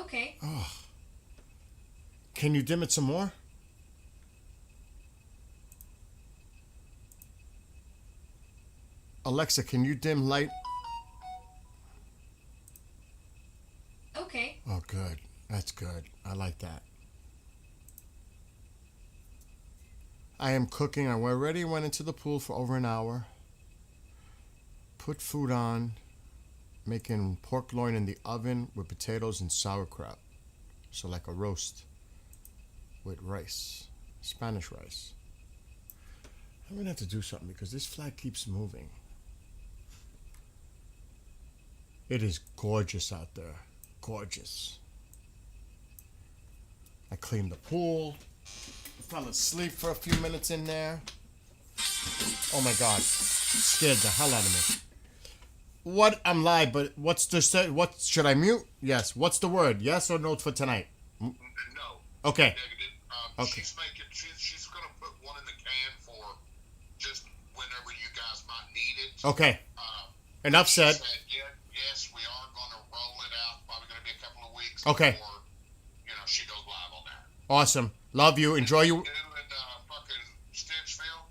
Okay. Oh, can you dim it some more? Alexa, can you dim light? Okay. Oh, good. That's good. I like that. I am cooking. I already went into the pool for over an hour. Put food on. Making pork loin in the oven with potatoes and sauerkraut. So like a roast with rice. Spanish rice. I'm going to have to do something because this flag keeps moving. It is gorgeous out there. Gorgeous. I cleaned the pool. Fell asleep for a few minutes in there. Oh my God. Scared the hell out of me. What? I'm live, but what's the what? Should I mute? Yes. What's the word? Yes or no for tonight? No. Okay. Negative. Okay. She's going to put one in the can for just whenever you guys might need it. Okay. Enough She said. Yes, we are going to roll it out. Probably going to be a couple of weeks Okay. before, she goes live on that. Awesome. Love you. Enjoy you. Anything new in fucking Stitchville?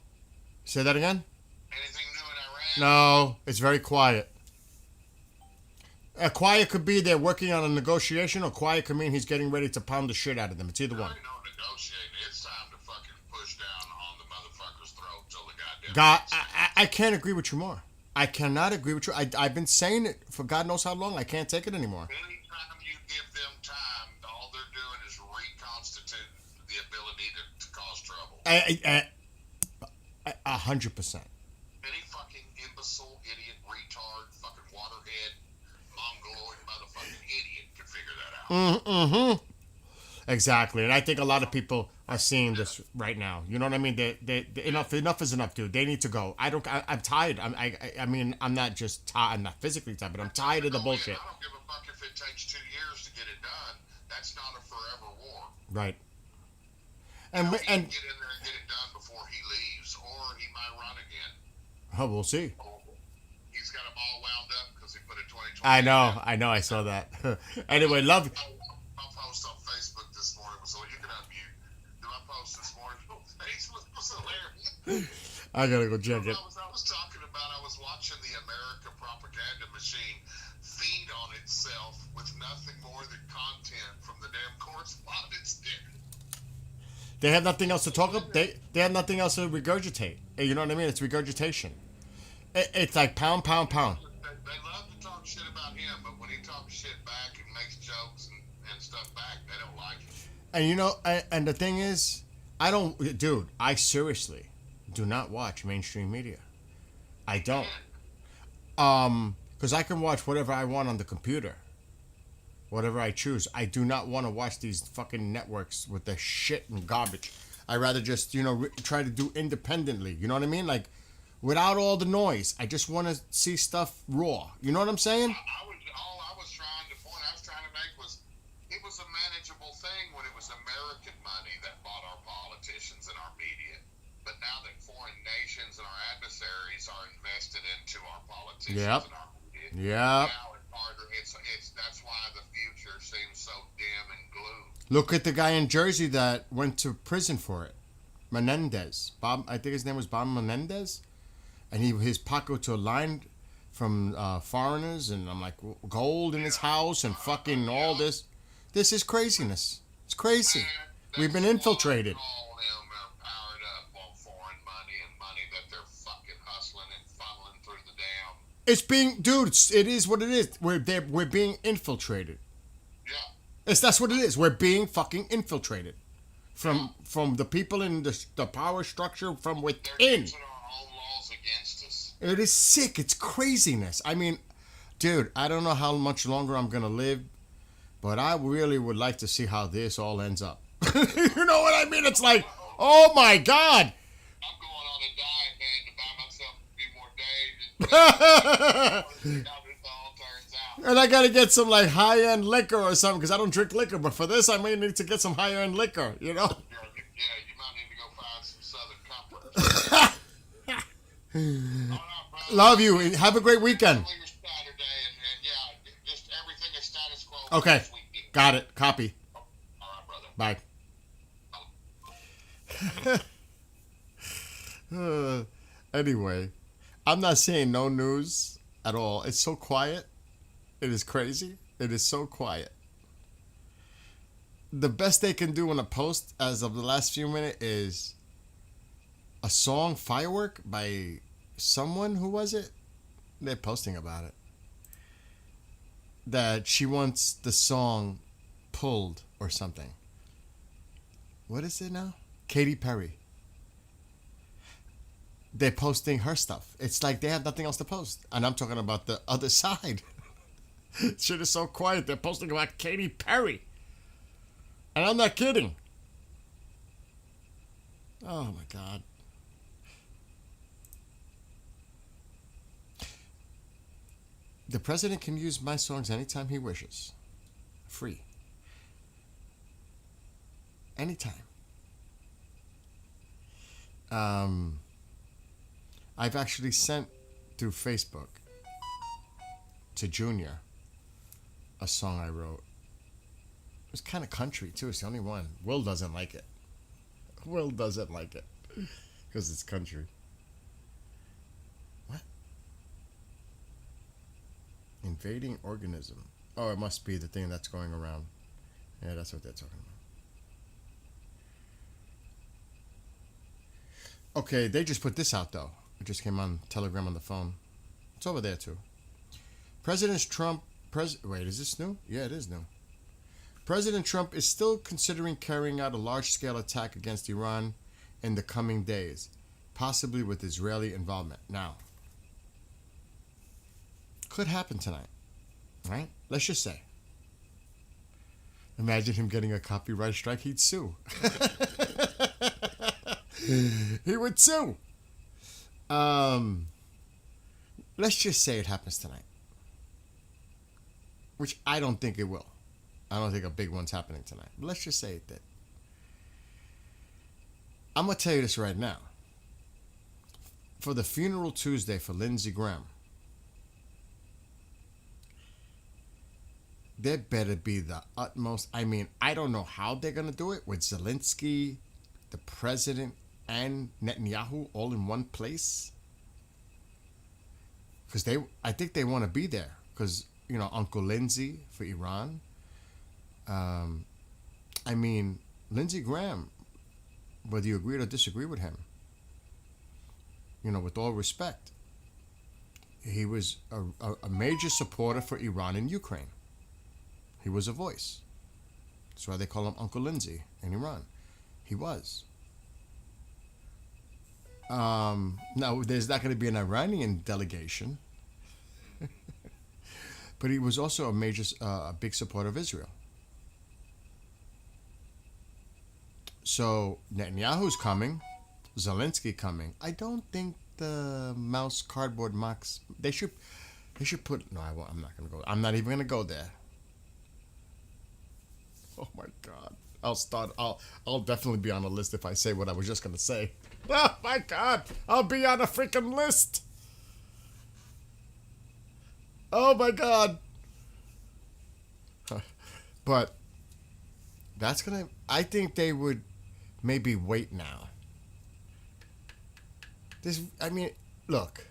Say that again? Anything new in Iran? No. It's very quiet. Quiet could be they're working on a negotiation, or quiet could mean he's getting ready to pound the shit out of them. It's either one. Ain't no negotiating. It's time to fucking push down on the motherfucker's throat till the goddamn... God, I can't agree with you more. I cannot agree with you. I've been saying it for God knows how long. I can't take it anymore. Anytime you give them time, all they're doing is reconstituting the ability to cause trouble. 100%. Any fucking imbecile, idiot, retard, fucking waterhead, mongoloid motherfucking idiot can figure that out. Mm-hmm. Exactly, and I think a lot of people are seeing this right now. You know what I mean? They enough is enough, dude. They need to go. I'm tired. I mean, I'm not just tired. I'm not physically tired, but I'm tired of the bullshit. I don't give a fuck if it takes 2 years to get it done. That's not a forever war. Right. He And can get in there and get it done before he leaves, or he might run again. oh, we'll see. He's got them all wound up because he put a 2020. I know. I saw that. Anyway, love. My post on Facebook this morning was, so you can unmute. My post this morning on Facebook was hilarious. I gotta go check it. I was talking about, I was watching the America propaganda machine feed on itself with nothing more than content from the damn correspondence dinner. They have nothing else to talk about. They have nothing else to regurgitate. You know what I mean? It's regurgitation. It's like pound, pound, pound. They love to talk shit about him, but when he talks shit back and makes jokes and stuff back, they don't like it. And you know, and the thing is, I seriously do not watch mainstream media. I don't. Because I can watch whatever I want on the computer. Whatever I choose. I do not want to watch these fucking networks with their shit and garbage. I rather just, try to do independently. You know what I mean? Like, without all the noise. I just want to see stuff raw. You know what I'm saying? All I was trying to make was, it was a manageable thing when it was American money that bought our politicians and our media. But now that foreign nations and our adversaries are invested into our politicians Yep. and our media, Yep. now it's harder. That's why the future seems so dim and gloom. Look at the guy in Jersey that went to prison for it. Menendez. Bob, I think his name was Bob Menendez. And his pockets were lined from foreigners, and I'm like, gold in his house and fucking all this. This is craziness. It's crazy. We've been infiltrated. All of them are powered up on foreign money and money that they're fucking hustling and funneling through the dam. It's being, dude. It is what it is. We're being infiltrated. Yeah. That's what it is. We're being fucking infiltrated from the people in the power structure from They're within. using our own laws against us. It is sick. It's craziness. I mean, dude, I don't know how much longer I'm gonna live, but I really would like to see how this all ends up. You know what I mean? It's like, oh my God. I'm going on a diet, man, to buy myself a few more days and see how this all turns out. And I gotta get some like high-end liquor or something because I don't drink liquor. But for this, I may need to get some higher-end liquor. You know? You might need to go find some Southern Comfort. Oh, no, brother. Love you. Have a great weekend. Saturday, and yeah, just everything is status quo Okay. this weekend. Got it. Copy. All right, brother. Bye. Anyway, I'm not saying no news at all. It's so quiet. It is crazy. It is so quiet. The best they can do on a post as of the last few minutes is a song Firework by someone. Who was it? They're posting about it. That she wants the song pulled or something. What is it now? Katy Perry. They're posting her stuff. It's like they have nothing else to post. And I'm talking about the other side. Shit is so quiet. They're posting about Katy Perry. And I'm not kidding. Oh my God. The president can use my songs anytime he wishes. Free. Anytime. I've actually sent through Facebook to Junior a song I wrote. It was kind of country too. It's the only one. Will doesn't like it. Will doesn't like it because it's country. What? Invading organism. Oh, it must be the thing that's going around. Yeah, that's what they're talking about. Okay, they just put this out though. It just came on Telegram on the phone. It's over there too. President Trump. Wait, is this new? Yeah, it is new. President Trump is still considering carrying out a large-scale attack against Iran in the coming days, possibly with Israeli involvement. Now, could happen tonight, right? Let's just say. Imagine him getting a copyright strike. He'd sue. He would sue. Let's just say it happens tonight, which I don't think it will. I don't think a big one's happening tonight. But let's just say it did. I'm going to tell you this right now. For the funeral Tuesday for Lindsey Graham, there better be the utmost. I mean, I don't know how they're going to do it with Zelensky, the president, and Netanyahu all in one place. Because I think they want to be there. Because, you know, Uncle Lindsey for Iran. I mean, Lindsey Graham, whether you agree or disagree with him, you know, with all respect, he was a major supporter for Iran and Ukraine. He was a voice. That's why they call him Uncle Lindsey in Iran. He was. Now, there's not going to be an Iranian delegation, but he was also a big supporter of Israel. So Netanyahu's coming, Zelensky coming. I don't think the mouse cardboard mocks. They should put. No, I won't. I'm not gonna go. I'm not even gonna go there. Oh my God! I'll definitely be on a list if I say what I was just gonna say. Oh my God! I'll be on a freaking list. Oh my God! But that's gonna. I think they would. Maybe wait now. Look.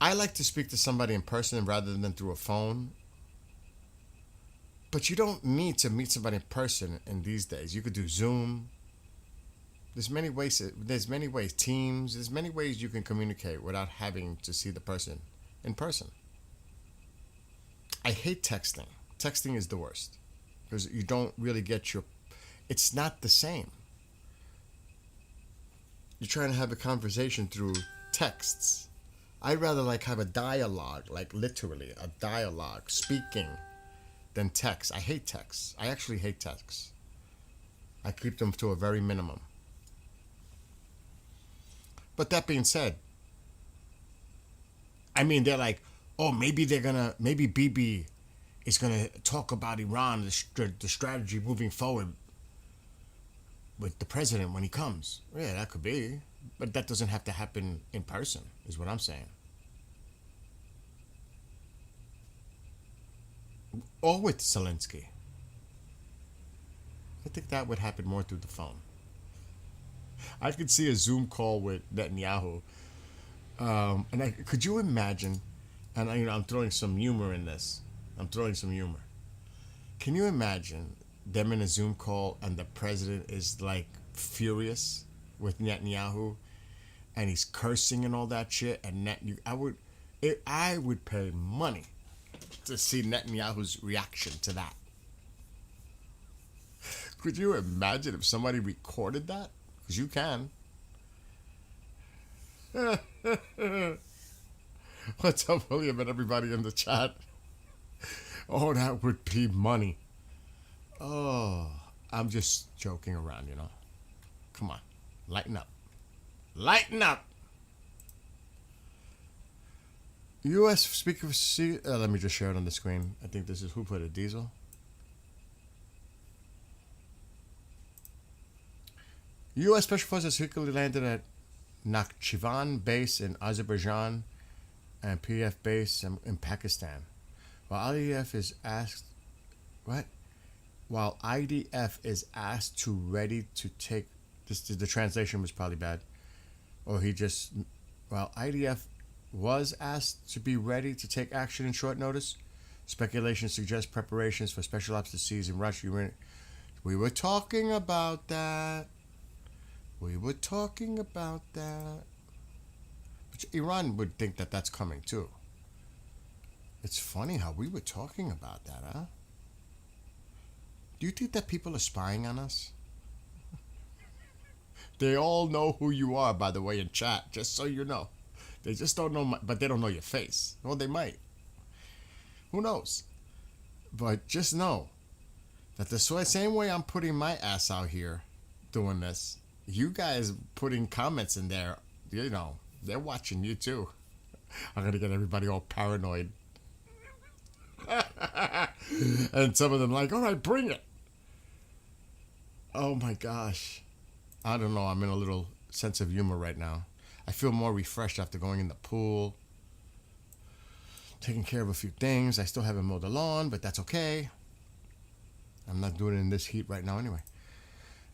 I like to speak to somebody in person rather than through a phone. But you don't need to meet somebody in person in these days. You could do Zoom. There's many ways. Teams. There's many ways you can communicate without having to see the person in person. I hate texting. Texting is the worst because you don't really get your. It's not the same. You're trying to have a conversation through texts. I'd rather have a dialogue, literally a dialogue, speaking, than text. I hate texts. I actually hate texts. I keep them to a very minimum. But that being said, I mean, they're like, oh, maybe Bibi is gonna talk about Iran, the strategy moving forward with the president when he comes. Yeah, that could be. But that doesn't have to happen in person, is what I'm saying. or with Zelensky. I think that would happen more through the phone. I could see a Zoom call with Netanyahu. Could you imagine? And I'm throwing some humor in this. I'm throwing some humor. Can you imagine them in a Zoom call and the president is like furious with Netanyahu, and he's cursing and all that shit? And I would pay money to see Netanyahu's reaction to that. Could you imagine if somebody recorded that? Because you can. What's up, William, and everybody in the chat? Oh, that would be money. Oh, I'm just joking around, you know. Come on, lighten up. Lighten up! U.S. Speaker of let me just share it on the screen. I think this is, who put it, Diesel? U.S. Special Forces secretly landed at Nakhchivan base in Azerbaijan and PF base in Pakistan. While IDF is asked, what? While IDF is asked to ready to take, the translation was probably bad, or while IDF was asked to be ready to take action in short notice, speculation suggests preparations for special ops to seize in Russia. We were talking about that. But Iran would think that that's coming too. It's funny how we were talking about that, huh? Do you think that people are spying on us? They all know who you are, by the way, in chat, just so you know. They just don't know, but they don't know your face. Well, they might. Who knows? But just know that the same way I'm putting my ass out here doing this, you guys putting comments in there, you know, they're watching you too. I'm going to get everybody all paranoid. And some of them like, all right, bring it. Oh my gosh. I don't know. I'm in a little sense of humor right now. I feel more refreshed after going in the pool, taking care of a few things. I still haven't mowed the lawn, but that's okay. I'm not doing it in this heat right now anyway.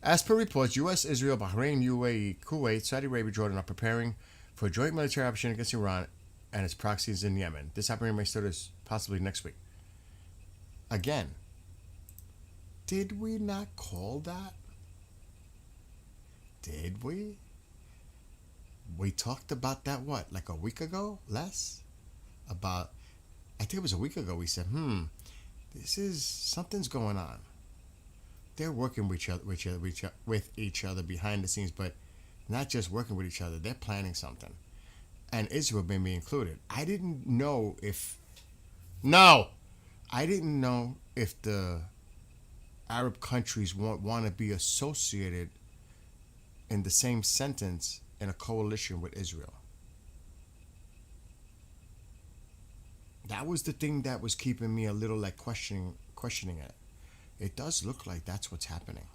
As per reports, U.S., Israel, Bahrain, UAE, Kuwait, Saudi Arabia, Jordan are preparing for a joint military operation against Iran and its proxies in Yemen. This operation may start as possibly next week. Again, did we not call that? Did we? We talked about that, what, like a week ago? Less? I think it was a week ago, we said, something's going on. They're working with each other behind the scenes, but not just working with each other. They're planning something. And Israel may be included. I didn't know if the Arab countries want to be associated in the same sentence in a coalition with Israel. That was the thing that was keeping me a little like questioning it. It does look like that's what's happening.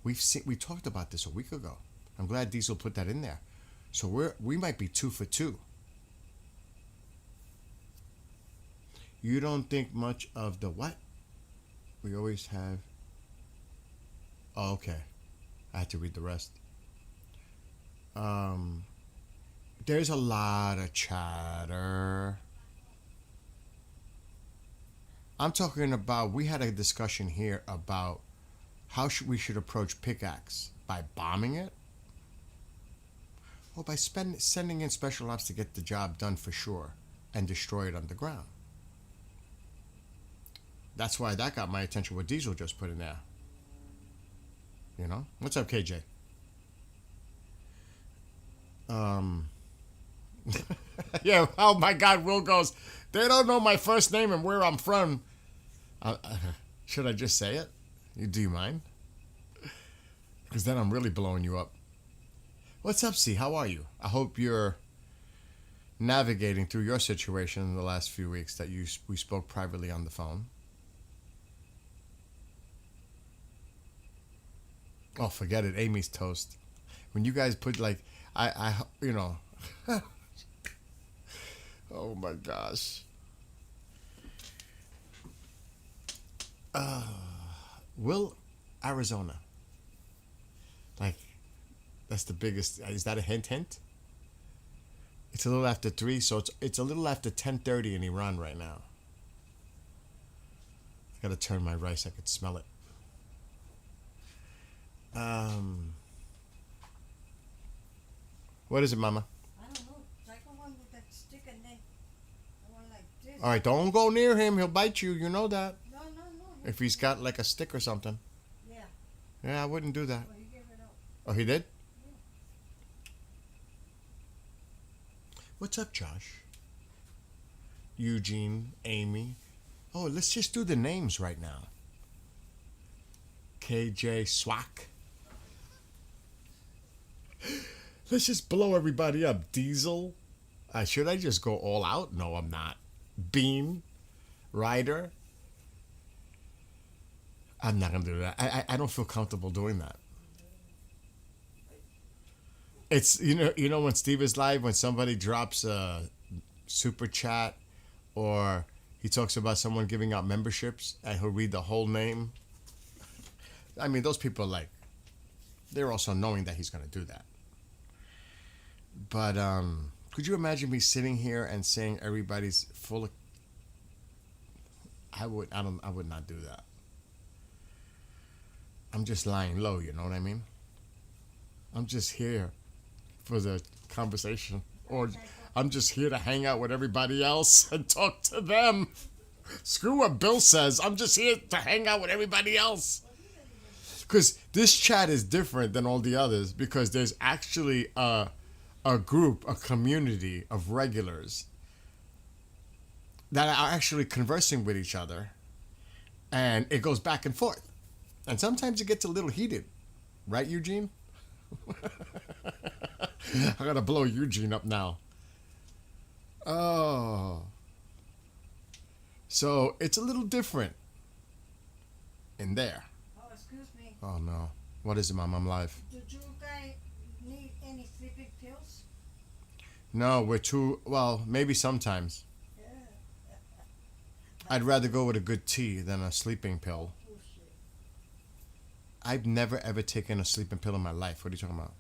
We talked about this a week ago. I'm glad Diesel put that in there. So we might be 2 for 2. You don't think much of the what? We always have. Oh, okay. I had to read the rest. There's a lot of chatter. I'm talking about, we had a discussion here about how we should approach Pickaxe. By bombing it? Or by sending in special ops to get the job done for sure and destroy it underground? That's why that got my attention, what Diesel just put in there. You know? What's up, KJ? Yeah, oh my God, Will goes, they don't know my first name and where I'm from. Should I just say it? Do you mind? Because then I'm really blowing you up. What's up, C? How are you? I hope you're navigating through your situation in the last few weeks that we spoke privately on the phone. Oh, forget it. Amy's toast. When you guys put like, you know. Oh my gosh. Will, Arizona. Like, that's the biggest. Is that a hint? Hint. It's a little after 3, so it's a little after 10:30 in Iran right now. I gotta turn my rice. I could smell it. Um, what is it, Mama? I don't know. It's like the one with that stick and then the one like this. All right, don't go near him. He'll bite you. You know that. No, no, no. If he's got like a stick or something. Yeah. Yeah, I wouldn't do that. Oh, he gave it up. Oh, he did? What's up, Josh? Eugene, Amy. Oh, let's just do the names right now. KJ Swack. Let's just blow everybody up. Diesel. Should I just go all out? No, I'm not. Bean. Ryder. I'm not gonna do that. I don't feel comfortable doing that. It's you know when Steve is live, when somebody drops a super chat or he talks about someone giving out memberships and he'll read the whole name. I mean, those people like they're also knowing that he's gonna do that. But could you imagine me sitting here and saying everybody's full of? I would not do that. I'm just lying low. You know what I mean? I'm just here for the conversation, or I'm just here to hang out with everybody else and talk to them. Screw what Bill says. I'm just here to hang out with everybody else. Because this chat is different than all the others because there's actually a group, a community of regulars that are actually conversing with each other, and it goes back and forth. And sometimes it gets a little heated. Right, Eugene? I gotta blow Eugene up now. Oh. So it's a little different in there. Oh, excuse me. Oh no. What is it, Mom? I'm live. Did you guys need any sleeping pills? No, we're too, well, maybe sometimes. Yeah. I'd rather go with a good tea than a sleeping pill. Bullshit. I've never ever taken a sleeping pill in my life. What are you talking about?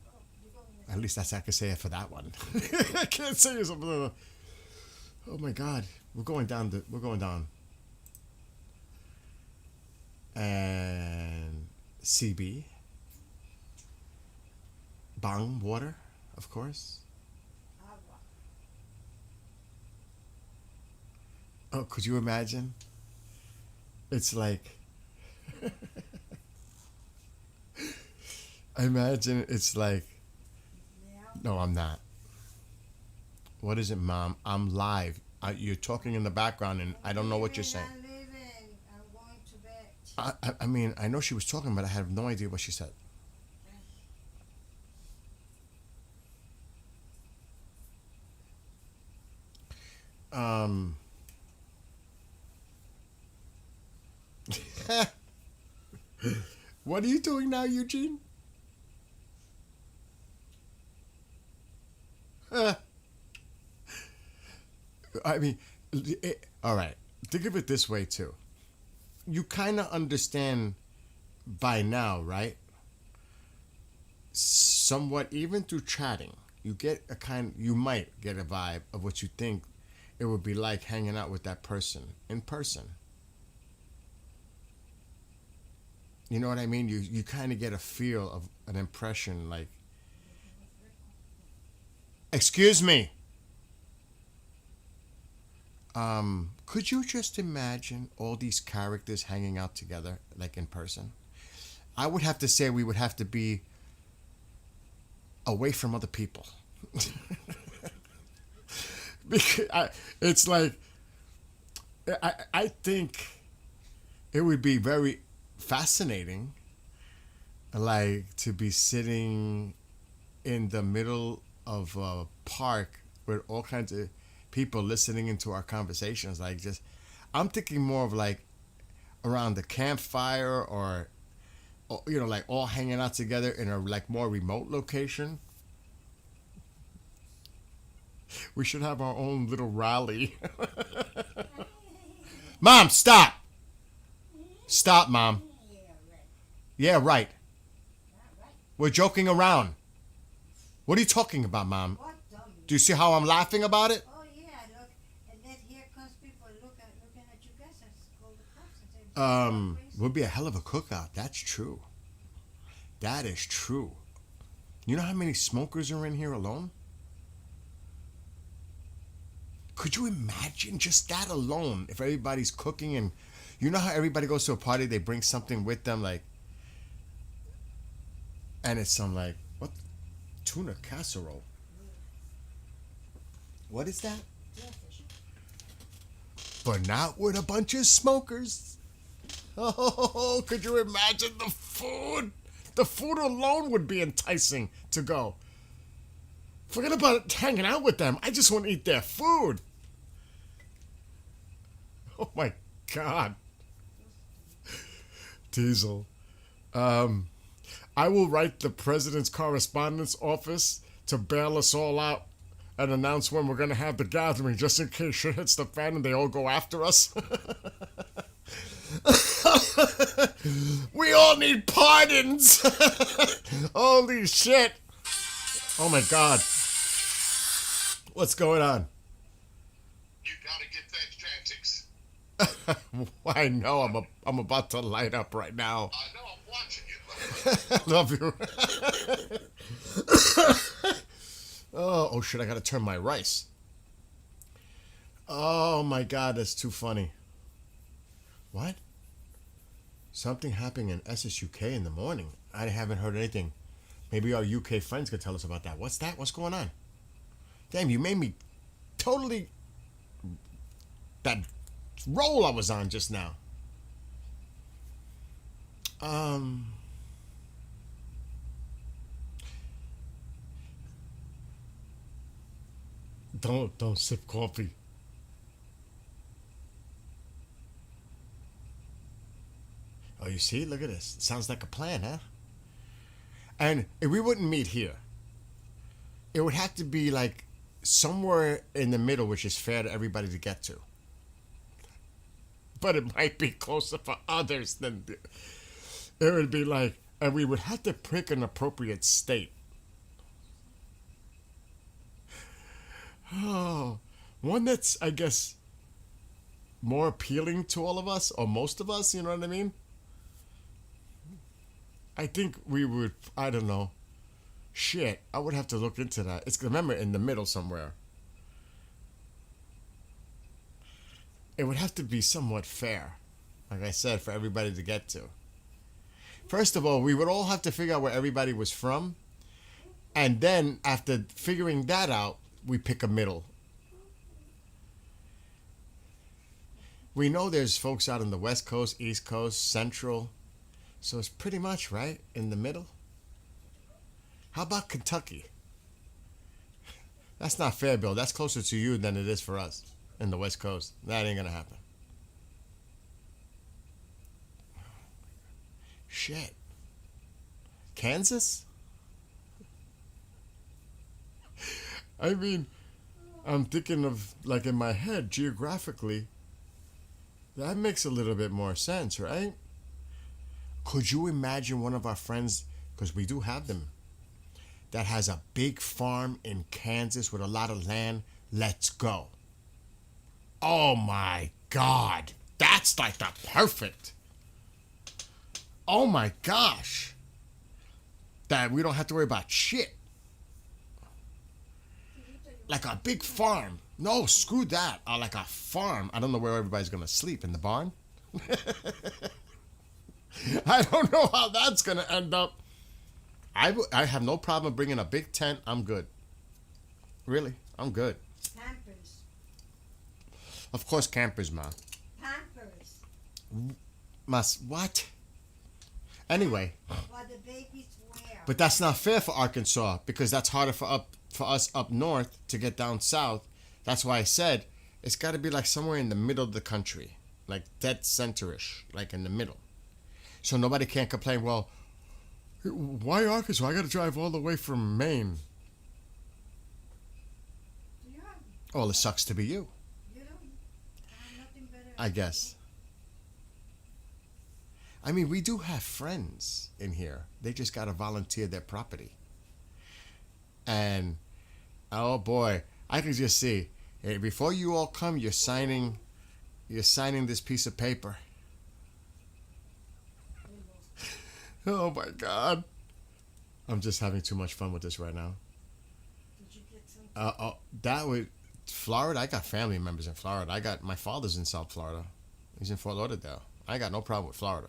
Oh, you going with At least that's I can say it for that one. I can't say something. Oh my God, we're going down. We're going down. And CB, Bang water, of course. agua. Oh, could you imagine? It's like. I imagine it's like. Yeah. No, I'm not. What is it, Mom? I'm live. You're talking in the background, and I don't know what you're saying. I'm leaving. I'm going to bed. I mean, I know she was talking, but I have no idea what she said. Um. What are you doing now, Eugene? I mean, all right. Think of it this way too. You kind of understand by now, right? Somewhat, even through chatting, you might get a vibe of what you think it would be like hanging out with that person in person. You know what I mean? You kind of get a feel of an impression like, excuse me. Could you just imagine all these characters hanging out together, like in person? I would have to say we would have to be away from other people. Because it's like, I think it would be very fascinating, like to be sitting in the middle of a park with all kinds of people listening into our conversations. Like, just, I'm thinking more of like around the campfire, or like all hanging out together in a like more remote location. We should have our own little rally. Mom, stop. Stop, Mom. Yeah, right. Yeah, right. Yeah, right. We're joking around. What are you talking about, Mom? What dummy? Do you see how I'm laughing about it? Oh yeah, look, and then here comes people looking at you guys and call the cops and say, Would be a hell of a cookout. That's true. That is true. You know how many smokers are in here alone? Could you imagine just that alone? If everybody's cooking and you know how everybody goes to a party, they bring something with them, like, and it's some like what, tuna casserole. What is that? yeah, fish. But not with a bunch of smokers. Oh, could you imagine the food? The food alone would be enticing to go. Forget about hanging out with them. I just want to eat their food. Oh my God. Diesel. I will write the president's correspondence office to bail us all out and announce when we're going to have the gathering just in case shit hits the fan and they all go after us. We all need pardons. Holy shit. Oh my God. What's going on? You gotta get that Chantix. I know I'm about to light up right now. I know I'm watching you. Love you. Oh shit, I gotta turn my rice. Oh my God, that's too funny. What? Something happening in SSUK in the morning. I haven't heard anything. Maybe our UK friends could tell us about that. What's that? What's going on? Damn, you made me totally that roll I was on just now. Don't sip coffee. Oh, you see? Look at this. Sounds like a plan, huh? And if we wouldn't meet here, it would have to be like somewhere in the middle, which is fair to everybody to get to. But it might be closer for others than it would be like, and we would have to pick an appropriate state. Oh, one that's, I guess, more appealing to all of us, or most of us, you know what I mean? I think we would, I don't know. Shit, I would have to look into that. It's, remember, in the middle somewhere. It would have to be somewhat fair, like I said, for everybody to get to. First of all, we would all have to figure out where everybody was from. And then, after figuring that out, we pick a middle. We know there's folks out on the West Coast, East Coast, Central. So it's pretty much, right, in the middle. How about Kentucky? That's not fair, Bill. That's closer to you than it is for us in the West Coast. That ain't gonna happen. Shit. Kansas? I mean, I'm thinking of, like, in my head, geographically, that makes a little bit more sense, right? Could you imagine one of our friends, because we do have them, that has a big farm in Kansas with a lot of land? Let's go. Oh my God. That's like the perfect. Oh my gosh. That we don't have to worry about shit. Like a big farm. No, screw that. Like a farm. I don't know where everybody's going to sleep. In the barn? I don't know how that's going to end up. I have no problem bringing a big tent. I'm good. Really, I'm good. Pampers. Of course, campers, ma. Pampers. What? Anyway. What the babies wear. But that's not fair for Arkansas because that's harder for us up north to get down south. That's why I said it's got to be like somewhere in the middle of the country, like dead center-ish, like in the middle. So nobody can complain, well, why Arkansas? I got to drive all the way from Maine. Do you have? Well, it sucks to be you, You don't have nothing better. I guess. I mean, we do have friends in here. They just got to volunteer their property. And, oh boy, I can just see, hey, before you all come, you're signing this piece of paper. Oh my God. I'm just having too much fun with this right now. Did you get some? That would, Florida, I got family members in Florida. My father's in South Florida. He's in Fort Lauderdale. I got no problem with Florida.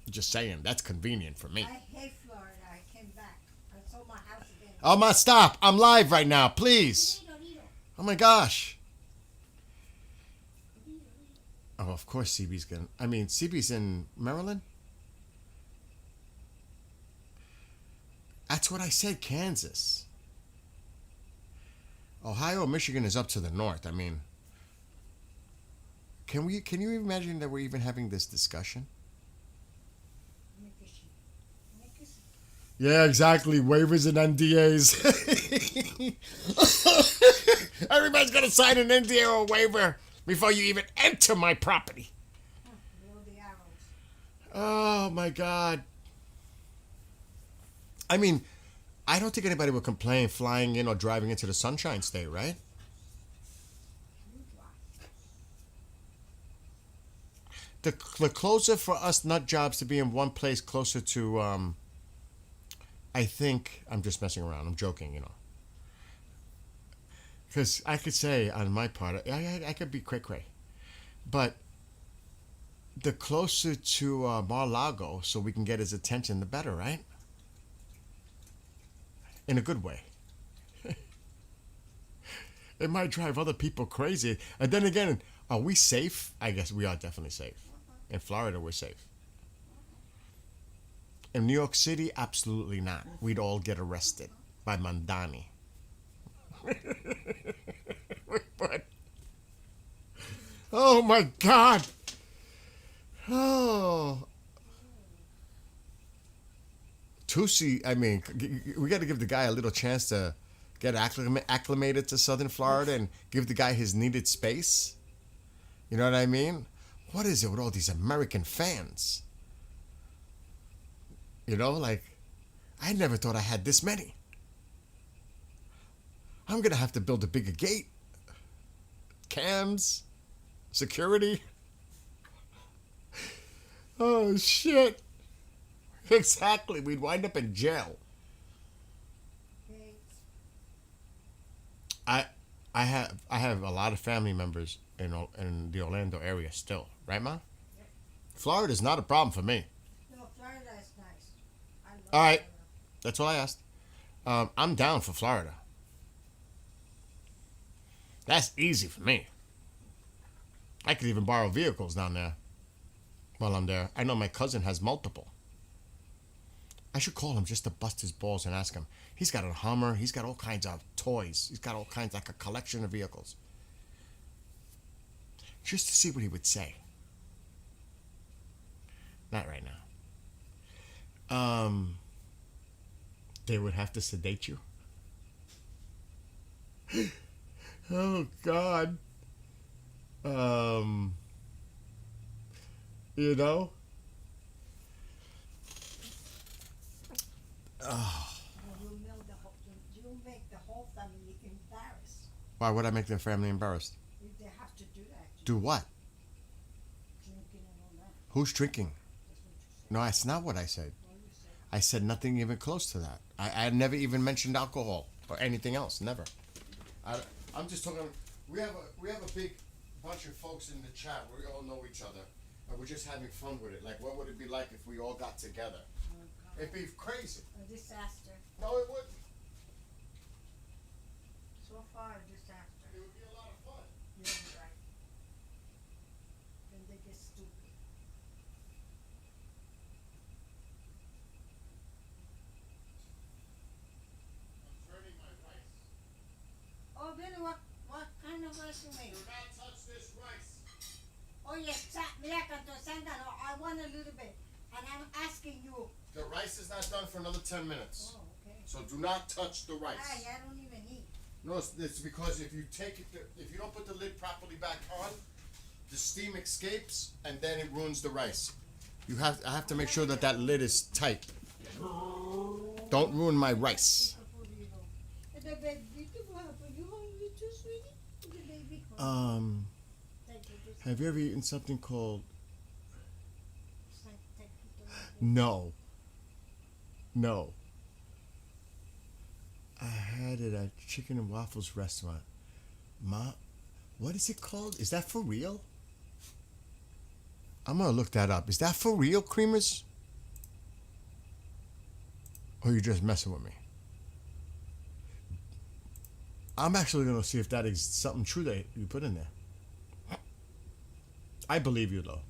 Just saying, that's convenient for me. I hate Florida. I came back. I sold my house again. Oh my, stop. I'm live right now, please. Oh my gosh. Oh, of course CB's in Maryland? That's what I said, Kansas. Ohio, Michigan is up to the north. I mean, can you imagine that we're even having this discussion? Yeah, exactly. Waivers and NDAs. Everybody's gonna sign an NDA or a waiver before you even enter my property. Blow the arrows. Oh my God. I mean, I don't think anybody would complain flying in or driving into the Sunshine State, right? The closer for us nut jobs to be in one place closer to, I think, I'm just messing around. I'm joking, Because I could say on my part, I could be cray-cray. But the closer to Mar-a-Lago so we can get his attention, the better, right? In a good way. It might drive other people crazy. And then again, are we safe? I guess we are definitely safe. In Florida, we're safe. In New York City, absolutely not. We'd all get arrested by Mandani. But, oh my God. Oh. Tusi, I mean, we got to give the guy a little chance to get acclimated to Southern Florida and give the guy his needed space. You know what I mean? What is it with all these American fans? Like, I never thought I had this many. I'm going to have to build a bigger gate. Cams. Security. Oh, shit. Exactly. We'd wind up in jail. I have a lot of family members in the Orlando area still. Right, Ma? Yep. Florida's not a problem for me. No, Florida is nice. I love All right. Florida. That's all I asked. I'm down for Florida. That's easy for me. I could even borrow vehicles down there while I'm there. I know my cousin has multiple. I should call him just to bust his balls and ask him. He's got a Hummer. He's got all kinds of toys. He's got all kinds, like a collection of vehicles. Just to see what he would say. Not right now. They would have to sedate you. Oh, God. You know? You'll make the whole family embarrassed. Why would I make their family embarrassed? They have to do that. Do what? Drinking and all that. Who's drinking? That's what you said. No, that's not what I said. What you said. I said nothing even close to that. I never even mentioned alcohol or anything else. Never. I'm just talking. We have a big bunch of folks in the chat. We all know each other, and we're just having fun with it. Like, what would it be like if we all got together? Oh, God. It'd be crazy. A disaster. No, it wouldn't. So far, a disaster. It would be a lot of fun. You're right. Then they get stupid. I'm turning my rice. Oh, Billy, what kind of rice you make? Do not touch this rice. Oh, yes, mira, canto sándalo. I want a little bit. And I'm asking you. The rice is not done for another 10 minutes. Oh, okay. So do not touch the rice. I don't even eat. No, it's because if you take it, if you don't put the lid properly back on, the steam escapes and then it ruins the rice. I have to make sure that that lid is tight. Don't ruin my rice. The baby too, you hungry too, sweetie? The baby Thank you. Have you ever eaten something called? It's like No. I had it at Chicken and Waffles restaurant. What is it called? Is that for real? I'm gonna look that up. Is that for real, Creamers? Or you just messing with me? I'm actually gonna see if that is something true that you put in there. I believe you though.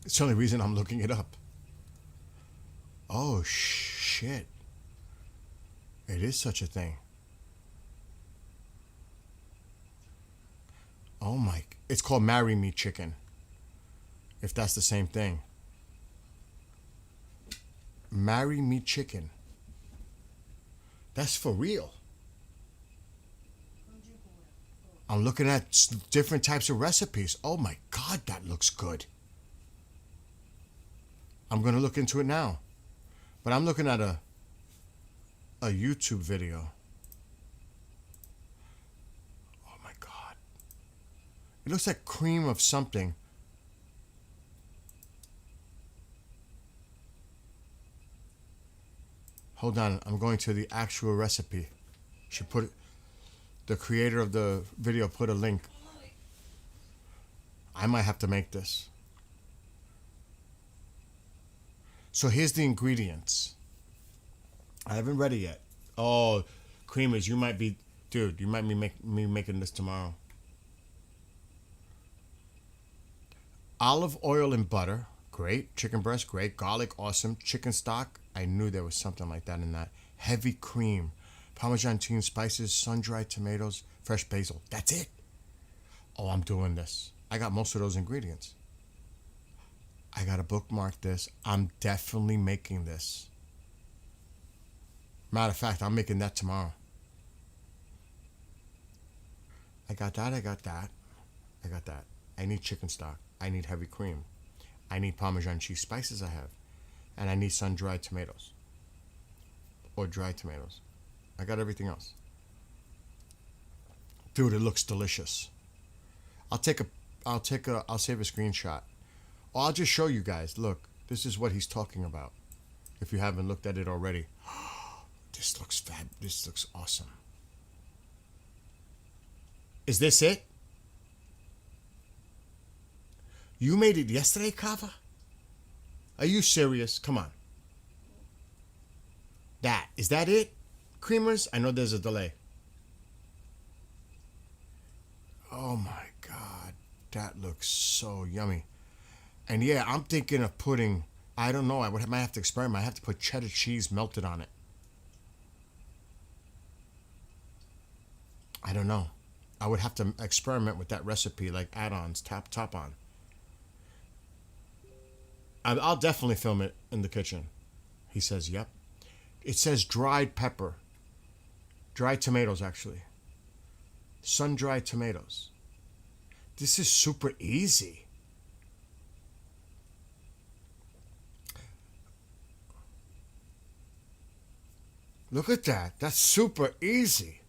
It's the only reason I'm looking it up. Oh shit. It is such a thing. Oh my, it's called Marry Me Chicken. If that's the same thing. Marry Me Chicken. That's for real. I'm looking at different types of recipes. Oh my God, that looks good. I'm going to look into it now. But I'm looking at a YouTube video. Oh my God. It looks like cream of something. Hold on, I'm going to the actual recipe. She put it, the creator of the video put a link. I might have to make this. So here's the ingredients. I haven't read it yet. Oh, Creamers, you might be, dude, you might be me making this tomorrow. Olive oil and butter, great. Chicken breast, great. Garlic, awesome. Chicken stock, I knew there was something like that in that. Heavy cream, Parmesan cheese, spices, sun-dried tomatoes, fresh basil. That's it. Oh, I'm doing this. I got most of those ingredients. I gotta bookmark this. I'm definitely making this. Matter of fact, I'm making that tomorrow. I got that. I need chicken stock. I need heavy cream. I need Parmesan cheese spices I have. And I need sun-dried tomatoes. Or dried tomatoes. I got everything else. Dude, it looks delicious. I'll save a screenshot. Or I'll just show you guys. Look, this is what he's talking about. If you haven't looked at it already. This looks this looks awesome. Is this it? You made it yesterday, Kava? Are you serious? Come on. Is that it? Creamers? I know there's a delay. Oh my God. That looks so yummy. And yeah, I'm thinking of putting, I don't know, might have to experiment. I have to put cheddar cheese melted on it. I don't know. I would have to experiment with that recipe, like add-ons, top on. I'll definitely film it in the kitchen. He says, yep. It says dried pepper. Dried tomatoes, actually. Sun-dried tomatoes. This is super easy. Look at that. That's super easy.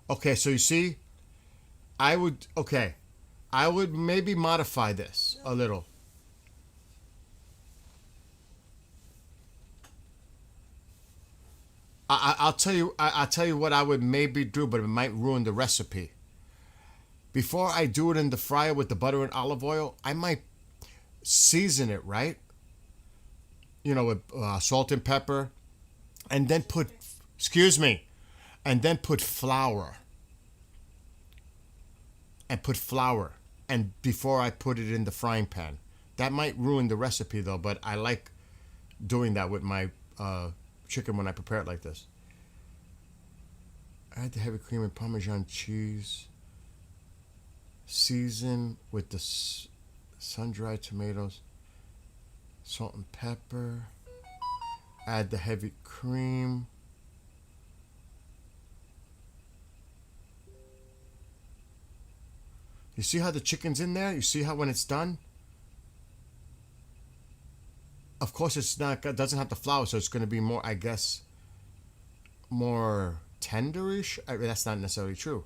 Okay, so you see, I would maybe modify this a little. I'll tell you what I would maybe do, but it might ruin the recipe. Before I do it in the fryer with the butter and olive oil, I might season it, right? You know, with salt and pepper, and then put flour. And before I put it in the frying pan. That might ruin the recipe though, but I like doing that with my chicken when I prepare it like this. Add the heavy cream and Parmesan cheese. Season with the sun-dried tomatoes, salt and pepper. Add the heavy cream. You see how the chicken's in there? You see how when it's done? Of course, it's not. It doesn't have the flour, so it's going to be more, I guess, more tenderish. I mean, that's not necessarily true,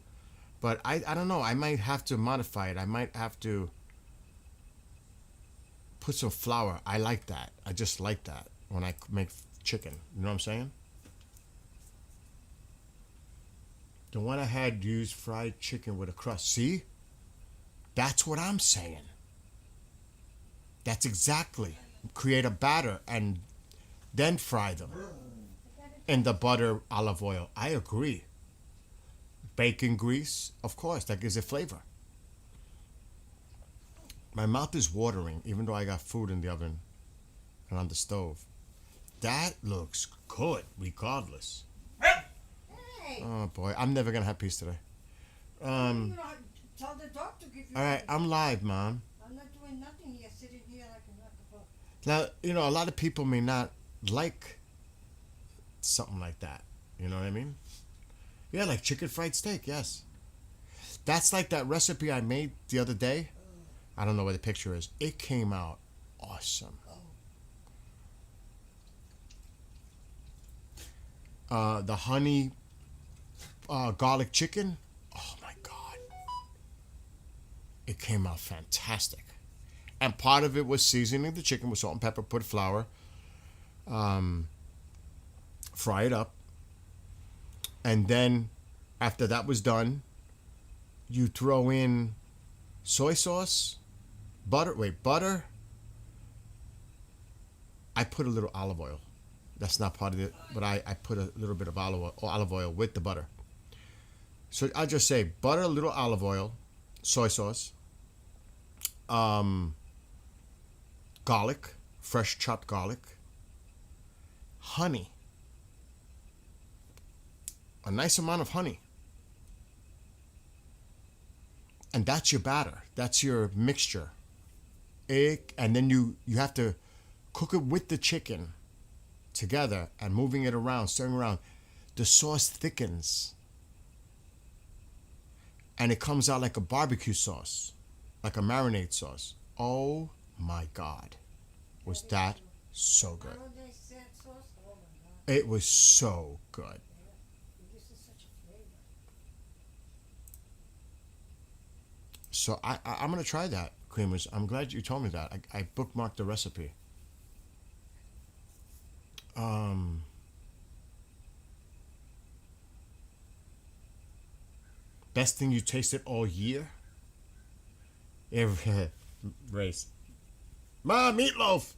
but I don't know. I might have to modify it. I might have to put some flour. I like that. I just like that when I make chicken. You know what I'm saying? The one I had used fried chicken with a crust. See? That's what I'm saying. That's exactly. Create a batter and then fry them in the butter, olive oil. I agree. Bacon grease, of course, that gives it flavor. My mouth is watering, even though I got food in the oven and on the stove. That looks good, regardless. Hey! Oh boy, I'm never gonna have peace today. You know, tell the dog to give you. All right, I'm live, Mom. I'm not doing nothing here, sitting here like a buck. Now, you know, a lot of people may not like something like that. You know what I mean? Yeah, like chicken fried steak, yes. That's like that recipe I made the other day. I don't know where the picture is. It came out awesome. The honey garlic chicken. Oh my God. It came out fantastic. And part of it was seasoning the chicken with salt and pepper, put flour, fry it up. And then after that was done, you throw in soy sauce, butter. I put a little olive oil. That's not part of it, but I put a little bit of olive oil with the butter. So I'll just say butter, a little olive oil, soy sauce, garlic, fresh chopped garlic, honey, a nice amount of honey. And that's your batter. That's your mixture. And then you have to cook it with the chicken together and moving it around, stirring around. The sauce thickens. And it comes out like a barbecue sauce, like a marinade sauce. Oh my God. Was that so good? It was so good. So I'm going to try that, Creamers. I'm glad you told me that. I bookmarked the recipe. Best thing you tasted all year? Race. Ma, meatloaf!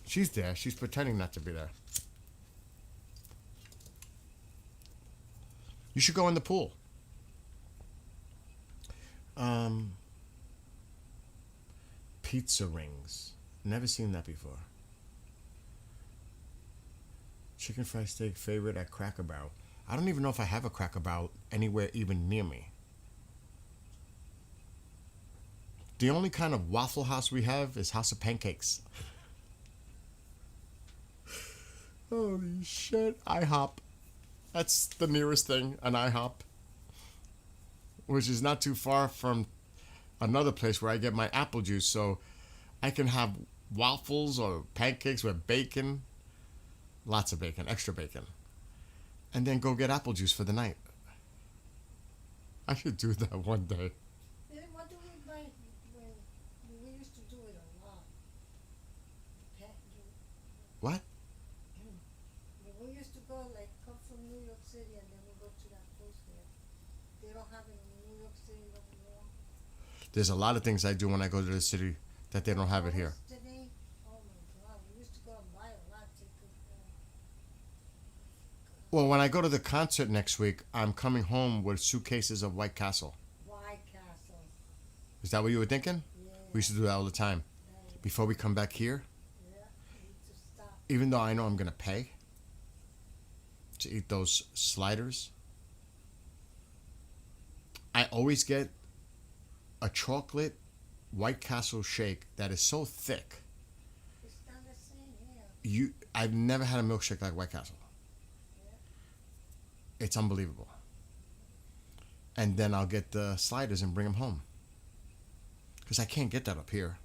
She's there. She's pretending not to be there. You should go in the pool. Pizza rings. Never seen that before. Chicken fried steak favorite at Cracker Barrel. I don't even know if I have a Cracker Barrel anywhere even near me. The only kind of Waffle House we have is House of Pancakes. Holy shit. IHOP. That's the nearest thing, an IHOP. Which is not too far from another place where I get my apple juice, so I can have waffles or pancakes with bacon, lots of bacon, extra bacon, and then go get apple juice for the night. I should do that one day. What do we buy when we used to do it a lot? What? We used to go, like, come from New York City and then we go to that place there. They don't have it in New York City no more. There's a lot of things I do when I go to the city that they don't have it here. What's the name? Oh my God, we used to go and buy a lot. Well, when I go to the concert next week, I'm coming home with suitcases of White Castle. White Castle. Is that what you were thinking? Yeah. We used to do that all the time. Before we come back here, Yeah, we need to stop. even though I know I'm going to pay, to eat those sliders. I always get a chocolate White Castle shake that is so thick. It's not the same here. I've never had a milkshake like White Castle. It's unbelievable. And then I'll get the sliders and bring them home. Because I can't get that up here.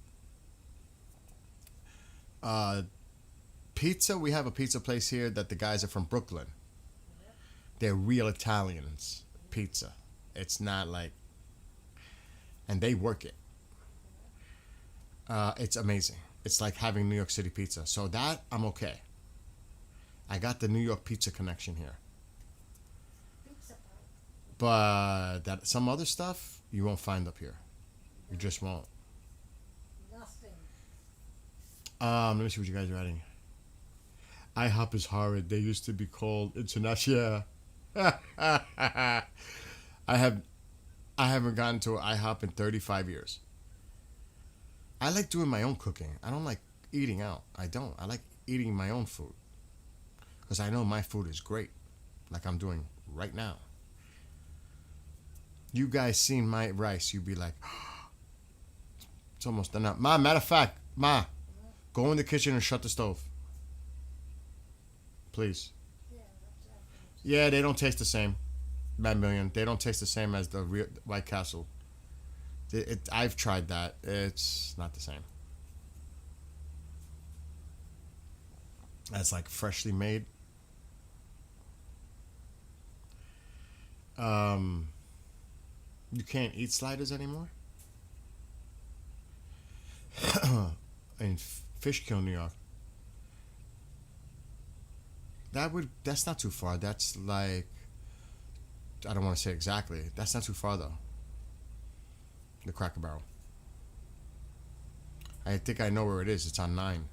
Pizza, we have a pizza place here that the guys are from Brooklyn. They're real Italians pizza. It's not like, and they work it. It's amazing. It's like having New York City pizza. So that, I'm okay. I got the New York pizza connection here. Pizza pie. But that some other stuff you won't find up here. You just won't. Nothing. Let me see what you guys are writing. IHOP is horrid. They used to be called International. I haven't gotten to an IHOP in 35 years. I like doing my own cooking. I don't like eating out. I don't. I like eating my own food. Because I know my food is great. Like I'm doing right now. You guys seen my rice, you'd be like, it's almost done up. Ma, matter of fact, Ma, go in the kitchen and shut the stove. Please. Yeah, that's happening. Yeah, they don't taste the same. Bad million. They don't taste the same as the real White Castle. I've tried that. It's not the same. That's like freshly made. You can't eat sliders anymore? In Fishkill, New York. That's not too far. That's like, I don't want to say exactly. That's not too far though. The Cracker Barrel. I think I know where it is. It's on 9.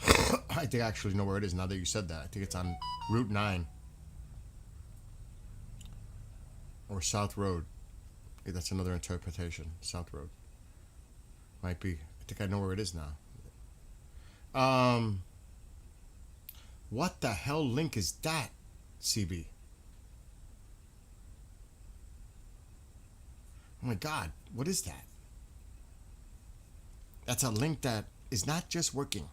I think I actually know where it is now that you said that. I think it's on Route 9. Or South Road. Yeah, that's another interpretation. South Road. Might be. I think I know where it is now. What the hell link is that, CB? Oh my God, what is that? That's a link that is not just working.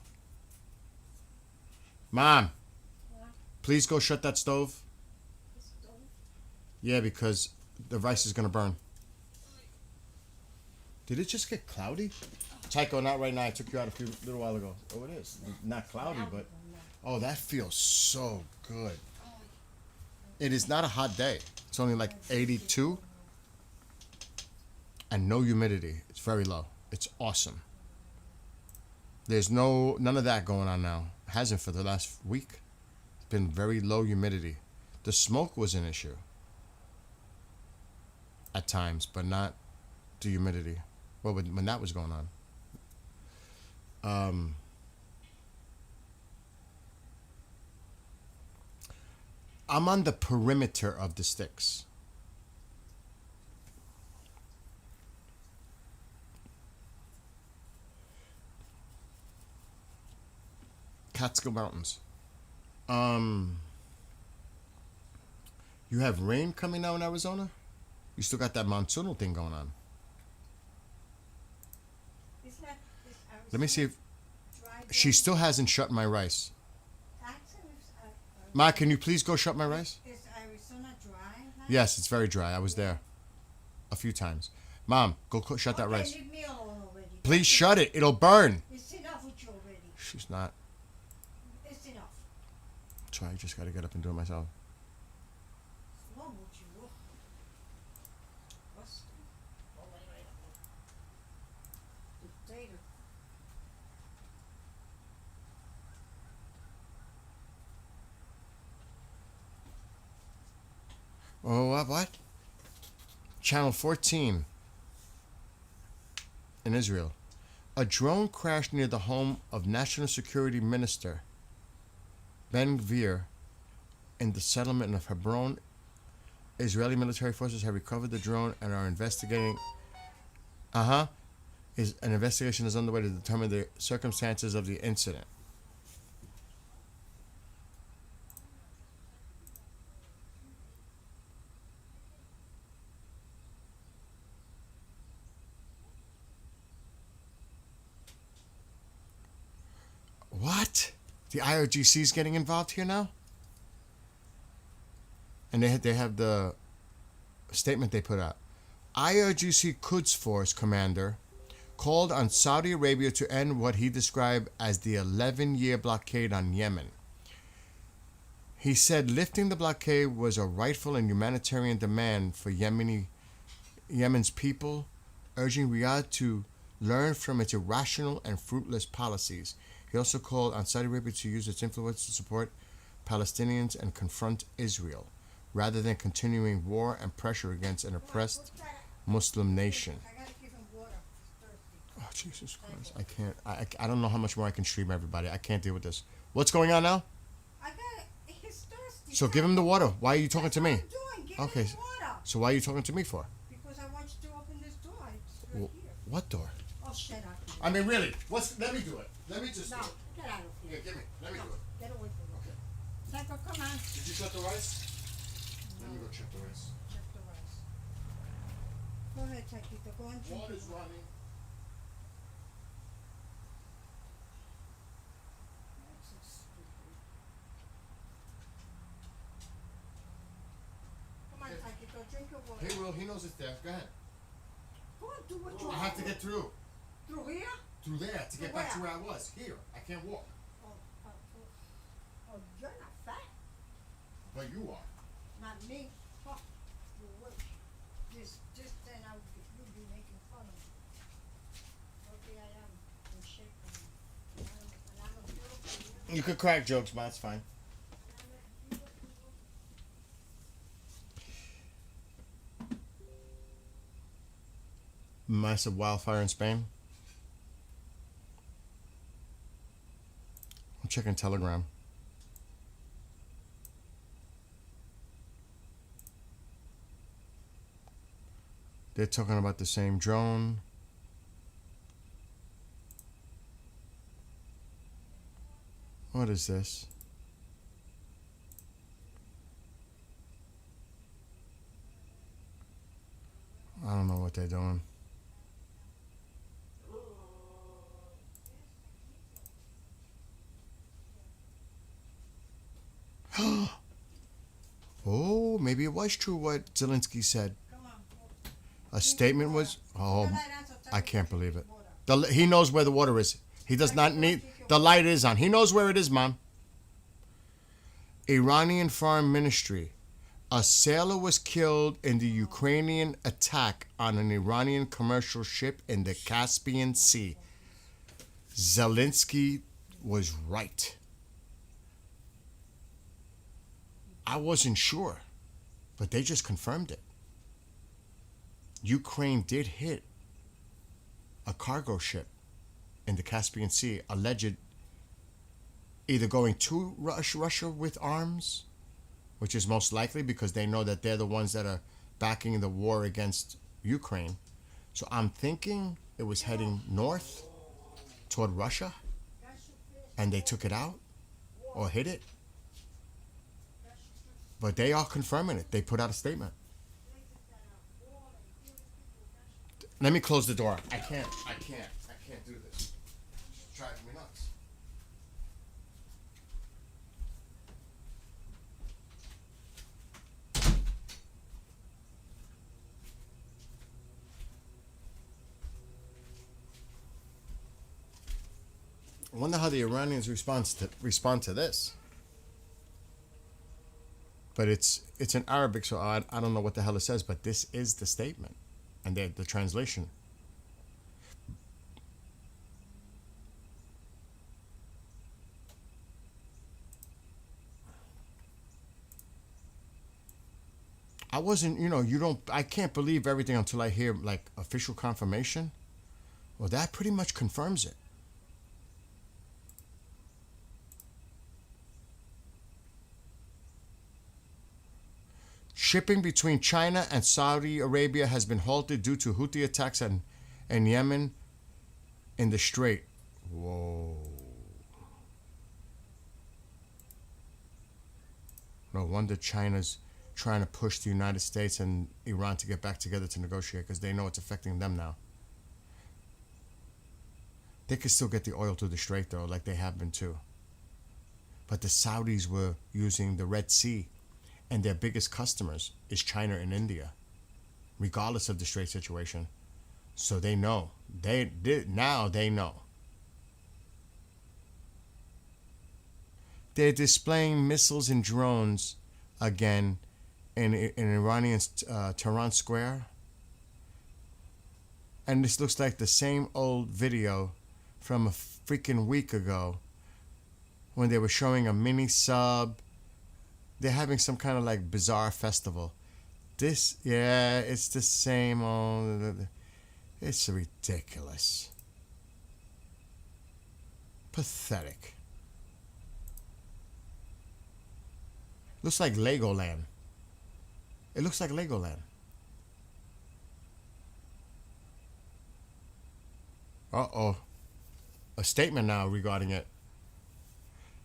Mom, What? please go shut that stove. The stove? Yeah, because the rice is gonna burn. Did it just get cloudy? Tycho, not right now. I took you out a little while ago. Oh, it is. Not cloudy, but oh, that feels so good. It is not a hot day. It's only like 82 and no humidity. It's very low. It's awesome. There's none of that going on now. It hasn't for the last week. It's been very low humidity. The smoke was an issue at times, but not the humidity. Well, when that was going on. I'm on the perimeter of the sticks. Catskill Mountains. You have rain coming now in Arizona? You still got that monsoonal thing going on. It's like this Let me see if dry she day. still hasn't shut my rice. Ask him if, Ma, can you please go shut my rice? is Arizona dry? Now? Yes, it's very dry. I was there a few times. Mom, go shut that Okay, rice. leave me alone already. Please shut it. It'll burn. It's enough with you already. She's not. It's enough. So I just got to get up and do it myself. It's wrong with you. What's oh, wait, wait, wait. Potato. Oh, what? Channel 14 in Israel. A drone crashed near the home of National Security Minister Ben Gvir in the settlement of Hebron. Israeli military forces have recovered the drone and are investigating. An investigation is underway to determine the circumstances of the incident. The IRGC is getting involved here now? And they have the statement they put out. IRGC Quds Force commander called on Saudi Arabia to end what he described as the 11-year blockade on Yemen. He said lifting the blockade was a rightful and humanitarian demand for Yemen's people, urging Riyadh to learn from its irrational and fruitless policies. He also called on Saudi Arabia to use its influence to support Palestinians and confront Israel, rather than continuing war and pressure against an oppressed Muslim nation. I gotta give him water. He's thirsty. Oh, Jesus Christ. I can't. I don't know how much more I can stream everybody. I can't deal with this. What's going on now? I got it. He's thirsty. So give him the water. Why are you talking That's to what me? I'm doing. Give Okay. him water. So why are you talking to me for? Because I want you to open this door. It's right here. What door? Oh, shut up. I mean, really? Let me do it. Let me just No, do it. get out of Yeah, here. give me. Let me No, do it. get away from me. Okay. Psycho, come on. Did you shut the rice? Let me No, go check the rice. check the rice. Go ahead, Taquito. Go and drink. Water's running. That's so stupid. Come on, Okay. Taquito. Drink your water. Hey, Will, he knows it's there. Go ahead. Go on, do what you I have to get through. Through here? Through there to get Where? back to where I was. Here. I can't walk. Oh, you're not fat. But you are. Not me. Oh, you wish. Just then you'd be making fun of me. Okay, I am in shape and I'm a beautiful woman. You could crack jokes, man. It's fine. I'm a beautiful woman. Massive wildfire in Spain. I'm checking Telegram. They're talking about the same drone. What is this? I don't know what they're doing. Oh, maybe it was true what Zelensky said. Come on. A statement was. Oh, Good night, Ansel. I can't believe it. Water. He knows where the water is. He does not need. The light is on. He knows where it is, Mom. Iranian Foreign Ministry. A sailor was killed in the Ukrainian attack on an Iranian commercial ship in the Caspian Sea. Zelensky was right. I wasn't sure, but they just confirmed it. Ukraine did hit a cargo ship in the Caspian Sea, alleged either going to Russia with arms, which is most likely because they know that they're the ones that are backing the war against Ukraine. So I'm thinking it was heading north toward Russia, and they took it out or hit it. But they are confirming it. They put out a statement. Let me close the door. I can't do this. It's driving me nuts. I wonder how the Iranians respond to this. But it's in Arabic, so I don't know what the hell it says. But this is the statement, and the translation. I wasn't, I can't believe everything until I hear like official confirmation. Well, that pretty much confirms it. Shipping between China and Saudi Arabia has been halted due to Houthi attacks in Yemen in the Strait. Whoa. No wonder China's trying to push the United States and Iran to get back together to negotiate, because they know it's affecting them now. They could still get the oil through the Strait, though, like they have been too. but the Saudis were using the Red Sea, and their biggest customers is China and India, regardless of the Strait situation. So they know. Now they know. They're displaying missiles and drones again in Iranian Tehran Square. And this looks like the same old video from a freaking week ago when they were showing a mini sub. They're having some kind of like bizarre festival. It's the same old. It's ridiculous. Pathetic. Looks like Legoland. It looks like Legoland. Uh-oh. A statement now regarding it.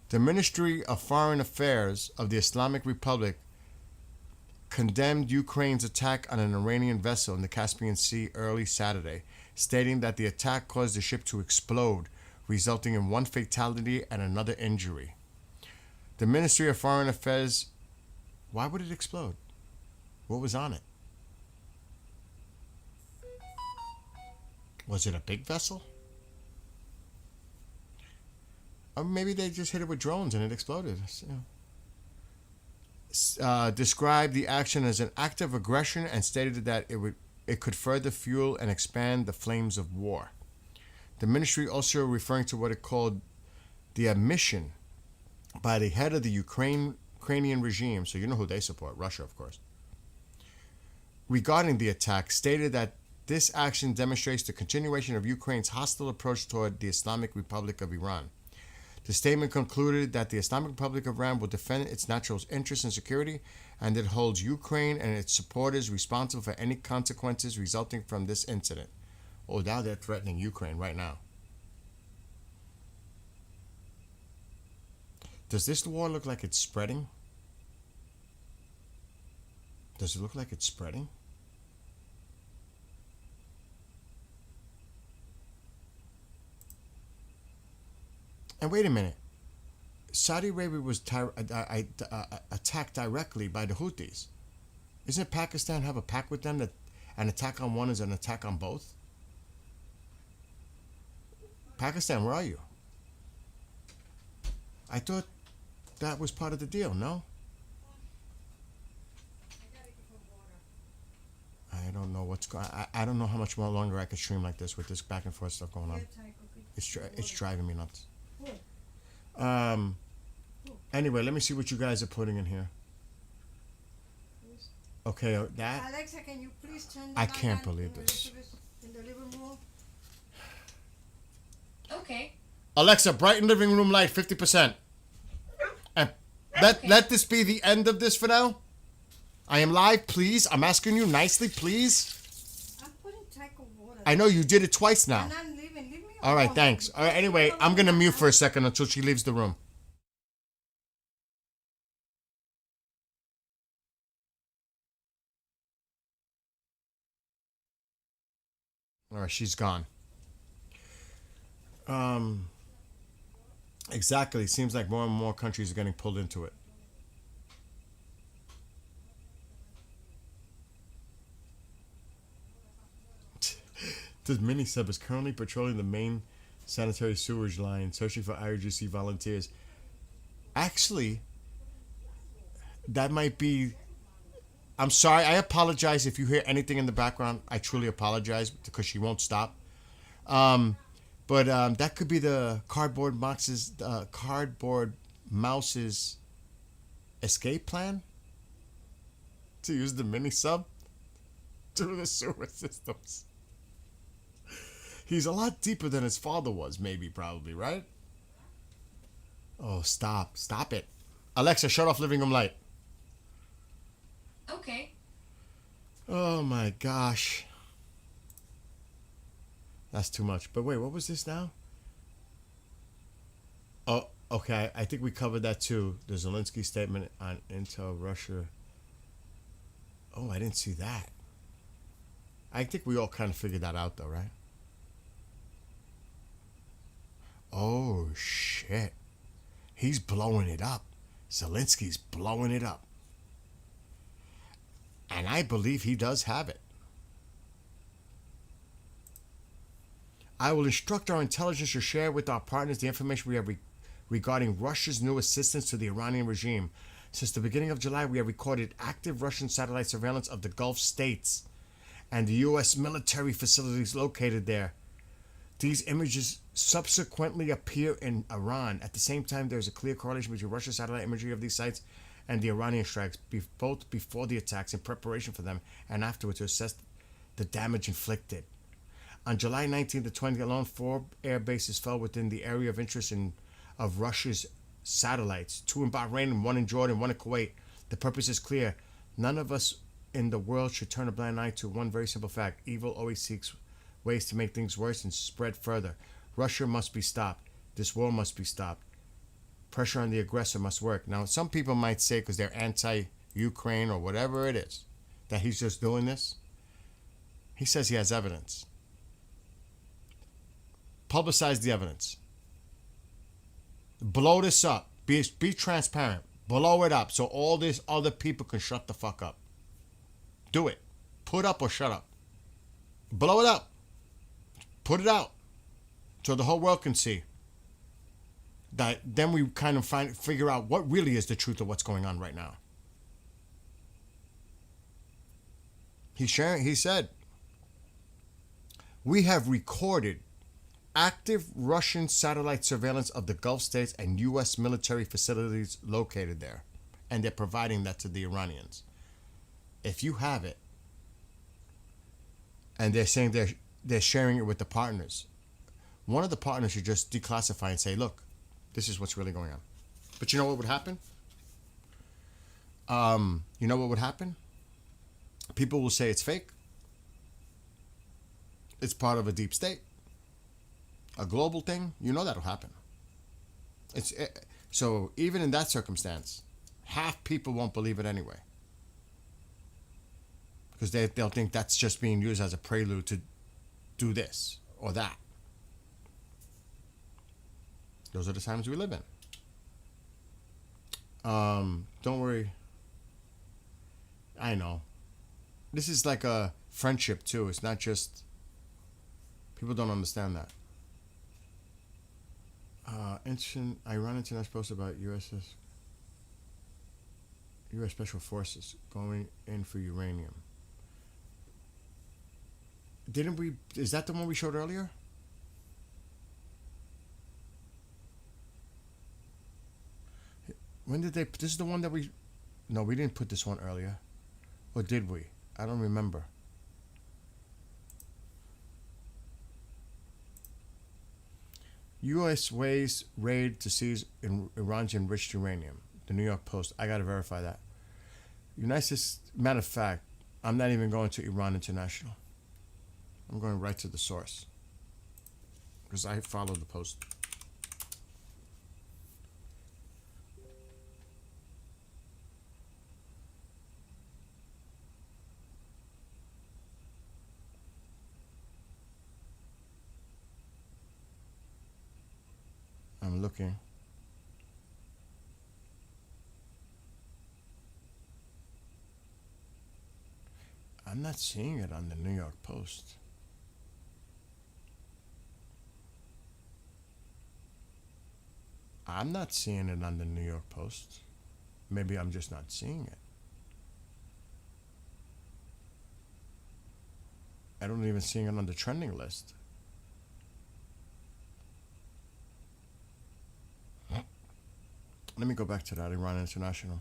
The Ministry of Foreign Affairs of the Islamic Republic condemned Ukraine's attack on an Iranian vessel in the Caspian Sea early Saturday, stating that the attack caused the ship to explode, resulting in one fatality and another injury. The Ministry of Foreign Affairs... Why would it explode? What was on it? Was it a big vessel? Or maybe they just hit it with drones and it exploded. Described the action as an act of aggression and stated that it could further fuel and expand the flames of war. The ministry also referring to what it called the admission by the head of the Ukrainian regime, so you know who they support, Russia, of course, regarding the attack, stated that this action demonstrates the continuation of Ukraine's hostile approach toward the Islamic Republic of Iran. The statement concluded that the Islamic Republic of Iran will defend its natural interests and security, and it holds Ukraine and its supporters responsible for any consequences resulting from this incident. Oh, now they're threatening Ukraine right now. Does this war look like it's spreading? Does it look like it's spreading? And wait a minute. Saudi Arabia was attacked directly by the Houthis. Isn't Pakistan have a pact with them that an attack on one is an attack on both? Pakistan, where are you? I thought that was part of the deal, no? I don't know what's going on. I don't know how much more longer I could stream like this with this back and forth stuff going on. It's driving me nuts. Anyway, let me see what you guys are putting in here. Okay, that... Alexa, can you please turn the I light can't on believe in this. In the living room? Okay. Alexa, brighten living room light 50%. And let this be the end of this for now. I am live, please. I'm asking you nicely, please. I'm putting tank of water. I know you did it twice now. And I'm leaving. Leave me All right, alone. thanks. All right, anyway, I'm going to mute for a second until she leaves the room. All right, she's gone. Exactly. Seems like more and more countries are getting pulled into it. The mini sub is currently patrolling the main sanitary sewage line, searching for IRGC volunteers. Actually, that might be... I'm sorry. I apologize if you hear anything in the background. I truly apologize because she won't stop. But that could be the cardboard mouse's escape plan to use the mini sub through the sewer systems. He's a lot deeper than his father was, maybe, probably, right? Oh, stop it. Alexa, shut off living room light. Okay. Oh my gosh. That's too much. But wait, what was this now? Oh, okay. I think we covered that too. The Zelensky statement on Intel Russia. Oh, I didn't see that. I think we all kind of figured that out though, right? Oh, shit. He's blowing it up. Zelensky's blowing it up. And I believe he does have it. I will instruct our intelligence to share with our partners the information we have regarding Russia's new assistance to the Iranian regime. Since the beginning of July, we have recorded active Russian satellite surveillance of the Gulf states and the U.S. military facilities located there. These images subsequently appear in Iran. At the same time, there is a clear correlation between Russia's satellite imagery of these sites and the Iranian strikes, both before the attacks, in preparation for them, and afterwards to assess the damage inflicted. On July 19th to 20th alone, 4 air bases fell within the area of interest of Russia's satellites, 2 in Bahrain and 1 in Jordan, 1 in Kuwait. The purpose is clear. None of us in the world should turn a blind eye to one very simple fact. Evil always seeks ways to make things worse and spread further. Russia must be stopped. This war must be stopped. Pressure on the aggressor must work. Now, some people might say, because they're anti-Ukraine or whatever it is, that he's just doing this. He says he has evidence. Publicize the evidence. Blow this up. Be transparent. Blow it up so all these other people can shut the fuck up. Do it. Put up or shut up. Blow it up. Put it out so the whole world can see. That then we kind of figure out what really is the truth of what's going on right now. He said, we have recorded active Russian satellite surveillance of the Gulf states and U.S. military facilities located there. And they're providing that to the Iranians. If you have it, and they're saying they're sharing it with the partners, one of the partners should just declassify and say, look, this is what's really going on. But you know what would happen? You know what would happen? People will say it's fake. It's part of a deep state. A global thing. You know that'll happen. So even in that circumstance, half people won't believe it anyway. Because they'll think that's just being used as a prelude to do this or that. Those are the times we live in. Don't worry. I know. This is like a friendship too. It's not just... People don't understand that. Iran International Post about U.S. Special Forces going in for uranium. Didn't we... Is that the one we showed earlier? When did they... This is the one that we... No, we didn't put this one earlier. Or did we? I don't remember. U.S. weighs raid to seize Iran's enriched uranium. The New York Post. I gotta verify that. United States... Matter of fact, I'm not even going to Iran International. I'm going right to the source. Because I follow the Post. I'm looking. I'm not seeing it on the New York Post. I'm not seeing it on the New York Post. Maybe I'm just not seeing it. I don't even see it on the trending list. Let me go back to that, Iran International.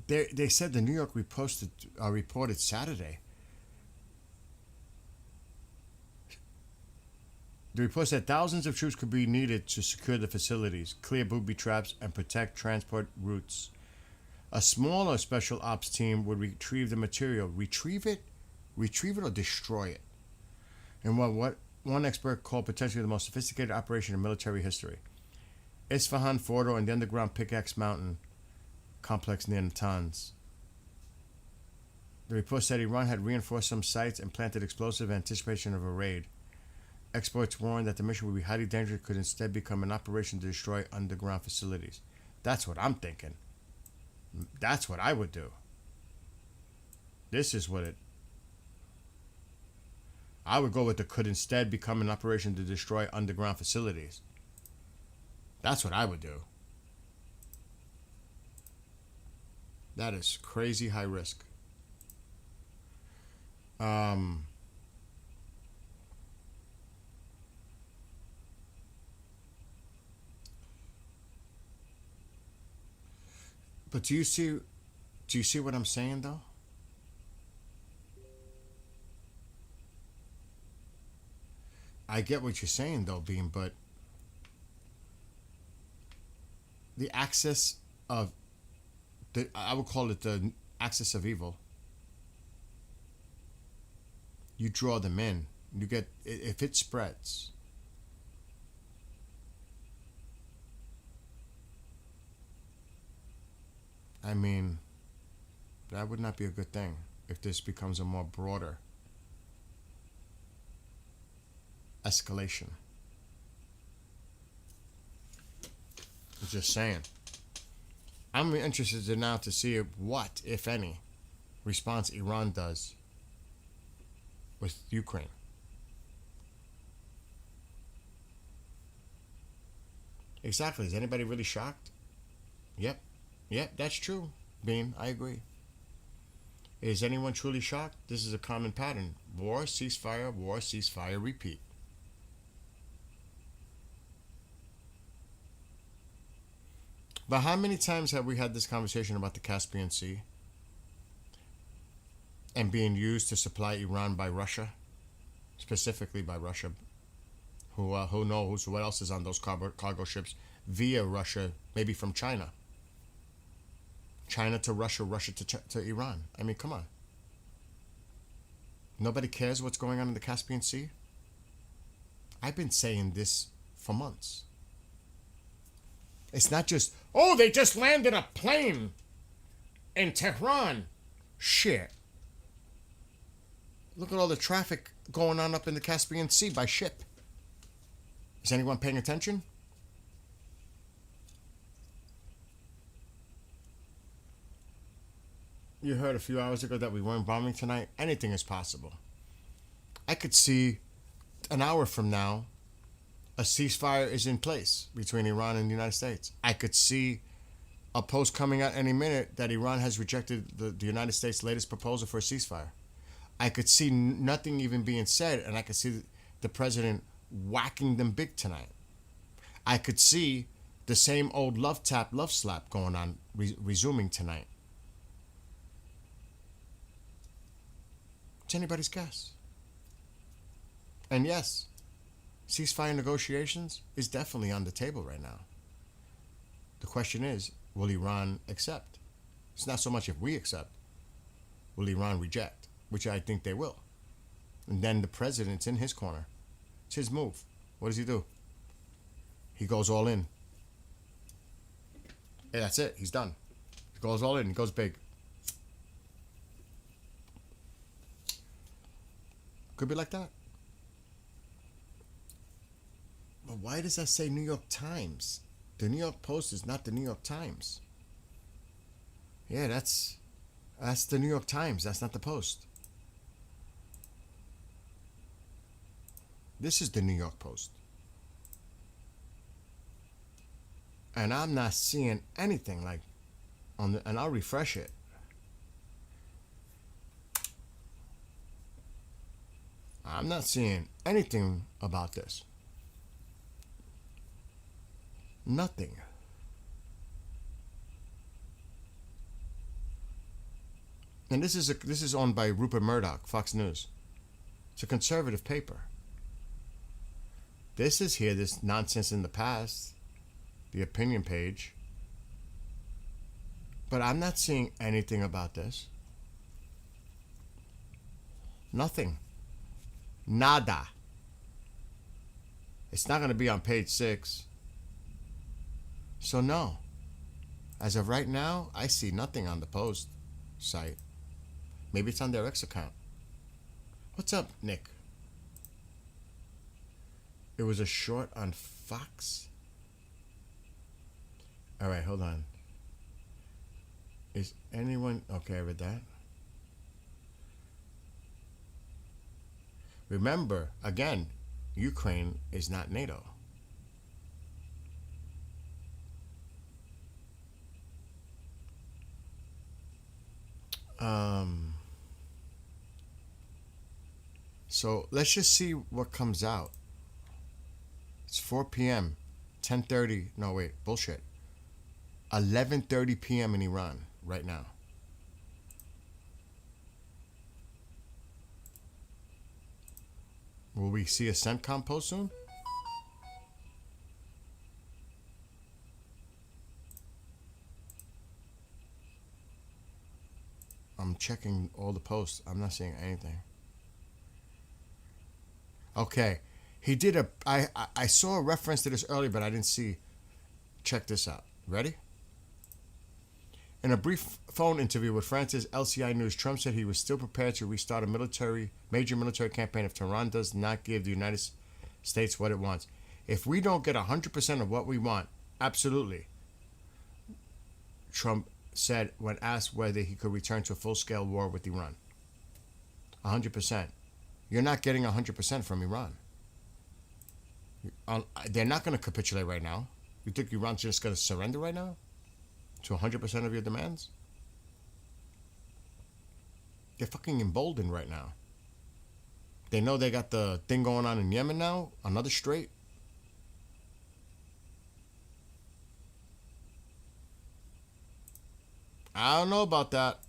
They said the New York reported Saturday. The report said thousands of troops could be needed to secure the facilities, clear booby traps, and protect transport routes. A smaller special ops team would retrieve the material. Retrieve it or destroy it. And what one expert called potentially the most sophisticated operation in military history. Isfahan, Fordo, and the underground Pickaxe Mountain complex near Natanz. The report said Iran had reinforced some sites and planted explosive in anticipation of a raid. Experts warn that the mission would be highly dangerous, could instead become an operation to destroy underground facilities. That's what I'm thinking. That's what I would do. This is what it... I would go with the could instead become an operation to destroy underground facilities. That's what I would do. That is crazy high risk. But do you see what I'm saying though? I get what you're saying though, Beam, but the axis of I would call it the axis of evil. You draw them in. You get, if it spreads, I mean, that would not be a good thing if this becomes a more broader escalation. I'm just saying. I'm interested now to see what, if any, response Iran does with Ukraine. Exactly. Is anybody really shocked? Yep, that's true, Bean. I agree. Is anyone truly shocked? This is a common pattern. War, ceasefire, repeat. But how many times have we had this conversation about the Caspian Sea and being used to supply Iran by Russia, specifically by Russia, who knows what else is on those cargo ships via Russia, maybe from China. China to Russia, Russia to Iran. I mean, come on. Nobody cares what's going on in the Caspian Sea? I've been saying this for months. It's not just, oh, they just landed a plane in Tehran. Shit. Look at all the traffic going on up in the Caspian Sea by ship. Is anyone paying attention? You heard a few hours ago that we weren't bombing tonight. Anything is possible. I could see an hour from now a ceasefire is in place between Iran and the United States. I could see a post coming out any minute that Iran has rejected the United States' latest proposal for a ceasefire. I could see nothing even being said, and I could see the president whacking them big tonight. I could see the same old love tap, love slap going on, resuming tonight. It's anybody's guess. And yes, ceasefire negotiations is definitely on the table right now. The question is, will Iran accept? It's not so much if we accept. Will Iran reject? Which I think they will. And then the president's in his corner. It's his move. What does he do? He goes all in. Hey, that's it. He's done. He goes all in. He goes big. Could be like that. But why does that say New York Times? The New York Post is not the New York Times. Yeah, that's the New York Times. That's not the Post. This is the New York Post. And I'm not seeing anything like and I'll refresh it. I'm not seeing anything about this. Nothing. And this is owned by Rupert Murdoch, Fox News. It's a conservative paper. This is here, this nonsense in the past, the opinion page. But I'm not seeing anything about this. Nothing. Nada. It's not going to be on page 6. So no. As of right now, I see nothing on the Post site. Maybe it's on their X account. What's up, Nick? It was a short on Fox. All right, hold on. Is anyone okay with that? Remember, again, Ukraine is not NATO. So let's just see what comes out. It's 4 p.m. 10:30. No, wait, bullshit. 11:30 p.m. in Iran right now. Will we see a CENTCOM post soon? I'm checking all the posts. I'm not seeing anything. Okay. He did a. I saw a reference to this earlier, but I didn't see. Check this out. Ready? In a brief phone interview with France's LCI News, Trump said he was still prepared to restart a major military campaign if Tehran does not give the United States what it wants. If we don't get 100% of what we want, absolutely, Trump said when asked whether he could return to a full-scale war with Iran. 100%. You're not getting 100% from Iran. They're not going to capitulate right now. You think Iran's just going to surrender right now to 100% of your demands? They're fucking emboldened right now. They know they got the thing going on in Yemen now, another strait. I don't know about that.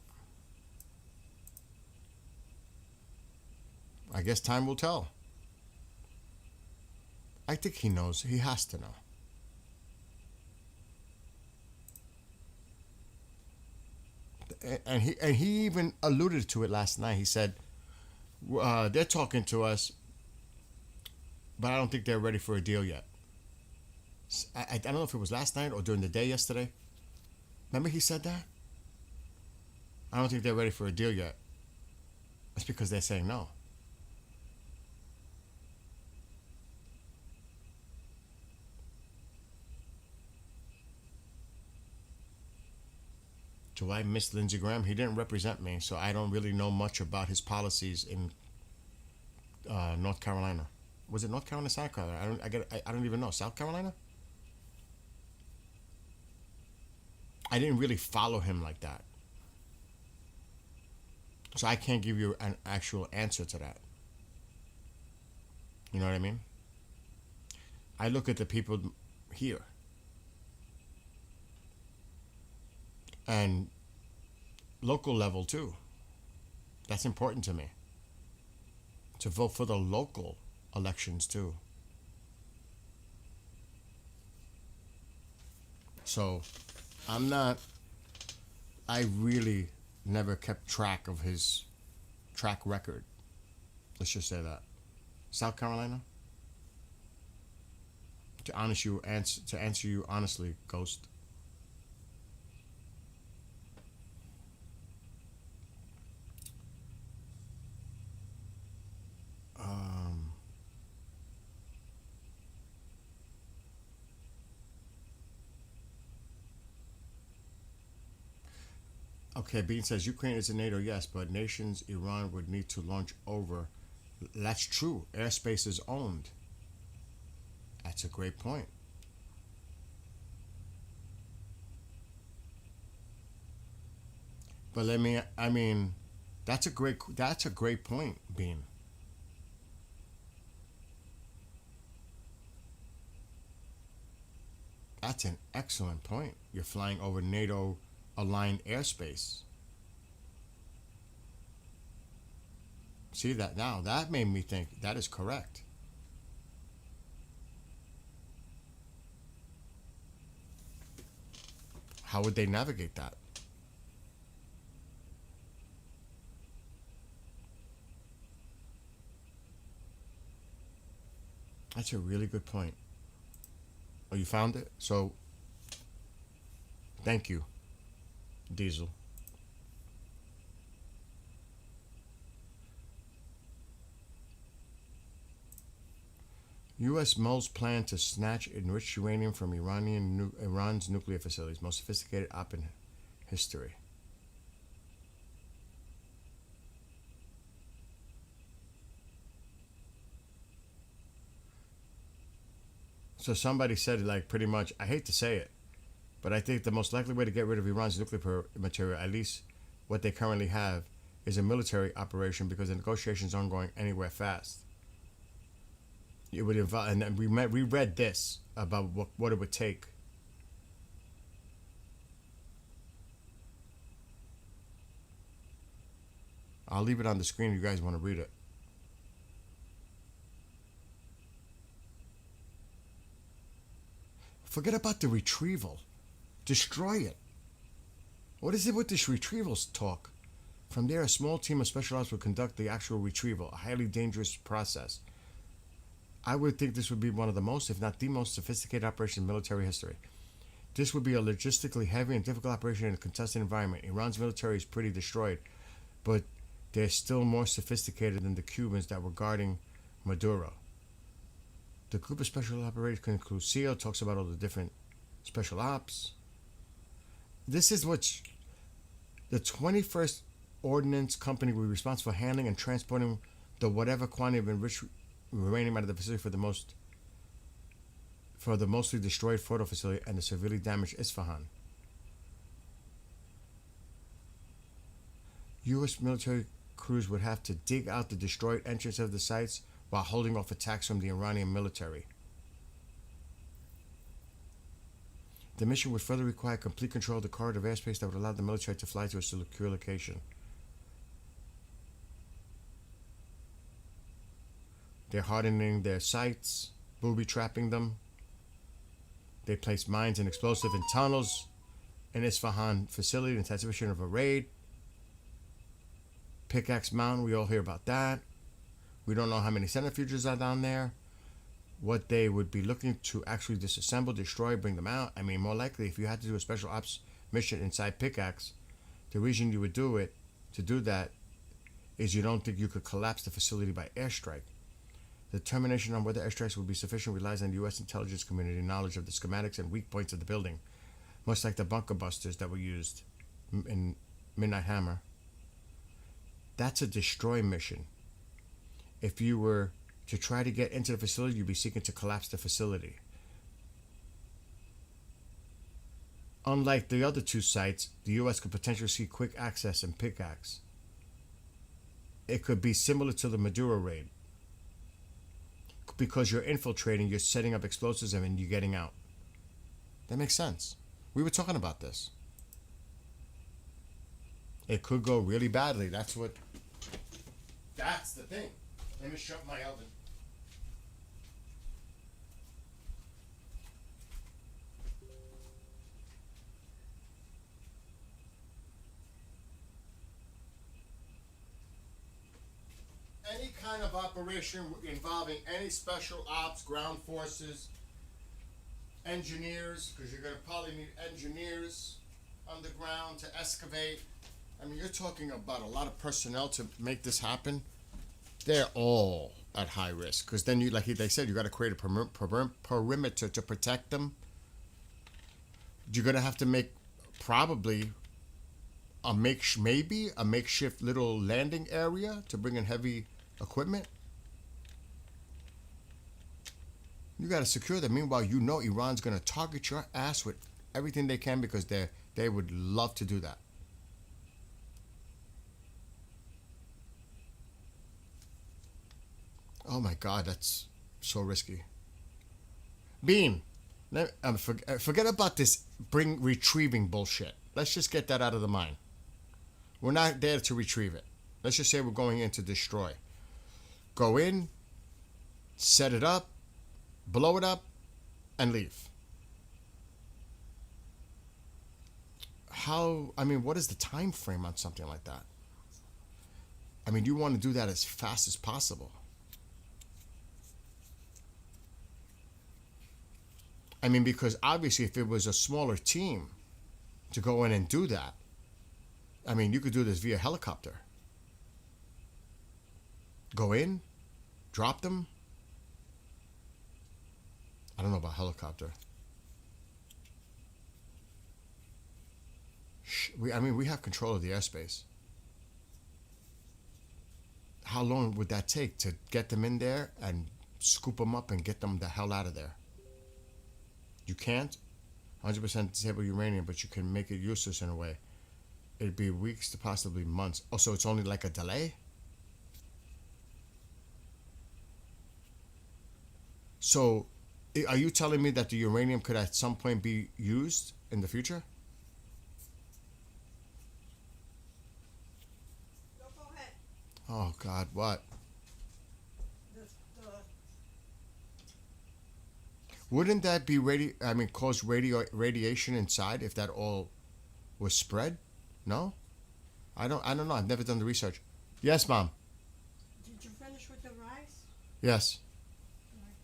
I guess time will tell. I think he knows. He has to know. And he even alluded to it last night. He said, they're talking to us, but I don't think they're ready for a deal yet. I don't know if it was last night or during the day yesterday. Remember he said that? I don't think they're ready for a deal yet. That's because they're saying no. Do I miss Lindsey Graham? He didn't represent me, so I don't really know much about his policies in North Carolina. Was it North Carolina, South Carolina? I don't even know. South Carolina? I didn't really follow him like that, so I can't give you an actual answer to that. You know what I mean? I look at the people here. And local level too. That's important to me. To vote for the local elections too. So I really never kept track of his track record. Let's just say that. South Carolina? To answer you honestly, Ghost. Okay, Bean says Ukraine is in NATO, yes, but nations Iran would need to launch over. That's true. Airspace is owned. That's a great point. But that's a great point, Bean. That's an excellent point. You're flying over NATO aligned airspace. See that now? That made me think that is correct. How would they navigate that? That's a really good point. Oh, you found it? So, thank you, Diesel. U.S. moles plan to snatch enriched uranium from Iran's nuclear facilities, most sophisticated op in history. So somebody said, like, pretty much, I hate to say it, but I think the most likely way to get rid of Iran's nuclear material, at least what they currently have, is a military operation because the negotiations aren't going anywhere fast. It would involve, and we read this about what it would take. I'll leave it on the screen if you guys want to read it. Forget about the retrieval. Destroy it. What is it with this retrievals talk? From there, a small team of special ops will conduct the actual retrieval, a highly dangerous process. I would think this would be one of the most, if not the most, sophisticated operations in military history. This would be a logistically heavy and difficult operation in a contested environment. Iran's military is pretty destroyed, but they're still more sophisticated than the Cubans that were guarding Maduro. The group of special operations can include SEAL, talks about all the different special ops. This is what the 21st Ordnance Company will be responsible for handling and transporting the whatever quantity of enriched uranium out of the facility for the mostly destroyed Fordo facility and the severely damaged Isfahan. U.S. military crews would have to dig out the destroyed entrance of the sites while holding off attacks from the Iranian military. The mission would further require complete control of the corridor of airspace that would allow the military to fly to a secure location. They're hardening their sites, booby-trapping them. They place mines and explosives in tunnels in Isfahan facility in anticipation of a raid. Pickaxe Mountain, we all hear about that. We don't know how many centrifuges are down there. What they would be looking to actually disassemble, destroy, bring them out. I mean, more likely, if you had to do a special ops mission inside Pickaxe, the reason you would do it, to do that, is you don't think you could collapse the facility by airstrike. The determination on whether airstrikes will be sufficient relies on the U.S. intelligence community knowledge of the schematics and weak points of the building, much like the bunker busters that were used in Midnight Hammer. That's a destroy mission. If you were to try to get into the facility, you'd be seeking to collapse the facility. Unlike the other two sites, the U.S. could potentially see quick access in Pickaxe. It could be similar to the Maduro raid. Because you're infiltrating, you're setting up explosives and you're getting out. That makes sense. We were talking about this. It could go really badly. That's the thing. Let me shut my oven. Any kind of operation involving any special ops, ground forces, engineers, because you're going to probably need engineers on the ground to excavate. I mean, you're talking about a lot of personnel to make this happen. They're all at high risk because then like they said, you got to create a perimeter to protect them. You're going to have to make probably maybe a makeshift little landing area to bring in heavy equipment. You got to secure them. Meanwhile, you know Iran's going to target your ass with everything they can because they would love to do that. Oh my God, that's so risky. Bean, forget about this retrieving bullshit. Let's just get that out of the mind. We're not there to retrieve it. Let's just say we're going in to destroy. Go in, set it up, blow it up, and leave. What is the time frame on something like that? I mean, you want to do that as fast as possible. I mean, because obviously if it was a smaller team to go in and do that, I mean, you could do this via helicopter. Go in, drop them, I don't know about helicopter. We have control of the airspace. How long would that take to get them in there and scoop them up and get them the hell out of there? You can't 100% disable uranium, but you can make it useless in a way. It'd be weeks to possibly months. Oh, so it's only like a delay? So, are you telling me that the uranium could at some point be used in the future? No, go ahead. Oh, God, what? The Wouldn't that be cause radiation inside if that all was spread? No? I don't know. I've never done the research. Yes, Mom. Did you finish with the rice? Yes. Right.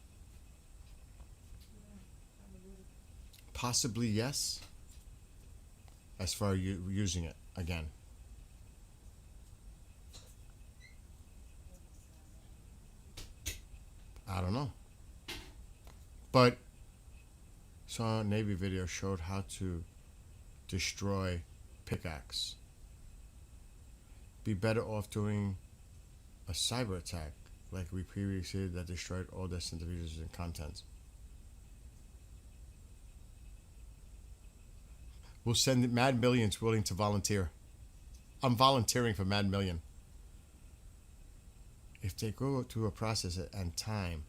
Possibly yes. As far as you using it again. I don't know. But saw a Navy video showed how to destroy pickaxe. Be better off doing a cyber attack like we previously did that destroyed all their centrifuges and contents. We'll send Mad Millions willing to volunteer. I'm volunteering for Mad Million. If they go through a process and time,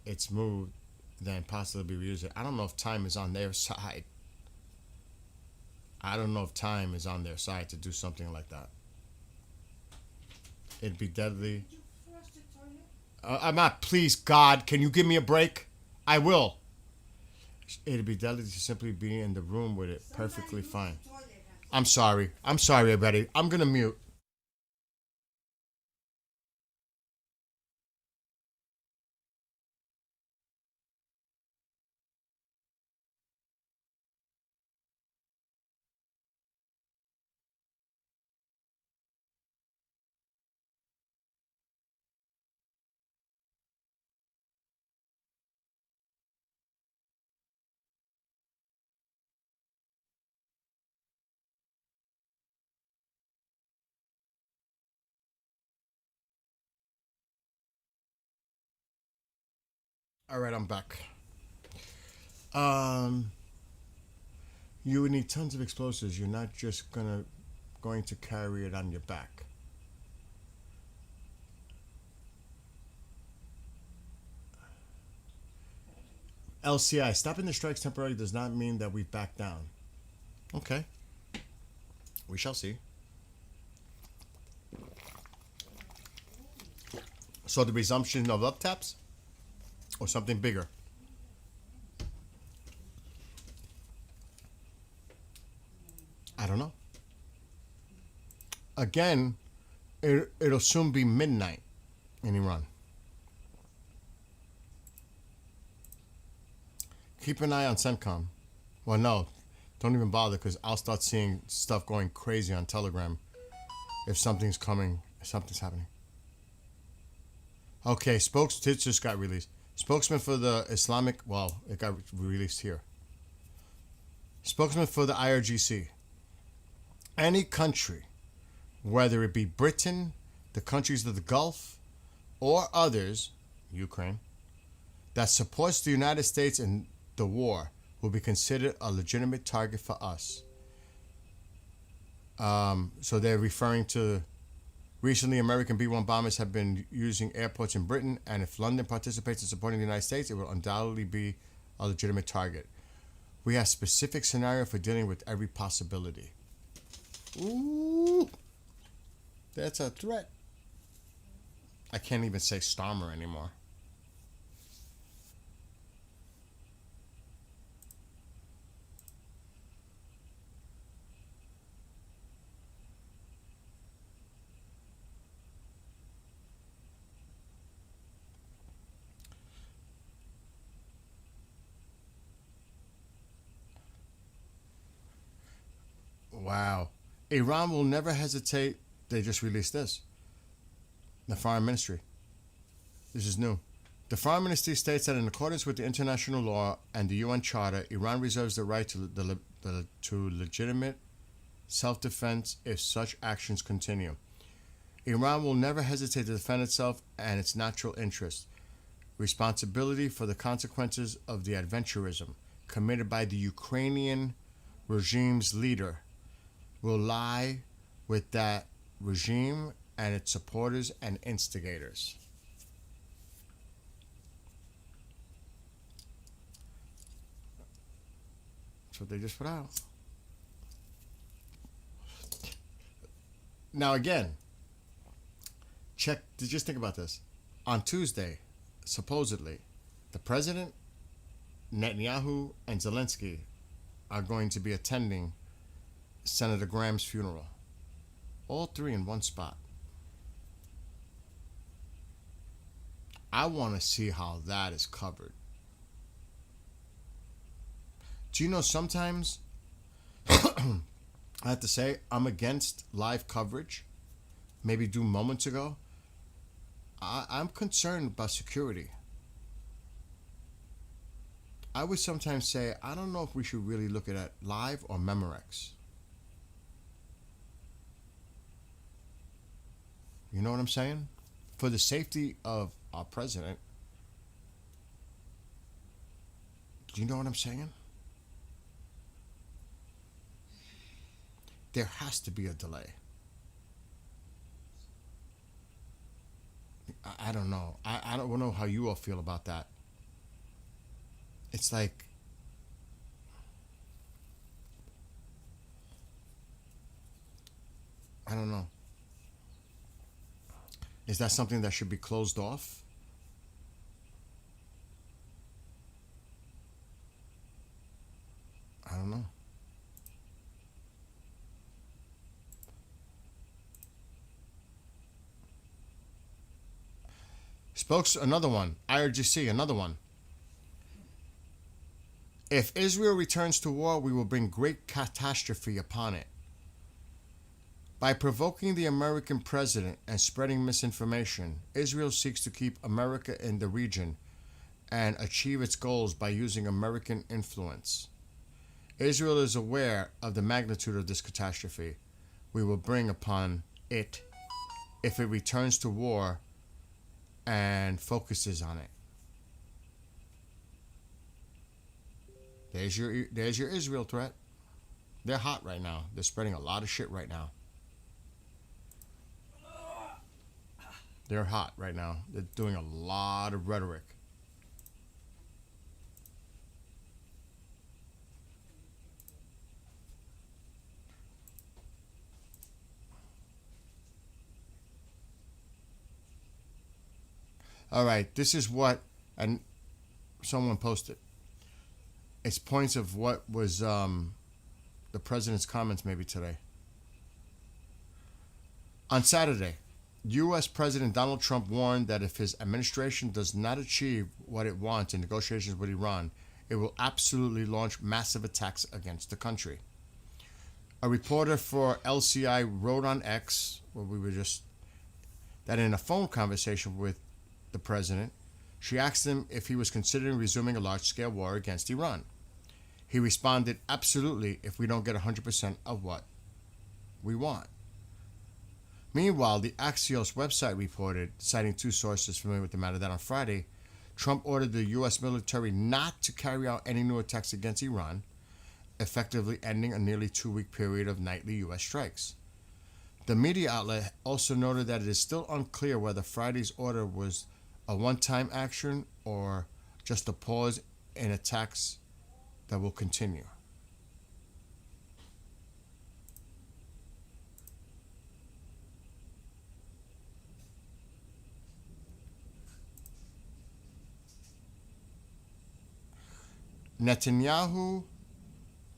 it's moved, then possibly reuse it. I don't know if time is on their side. I don't know if time is on their side to do something like that. It'd be deadly. Did you flush the toilet? I'm not. Please, God, can you give me a break? I will. It'd be deadly to simply be in the room with it perfectly fine. I'm sorry. I'm sorry, everybody. I'm gonna mute. All right, I'm back. You would need tons of explosives. You're not just going to carry it on your back. LCI, stopping the strikes temporarily does not mean that we've backed down. Okay. We shall see. So the resumption of up taps? Or something bigger? I don't know. Again, it'll soon be midnight in Iran. Keep an eye on CENTCOM. Well, no, don't even bother because I'll start seeing stuff going crazy on Telegram if something's coming, if something's happening. Okay, this just got released. Spokesman for the Islamic, well, it got released here. Spokesman for the IRGC. Any country, whether it be Britain, the countries of the Gulf, or others, Ukraine, that supports the United States in the war will be considered a legitimate target for us. So they're referring to recently American B-1 bombers have been using airports in Britain, and if London participates in supporting the United States, it will undoubtedly be a legitimate target. We have specific scenario for dealing with every possibility. Ooh, that's a threat. I can't even say Starmer anymore. Wow. Iran will never hesitate. They just released this. The foreign ministry. This is new. The Foreign Ministry states that in accordance with the international law and the UN Charter, Iran reserves the right to legitimate self-defense if such actions continue. Iran will never hesitate to defend itself and its natural interests. Responsibility for the consequences of the adventurism committed by the Ukrainian regime's leader will lie with that regime and its supporters and instigators. That's what they just put out. Now again, just think about this. On Tuesday, supposedly, the president, Netanyahu, and Zelensky are going to be attending Senator Graham's funeral. All three in one spot. I want to see how that is covered. Do you know sometimes, I have to say, I'm against live coverage. Maybe due moments ago. I'm concerned about security. I would sometimes say, I don't know if we should really look at it live or Memorex. You know what I'm saying? For the safety of our president. Do you know what I'm saying? There has to be a delay. I don't know. I don't know how you all feel about that. It's like, I don't know. Is that something that should be closed off? I don't know. Another one. IRGC, another one. If Israel returns to war, we will bring great catastrophe upon it. By provoking the American president and spreading misinformation, Israel seeks to keep America in the region and achieve its goals by using American influence. Israel is aware of the magnitude of this catastrophe we will bring upon it if it returns to war and focuses on it. There's your Israel threat. They're hot right now. They're spreading a lot of shit right now. They're hot right now. They're doing a lot of rhetoric. All right, this is what, and someone posted. It's points of what was the president's comments maybe today. On Saturday, U.S. President Donald Trump warned that if his administration does not achieve what it wants in negotiations with Iran, it will absolutely launch massive attacks against the country. A reporter for LCI wrote on X, that in a phone conversation with the president, she asked him if he was considering resuming a large-scale war against Iran. He responded, absolutely, if we don't get 100% of what we want. Meanwhile, the Axios website reported, citing two sources familiar with the matter, that on Friday, Trump ordered the U.S. military not to carry out any new attacks against Iran, effectively ending a nearly 2-week period of nightly U.S. strikes. The media outlet also noted that it is still unclear whether Friday's order was a one-time action or just a pause in attacks that will continue. Netanyahu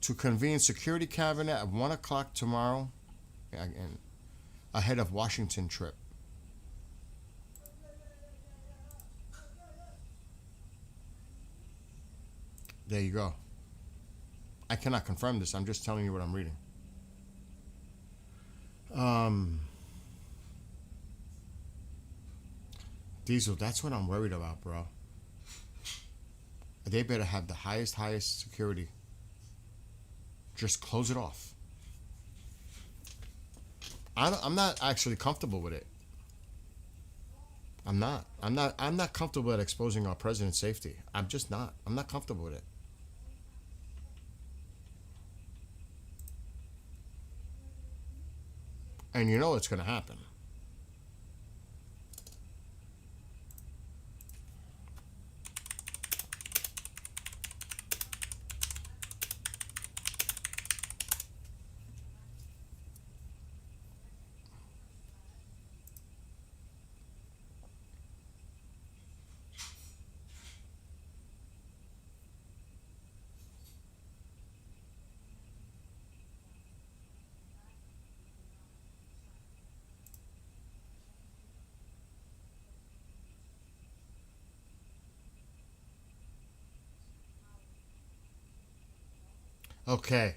to convene Security Cabinet at 1 o'clock tomorrow ahead of Washington trip. There you go. I cannot confirm this. I'm just telling you what I'm reading. Diesel, that's what I'm worried about, bro. They better have the highest security. Just close it off. I'm not actually comfortable with it. I'm not. I'm not comfortable at exposing our president's safety. I'm just not. I'm not comfortable with it. And you know it's going to happen. Okay.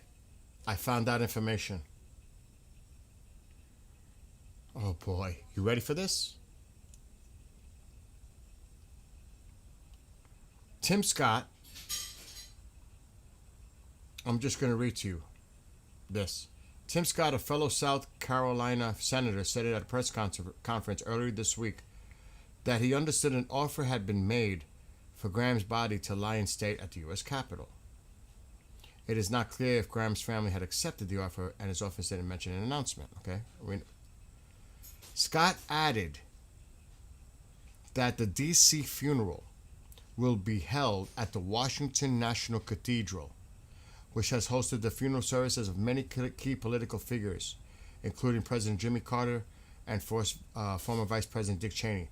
I found out information. Oh boy. You ready for this? Tim Scott. I'm just going to read to you this. Tim Scott, a fellow South Carolina senator, said it at a press conference earlier this week that he understood an offer had been made for Graham's body to lie in state at the U.S. Capitol. It is not clear if Graham's family had accepted the offer, and his office didn't mention an announcement. Okay. Scott added that the D.C. funeral will be held at the Washington National Cathedral, which has hosted the funeral services of many key political figures, including President Jimmy Carter and former Vice President Dick Cheney.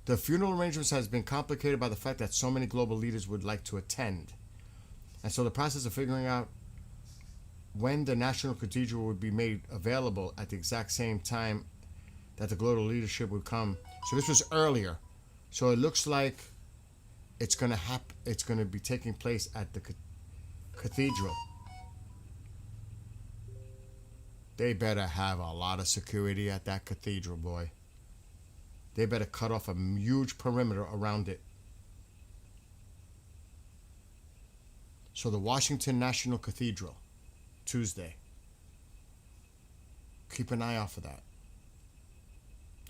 The funeral arrangements has been complicated by the fact that so many global leaders would like to attend. And so the process of figuring out when the National Cathedral would be made available at the exact same time that the global leadership would come. So this was earlier. So it looks like it's going to happen. It's going to be taking place at the cathedral. They better have a lot of security at that cathedral, boy. They better cut off a huge perimeter around it. So the Washington National Cathedral, Tuesday. Keep an eye out for that.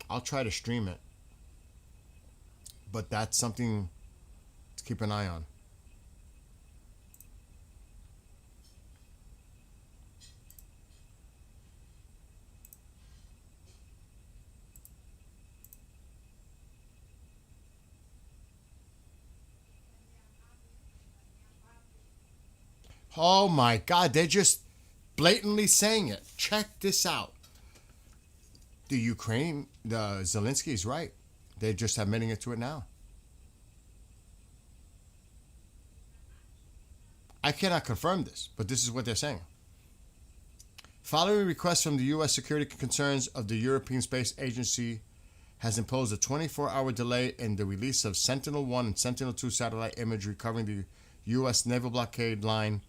I'll try to stream it. But that's something to keep an eye on. Oh my God, they're just blatantly saying it. Check this out. The Zelensky is right. They're just admitting it to it now. I cannot confirm this, but this is what they're saying. Following requests from the U.S. security concerns of the European Space Agency has imposed a 24-hour delay in the release of Sentinel-1 and Sentinel-2 satellite imagery covering the U.S. naval blockade line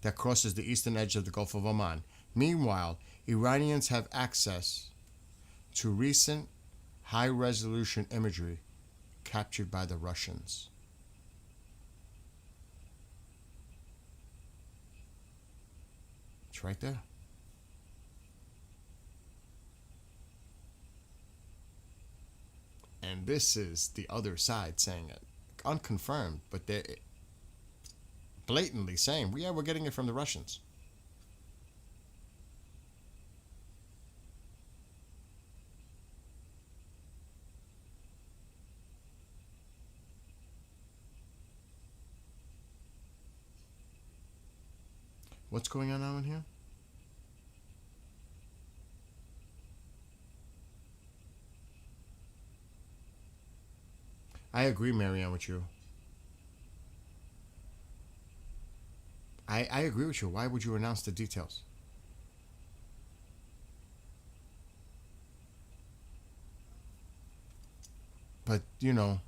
that crosses the eastern edge of the Gulf of Oman. Meanwhile, Iranians have access to recent high-resolution imagery captured by the Russians. It's right there. And this is the other side saying it. Unconfirmed, but they're blatantly saying, yeah, we're getting it from the Russians. What's going on now in here? I agree, Marianne, with you. I agree with you. Why would you announce the details? But, you know,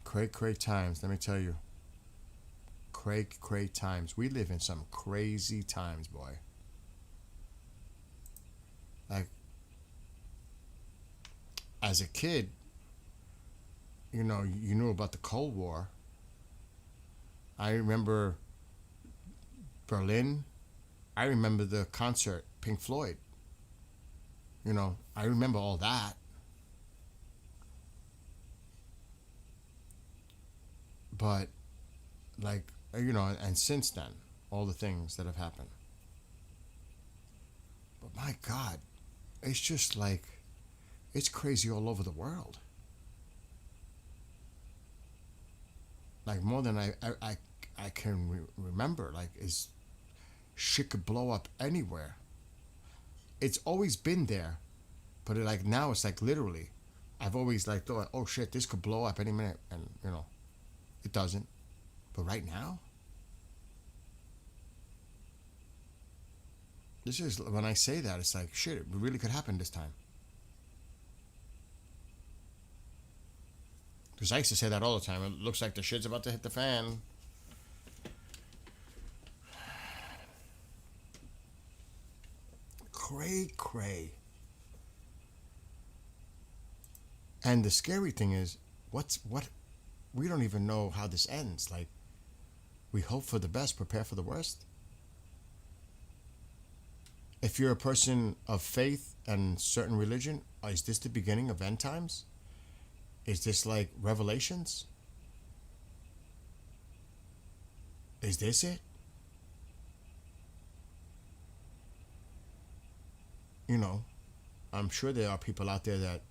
cray times, let me tell you. Cray times. We live in some crazy times, boy. Like, as a kid, you knew about the Cold War. I remember Berlin. I remember the concert, Pink Floyd. I remember all that. But, like, and since then, all the things that have happened. But my God, it's just like, it's crazy all over the world. Like, more than I can remember. Like, shit could blow up anywhere. It's always been there, but now it's like literally. I've always like thought, oh shit, this could blow up any minute, and it doesn't. But right now, this is when I say that, it's like shit. It really could happen this time. Because I used to say that all the time. It looks like the shit's about to hit the fan. Cray. And the scary thing is, what? We don't even know how this ends. Like, we hope for the best, prepare for the worst. If you're a person of faith and certain religion, is this the beginning of end times? Is this like Revelations? Is this it? I'm sure there are people out there that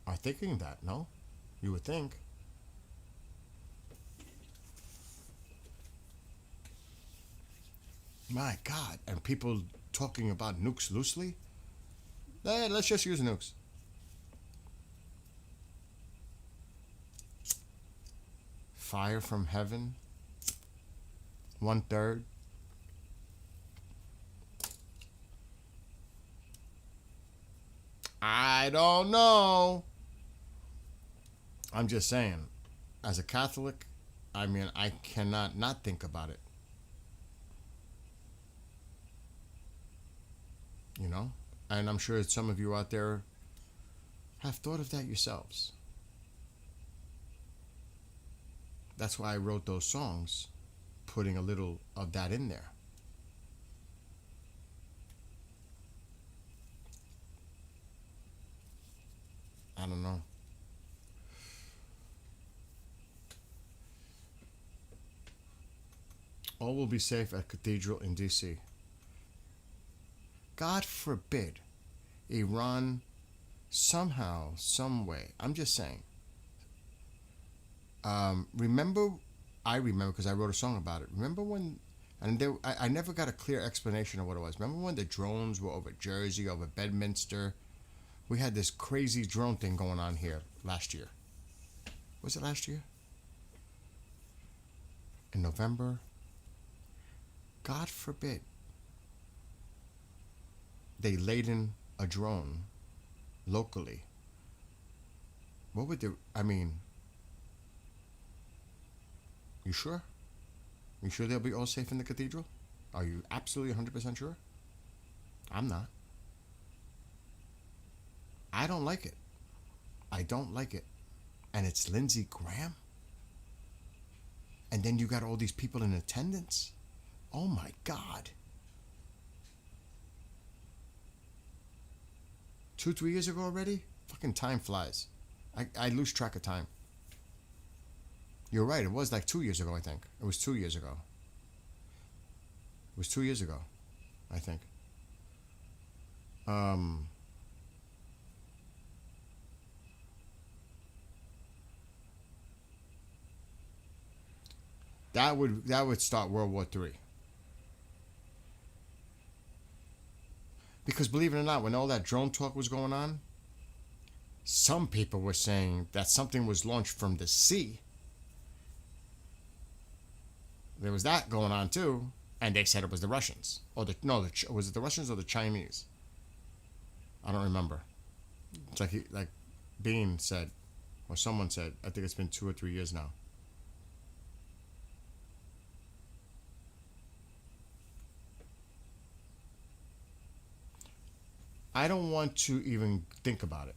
are thinking that, no? You would think. My God. And people talking about nukes loosely? Let's just use nukes. Fire from heaven. 1/3. I don't know. I'm just saying, as a Catholic, I mean, I cannot not think about it. And I'm sure some of you out there have thought of that yourselves. That's why I wrote those songs, putting a little of that in there. I don't know. All will be safe at Cathedral in D.C. God forbid Iran somehow, some way, I'm just saying. I remember because I wrote a song about it. Remember when, and I never got a clear explanation of what it was. Remember when the drones were over Jersey, over Bedminster? We had this crazy drone thing going on here last year. Was it last year? In November? God forbid they laid in a drone locally. What would you sure? You sure they'll be all safe in the cathedral? Are you absolutely 100% sure? I'm not. I don't like it. I don't like it. And it's Lindsey Graham? And then you got all these people in attendance? Oh my God. 2-3 years ago already? Fucking time flies. I lose track of time. You're right, it was like 2 years ago, I think. It was 2 years ago. It was 2 years ago, I think. That would start World War III. Because believe it or not, when all that drone talk was going on, some people were saying that something was launched from the sea. There was that going on too, and they said it was the Russians. Was it the Russians or the Chinese? I don't remember. It's like Bean said, or someone said, I think it's been 2 or 3 years now. I don't want to even think about it.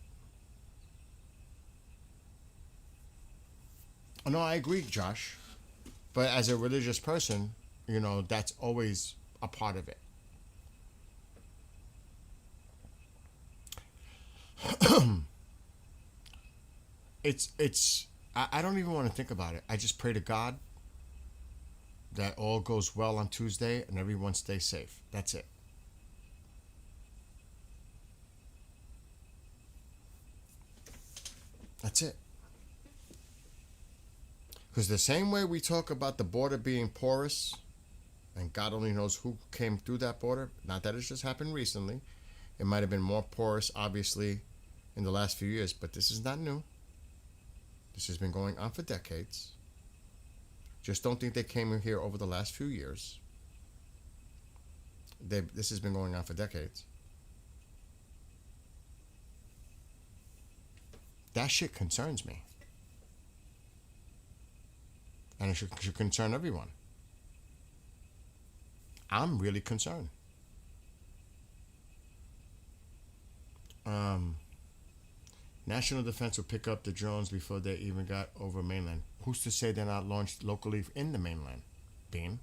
Oh, no, I agree, Josh. But as a religious person, that's always a part of it. I don't even want to think about it. I just pray to God that all goes well on Tuesday and everyone stays safe. That's it. That's it. Because the same way we talk about the border being porous, and God only knows who came through that border, not that it's just happened recently. It might have been more porous, obviously, in the last few years, but this is not new. This has been going on for decades. Just don't think they came in here over the last few years. This has been going on for decades. That shit concerns me. And it should concern everyone. I'm really concerned. National Defense will pick up the drones before they even got over mainland. Who's to say they're not launched locally in the mainland, Bean?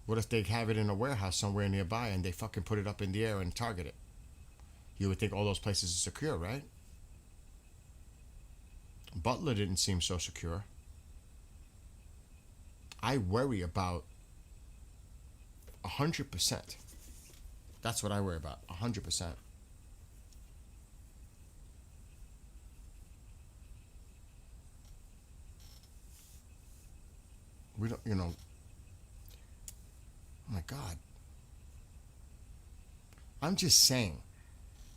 What if they have it in a warehouse somewhere nearby and they fucking put it up in the air and target it? You would think all those places are secure, right? Butler didn't seem so secure. I worry about 100%. That's what I worry about, 100%. We don't, oh my God. I'm just saying.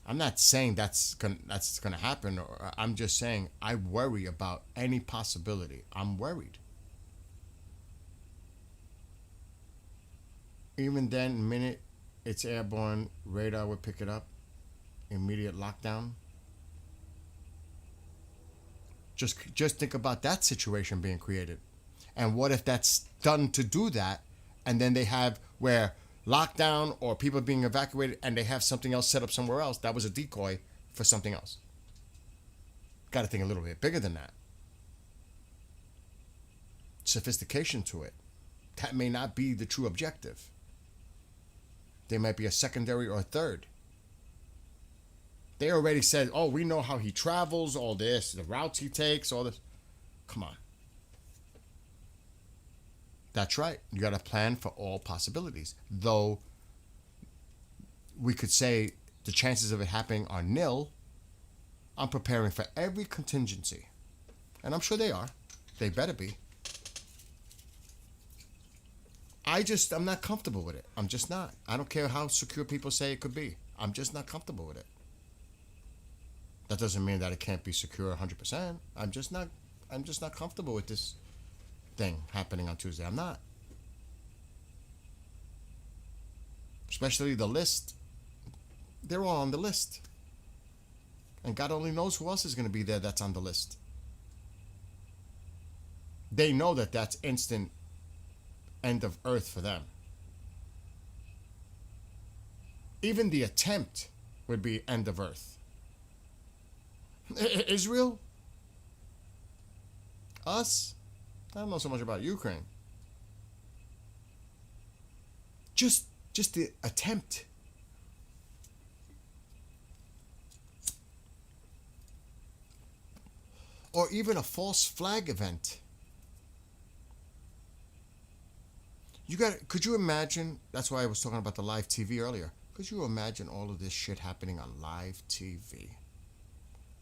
I'm not saying that's gonna happen. Or I'm just saying I worry about any possibility. I'm worried. Even then, the minute it's airborne, radar would pick it up. Immediate lockdown. Just think about that situation being created. And what if that's done to do that, and then they have where lockdown or people being evacuated and they have something else set up somewhere else that was a decoy for something else? Got to think a little bit bigger than that. Sophistication to it. That may not be the true objective. They might be a secondary or a third. They already said, oh, we know how he travels, all this, the routes he takes, all this. Come on. That's right. You got to plan for all possibilities. Though we could say the chances of it happening are nil, I'm preparing for every contingency. And I'm sure they are. They better be. I'm not comfortable with it. I'm just not. I don't care how secure people say it could be. I'm just not comfortable with it. That doesn't mean that it can't be secure 100%. I'm just not comfortable with this thing happening on Tuesday. I'm not. Especially the list. They're all on the list. And God only knows who else is going to be there that's on the list. They know that that's instant end of earth for them. Even the attempt would be end of earth. Israel? Us? I don't know so much about Ukraine. Just the attempt. Or even a false flag event. Could you imagine, that's why I was talking about the live TV earlier. Could you imagine all of this shit happening on live TV?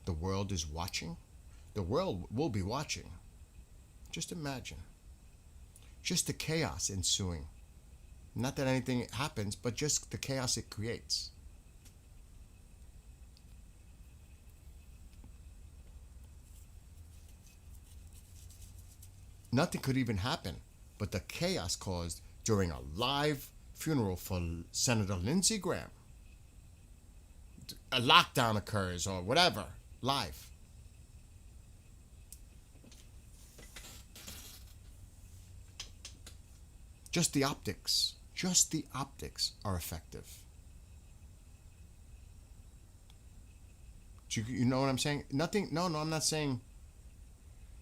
The world is watching. The world will be watching. Just imagine. Just the chaos ensuing. Not that anything happens, but just the chaos it creates. Nothing could even happen, but the chaos caused during a live funeral for Senator Lindsey Graham. A lockdown occurs or whatever, live. Just the optics are effective. You know what I'm saying? Nothing, no, I'm not saying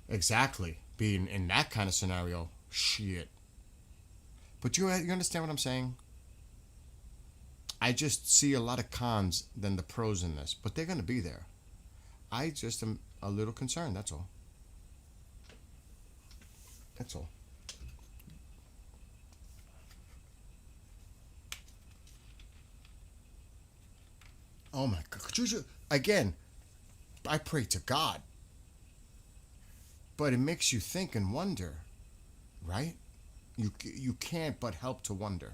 exactly. Being in that kind of scenario, shit. But you understand what I'm saying? I just see a lot of cons than the pros in this, but they're gonna be there. I just am a little concerned. That's all. That's all. Oh my God! Could you again? I pray to God, but it makes you think and wonder, right? You can't but help to wonder.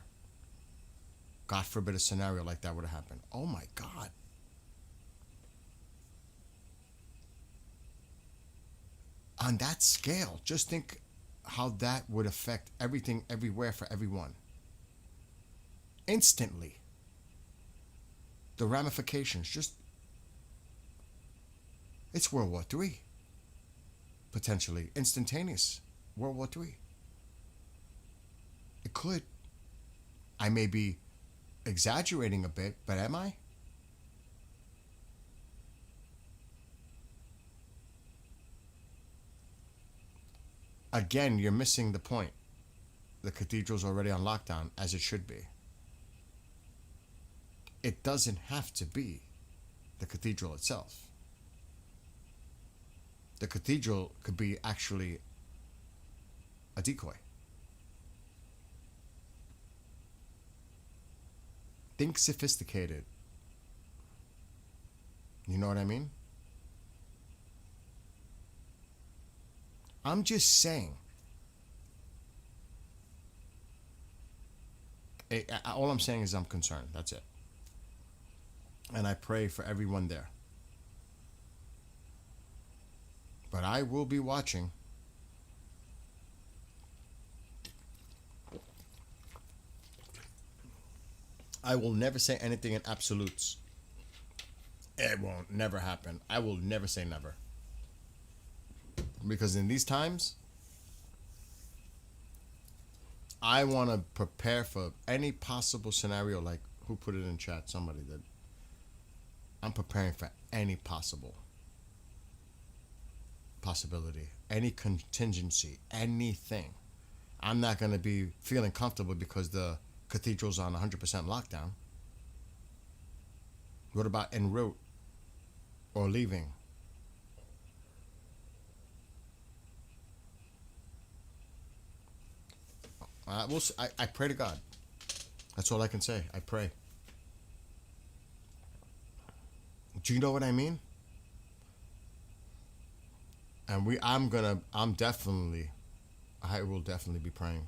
God forbid a scenario like that would have happened. Oh my God. On that scale, just think how that would affect everything, everywhere, for everyone. Instantly. The ramifications, just. It's World War III. Potentially. Instantaneous. World War III. It could. I may be exaggerating a bit, but am I? Again, you're missing the point. The cathedral's already on lockdown, as it should be. It doesn't have to be the cathedral itself. The cathedral could be actually a decoy. Think sophisticated. You know what I mean? I'm just saying. All I'm saying is I'm concerned. That's it. And I pray for everyone there. But I will be watching. I will never say anything in absolutes. It won't never happen. I will never say never. Because in these times, I want to prepare for any possible scenario, like who put it in chat? Somebody did. I'm preparing for any possibility, any contingency, anything. I'm not going to be feeling comfortable because the cathedral's on 100% lockdown. What about en route or leaving? I pray to God. That's all I can say. I pray. Do you know what I mean? And I will definitely be praying.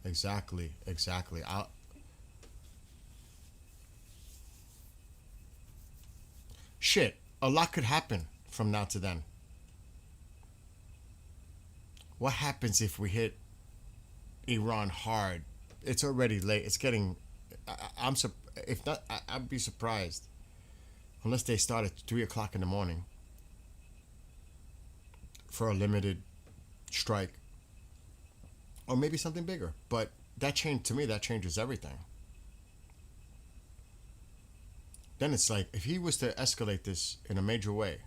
Exactly. Shit, a lot could happen from now to then. What happens if we hit Iran hard? It's already late. It's getting. If not, I'd be surprised, unless they start at 3:00 in the morning for a limited strike, or maybe something bigger. But that changes everything. Then it's like, if he was to escalate this in a major way,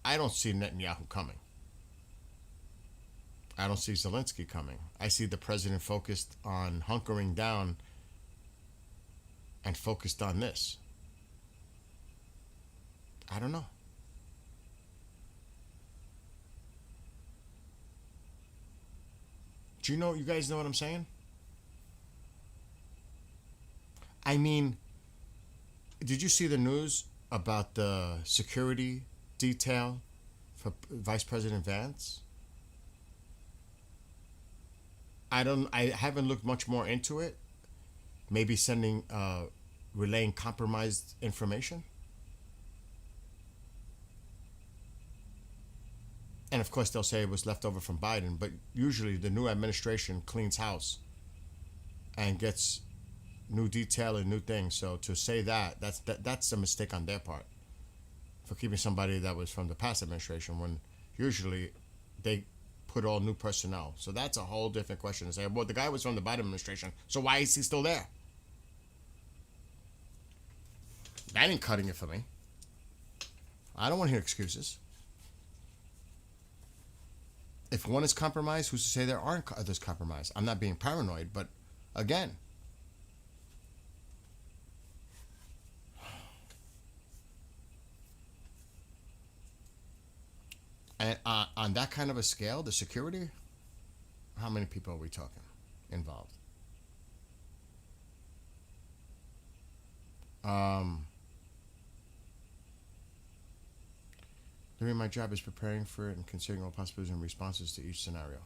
I don't see Netanyahu coming. I don't see Zelensky coming. I see the president focused on hunkering down and focused on this. I don't know. Do you guys know what I'm saying? I mean, did you see the news about the security detail for Vice President Vance? I haven't looked much more into it. Maybe relaying compromised information. And of course they'll say it was left over from Biden, but usually the new administration cleans house and gets new detail and new things. So to say that's a mistake on their part for keeping somebody that was from the past administration, when usually they put all new personnel. So that's a whole different question to say, well, the guy was from the Biden administration, so why is he still there? That ain't cutting it for me. I don't want to hear excuses. If one is compromised, who's to say there aren't others compromised? I'm not being paranoid, but again, and on that kind of a scale, the security, how many people are we talking involved? During my job is preparing for it and considering all possibilities and responses to each scenario.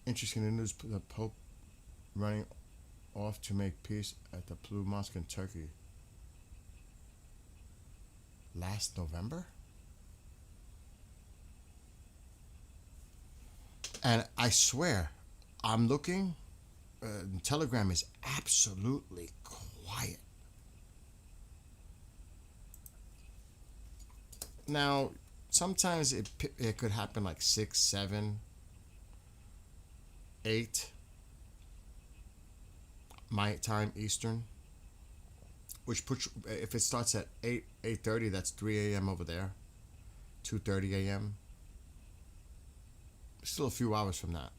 Interesting in the news, the Pope running off to make peace at the Blue Mosque in Turkey last November? And I swear, I'm looking, Telegram is absolutely quiet. Now, sometimes it could happen like 6, 7, 8 my time Eastern, which puts, if it starts at 8:30, that's 3 a.m. over there, 2:30 a.m. Still a few hours from that.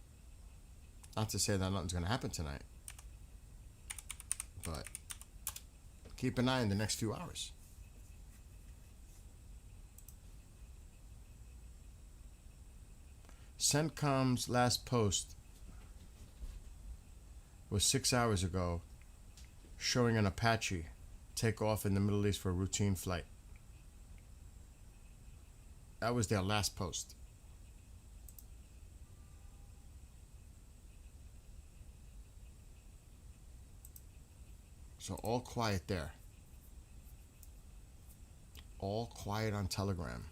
Not to say that nothing's going to happen tonight, but keep an eye on the next few hours. CENTCOM's last post was 6 hours ago, showing an Apache take off in the Middle East for a routine flight. That was their last post. So all quiet there. All quiet on Telegram.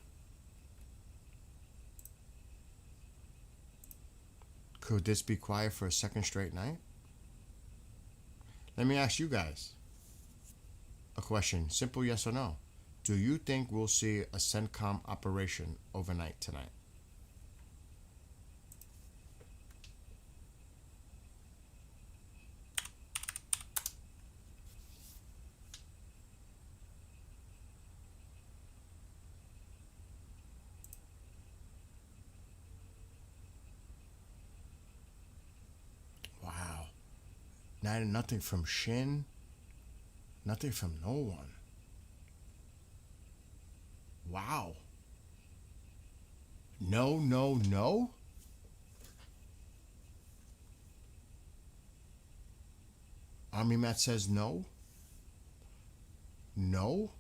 Could this be quiet for a second straight night? Let me ask you guys a question. Simple yes or no. Do you think we'll see a CENTCOM operation overnight tonight? Wow. Nothing from Shin. Nothing from no one. Wow. No, no, no? Army Matt says no. No.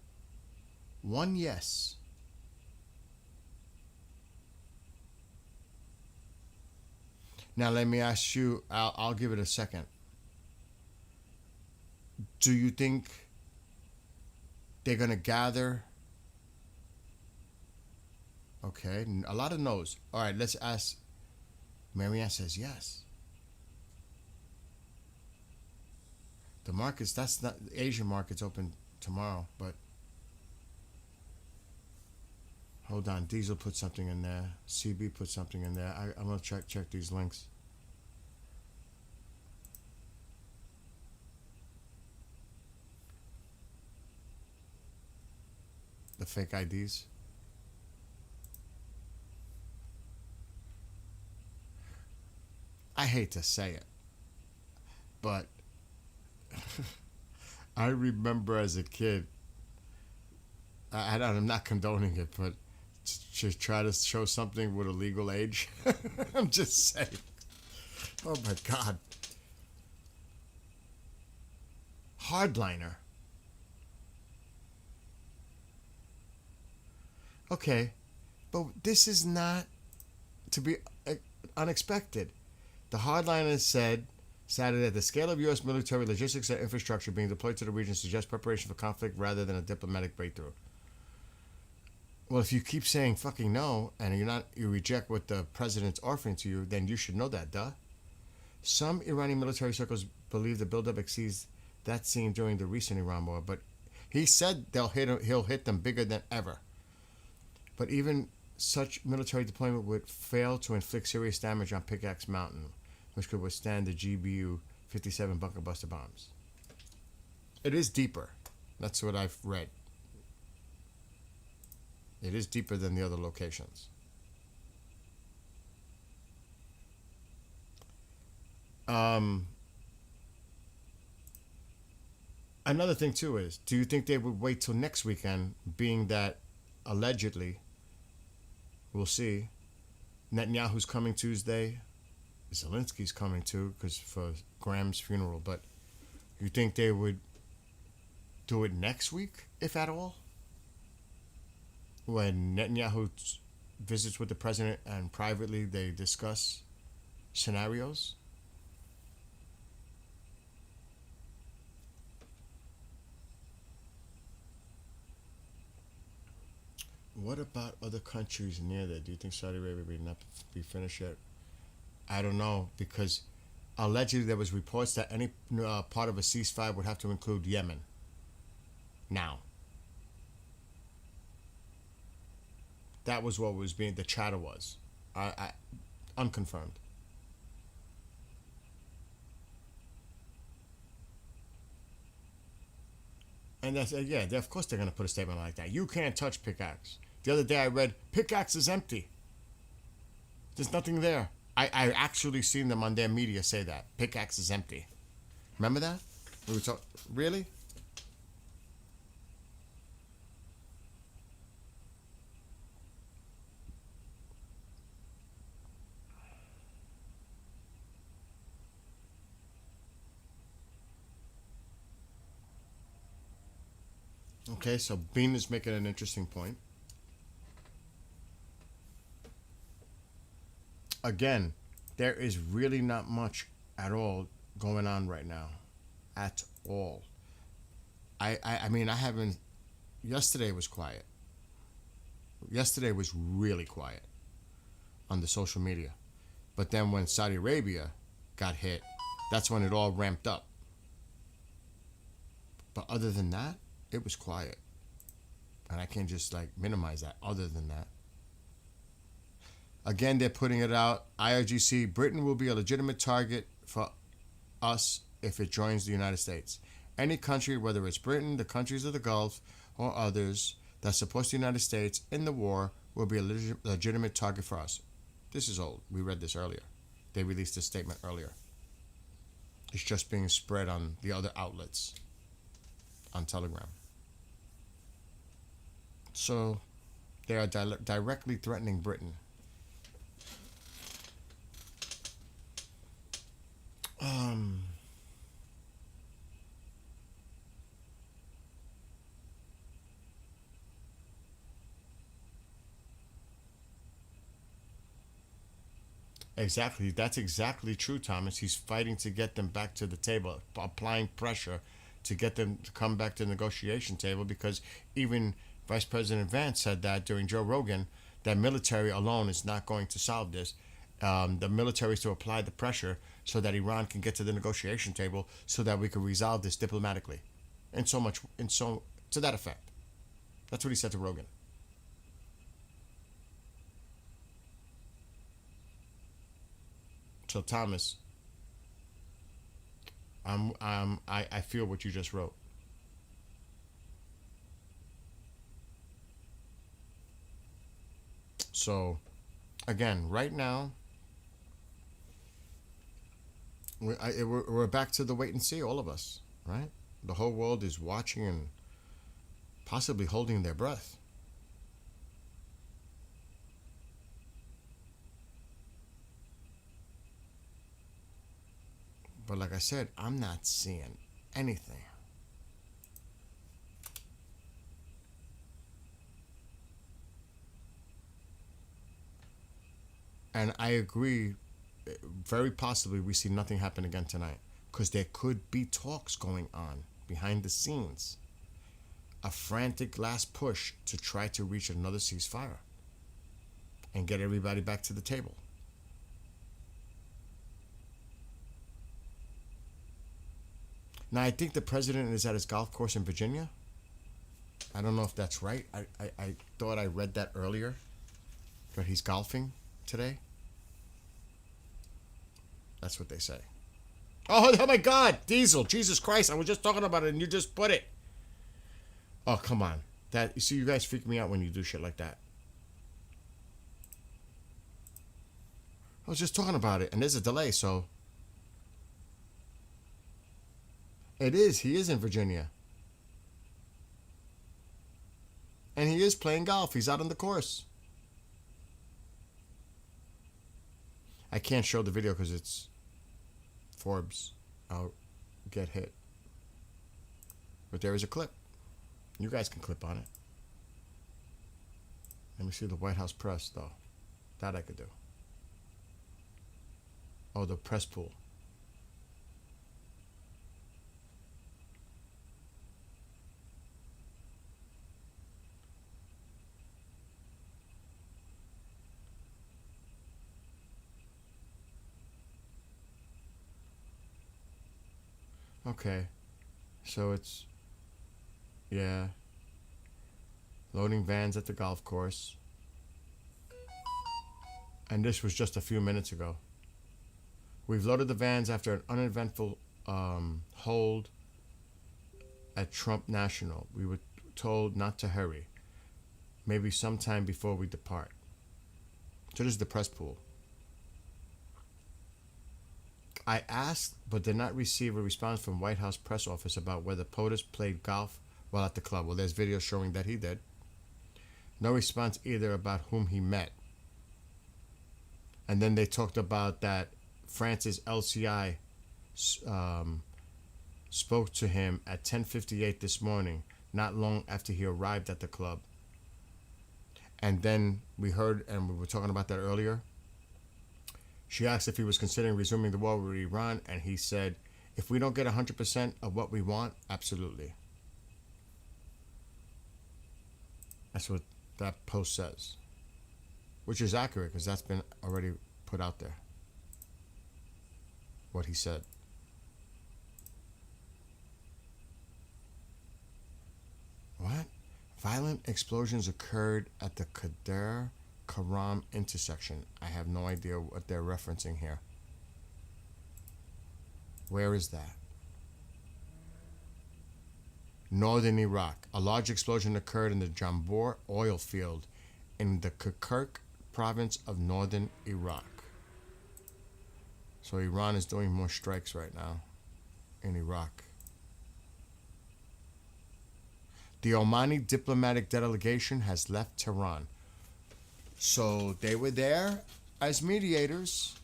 One yes. Now let me ask you, I'll give it a second. Do you think they're going to gather? Okay, a lot of no's. All right, let's ask. Marianne says yes. The markets, that's not, the Asian markets open tomorrow, but hold on. Diesel put something in there. CB put something in there. I'm going to check these links. The fake IDs. I hate to say it, but I remember as a kid, I'm not condoning it, but to try to show something with a legal age. I'm just saying. Oh my God. Hardliner. Okay, but this is not to be unexpected. The hardliner said Saturday that the scale of U.S. military logistics and infrastructure being deployed to the region suggests preparation for conflict rather than a diplomatic breakthrough. Well, if you keep saying fucking no and you reject what the president's offering to you, then you should know that, duh. Some Iranian military circles believe the buildup exceeds that seen during the recent Iran war, but he said he'll hit them bigger than ever. But even such military deployment would fail to inflict serious damage on Pickaxe Mountain, which could withstand the GBU-57 bunker buster bombs. It is deeper. That's what I've read. It is deeper than the other locations. Another thing too is, do you think they would wait till next weekend, being that allegedly, we'll see, Netanyahu's coming Tuesday, Zelensky's coming too, because for Graham's funeral, but you think they would do it next week, if at all? When Netanyahu visits with the president and privately they discuss scenarios? What about other countries near there? Do you think Saudi Arabia may not be finished yet? I don't know, because allegedly there was reports that any part of a ceasefire would have to include Yemen. Now, that was what was being the chatter was, unconfirmed. And that's yeah, of course they're gonna put a statement like that. You can't touch pickaxe. The other day I read pickaxe is empty. There's nothing there. I actually seen them on their media say that pickaxe is empty. Remember that? We were talking. Really? Okay, so Bean is making an interesting point. Again, there is really not much at all going on right now. At all. I mean, I haven't. Yesterday was quiet. Yesterday was really quiet on the social media. But then when Saudi Arabia got hit, that's when it all ramped up. But other than that, it was quiet. And I can't just like minimize that other than that. Again, they're putting it out. IRGC, Britain will be a legitimate target for us if it joins the United States. Any country, whether it's Britain, the countries of the Gulf, or others that supports the United States in the war will be a legitimate target for us. This is old. We read this earlier. They released this statement earlier. It's just being spread on the other outlets on Telegram. So they are directly threatening Britain. Exactly. That's exactly true, Thomas. He's fighting to get them back to the table, applying pressure to get them to come back to the negotiation table, because even Vice President Vance said that during Joe Rogan, that military alone is not going to solve this. The military is to apply the pressure so that Iran can get to the negotiation table so that we can resolve this diplomatically. And to that effect. That's what he said to Rogan. So Thomas, I feel what you just wrote. So, again, right now, we're back to the wait and see, all of us, right? The whole world is watching and possibly holding their breath. But like I said, I'm not seeing anything. And I agree, very possibly we see nothing happen again tonight, because there could be talks going on behind the scenes. A frantic last push to try to reach another ceasefire and get everybody back to the table. Now, I think the president is at his golf course in Virginia. I don't know if that's right. I thought I read that earlier, but he's golfing today. That's what they say. Oh my God, Diesel, Jesus Christ, I was just talking about it and you just put it. Oh, come on. That, you see, you guys freak me out when you do shit like that. I was just talking about it, and there's a delay, so. It is. He is in Virginia. And he is playing golf. He's out on the course. I can't show the video because it's Forbes. I'll get hit. But there is a clip. You guys can clip on it. Let me see the White House press, though. That I could do. Oh, the press pool. Okay. So it's, yeah. Loading vans at the golf course. And this was just a few minutes ago. We've loaded the vans after an uneventful hold at Trump National. We were told not to hurry. Maybe sometime before we depart. So this is the press pool. I asked but did not receive a response from White House press office about whether POTUS played golf while at the club. Well, there's video showing that he did. No response either about whom he met. And then they talked about that France's LCI spoke to him at 10:58 this morning, not long after he arrived at the club. And then we heard, and we were talking about that earlier, she asked if he was considering resuming the war with Iran, and he said, if we don't get 100% of what we want, absolutely. That's what that post says. Which is accurate, because that's been already put out there. What he said. What? Violent explosions occurred at the Kader Karam intersection. I have no idea what they're referencing here. Where is that? Northern Iraq. A large explosion occurred in the Jambor oil field in the Kirkuk province of northern Iraq. So Iran is doing more strikes right now in Iraq. The Omani diplomatic delegation has left Tehran. So they were there as mediators,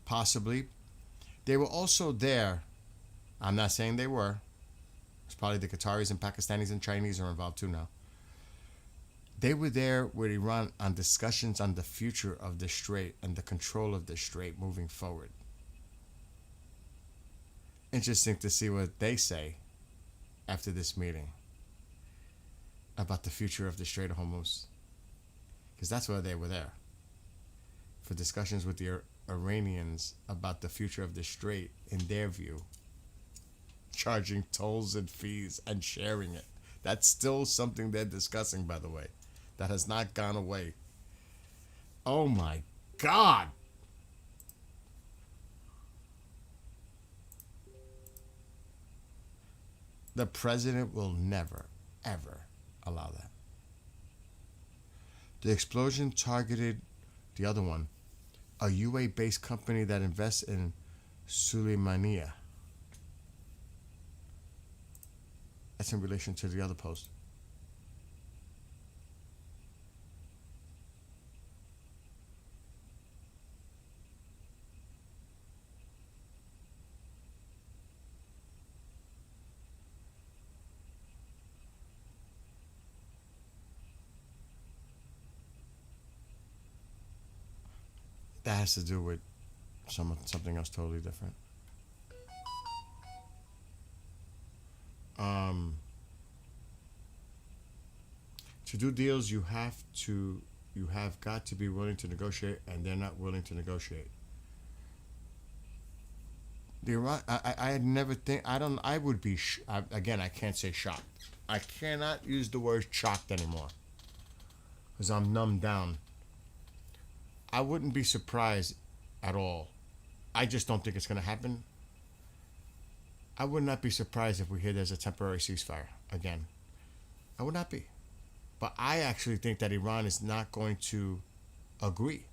possibly. They were also there. I'm not saying they were. It's probably the Qataris and Pakistanis and Chinese are involved too now. They were there with Iran on discussions on the future of the Strait and the control of the Strait moving forward. Interesting to see what they say after this meeting about the future of the Strait of Hormuz. Because that's why they were there. For discussions with the Iranians about the future of the Strait, in their view. Charging tolls and fees and sharing it. That's still something they're discussing, by the way. That has not gone away. Oh my God! The president will never, ever allow that. The explosion targeted the other one, a UAE-based company that invests in Suleimania. That's in relation to the other post. That has to do with something else totally different. To do deals, you have got to be willing to negotiate, and they're not willing to negotiate. The Iran, I had never think, I would be, again, I can't say shocked. I cannot use the word shocked anymore, because I'm numbed down. I wouldn't be surprised at all. I just don't think it's going to happen. I would not be surprised if we hear there's a temporary ceasefire again. I would not be. But I actually think that Iran is not going to agree.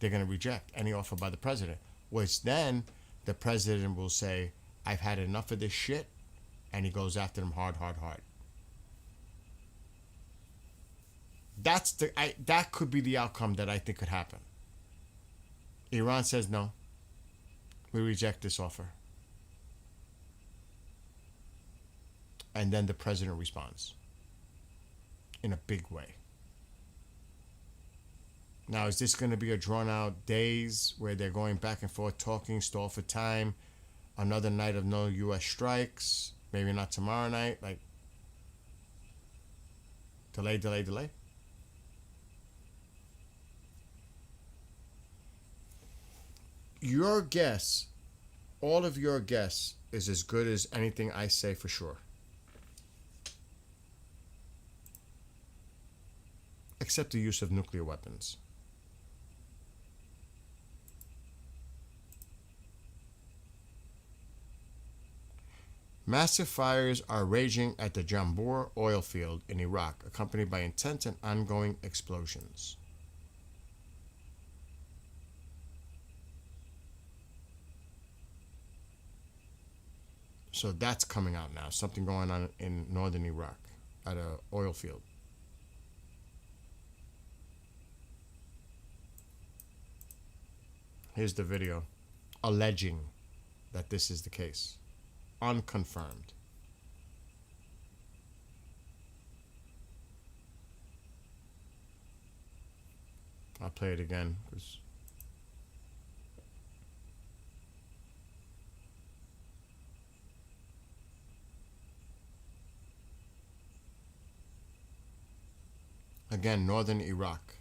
They're going to reject any offer by the president, which then the president will say, I've had enough of this shit, and he goes after them hard, hard, hard. That could be the outcome that I think could happen. Iran says no. We reject this offer. And then the president responds in a big way. Now, is this going to be a drawn out days where they're going back and forth talking, stall for time, another night of no U.S. strikes, maybe not tomorrow night, like delay? Your guess, all of your guess, is as good as anything I say for sure. Except the use of nuclear weapons. Massive fires are raging at the Jambur oil field in Iraq, accompanied by intense and ongoing explosions. So that's coming out now. Something going on in northern Iraq at an oil field. Here's the video alleging that this is the case. Unconfirmed. I'll play it again. Again, northern Iraq.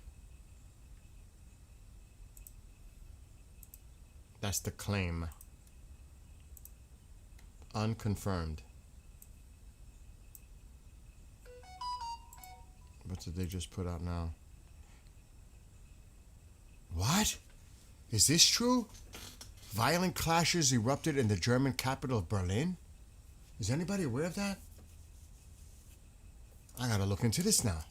That's the claim. Unconfirmed. What did they just put out now? What? Is this true? Violent clashes erupted in the German capital of Berlin? Is anybody aware of that? I gotta look into this now.